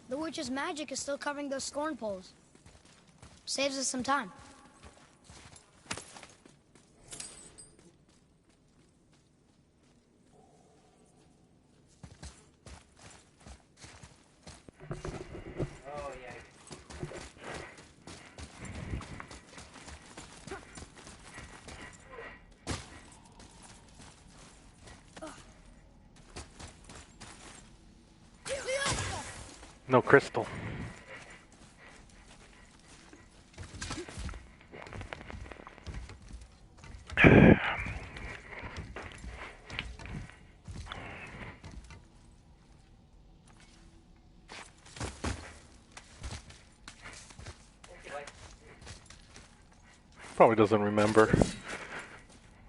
The witch's magic is still covering those scorn poles. Saves us some time. Oh, yeah. No crystal. Probably doesn't remember.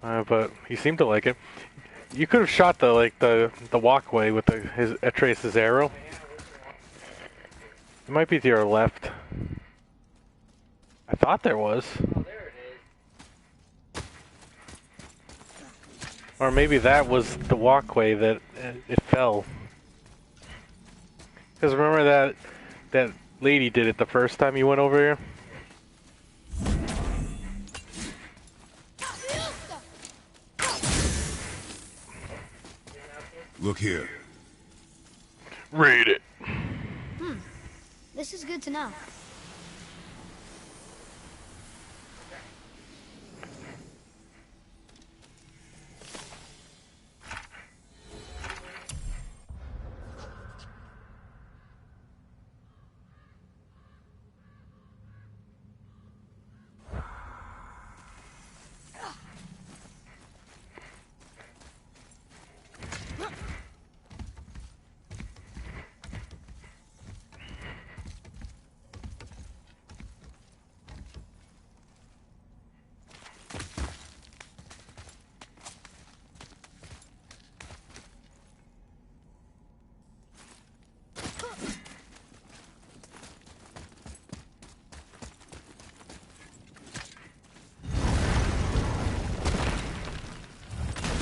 But he seemed to like it. You could have shot the walkway with his Atreus' arrow. It might be to your left. I thought there was. Oh, there it is. Or maybe that was the walkway that it fell. Because remember that lady did it the first time you went over here? Look here. Read it. This is good to know.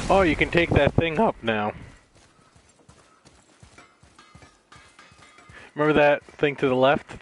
Oh, you can take that thing up now. Remember that thing to the left?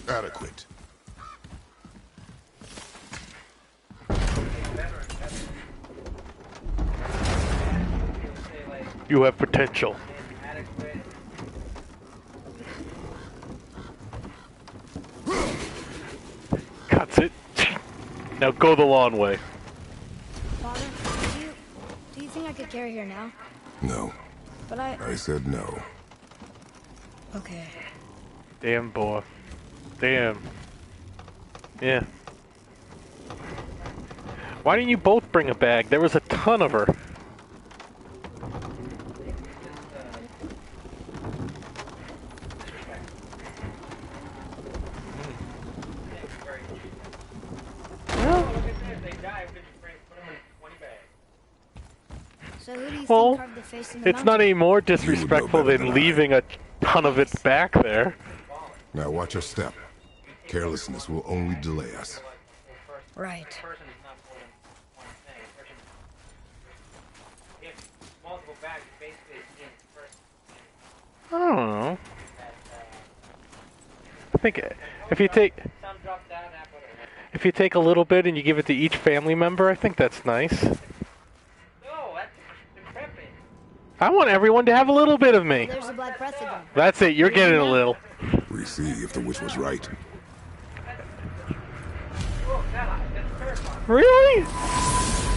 Adequate. You have potential. Adequate. Cuts it. Now go the long way. Father, do you think I could carry her now? No. But I said no. Okay. Damn, boy. Damn. Yeah. Why didn't you both bring a bag? There was a ton of her. So who do you Well, think carved the face in the it's mountain? not any more You disrespectful know better than than I. leaving a ton of it back there. Now watch your step. Carelessness will only delay us. Right. Person is not more than one thing. Person, if multiple bags, basically it's in person. I don't know. That, I think if you take some dropped out, whatever. if you take a little bit and you give it to each family member, I think that's nice. No, that's decrepit. I want everyone to have a little bit of me. There's the black breath again. That's it. You're getting a little. We see if the witch was right. Oh, God, that's terrifying. Really?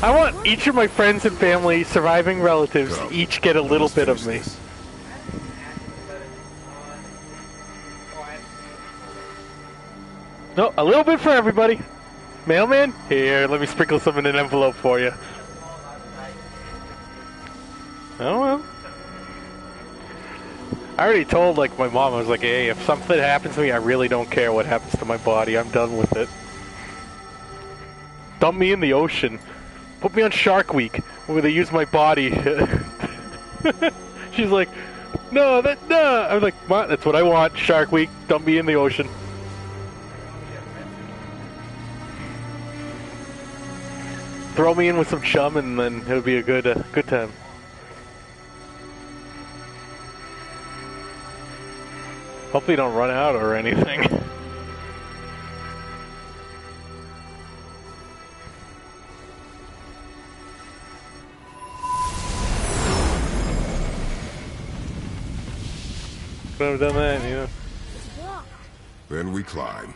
I want each of my friends and family, surviving relatives, to each get a little bit of me. No, a little bit for everybody. Mailman, here, let me sprinkle some in an envelope for you. Oh well. I already told like my mom, I was like, hey, if something happens to me, I really don't care what happens to my body. I'm done with it. Dump me in the ocean. Put me on Shark Week, where they use my body. She's like, no, no. I was like, Ma, that's what I want. Shark Week, dump me in the ocean. Throw me in with some chum, and then it'll be a good time. Hopefully you don't run out or anything. Could have done that, you know. It's blocked. Then we climb.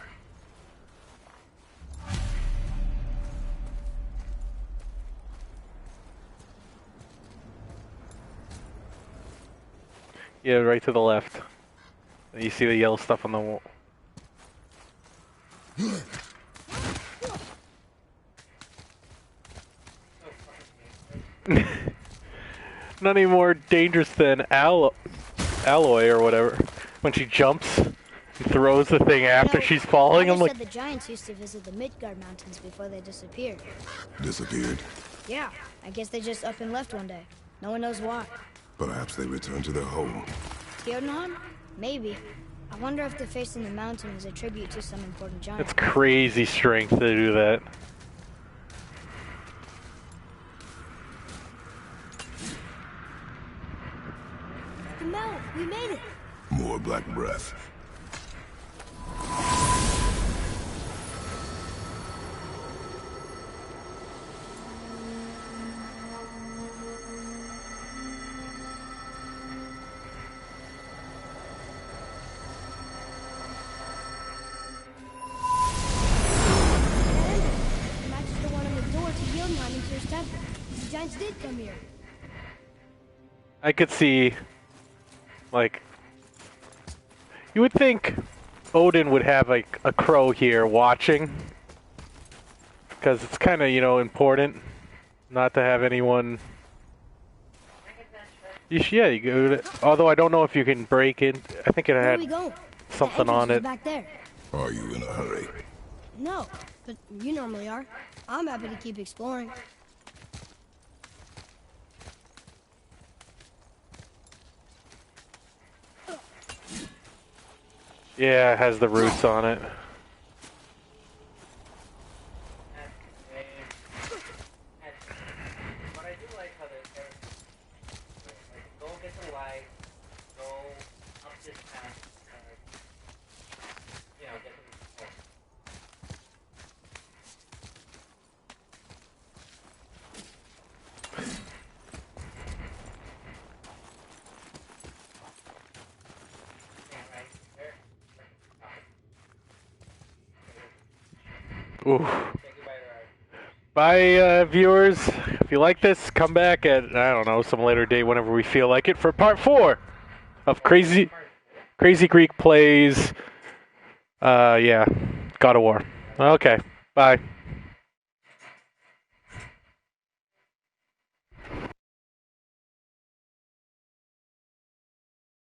Yeah, right to the left. You see the yellow stuff on the wall. Not any more dangerous than Alloy or whatever. When she jumps and throws the thing after You know, she's falling, Father I'm like, said the giants used to visit the Midgard Mountains before they disappeared. Disappeared. Yeah, I guess they just up and left one day. No one knows why. Perhaps they returned to their home. Jotunheim? Maybe. I wonder if the face in the mountain is a tribute to some important giant. it's crazy strength to do that. The mount! We made it! More black breath. The match is the one on the door to Jotunheim and Tyr's temple. The giants did come here. I could see, like, you would think Odin would have like a crow here watching, because it's kind of, you know, important not to have anyone. Yeah, you go. Although I don't know if you can break in. I think it Where are had we going? something the on entrance is it. back there. Are you in a hurry? No, but you normally are. I'm happy to keep exploring. Yeah, it has the roots on it. But I do like how they're like, go get some light, go up this path, you know, get some. Ooh. Say goodbye to our... Bye, viewers. If you like this, come back at, I don't know, some later date whenever we feel like it for part 4 of Crazy Greek Plays, yeah, God of War. Okay, bye.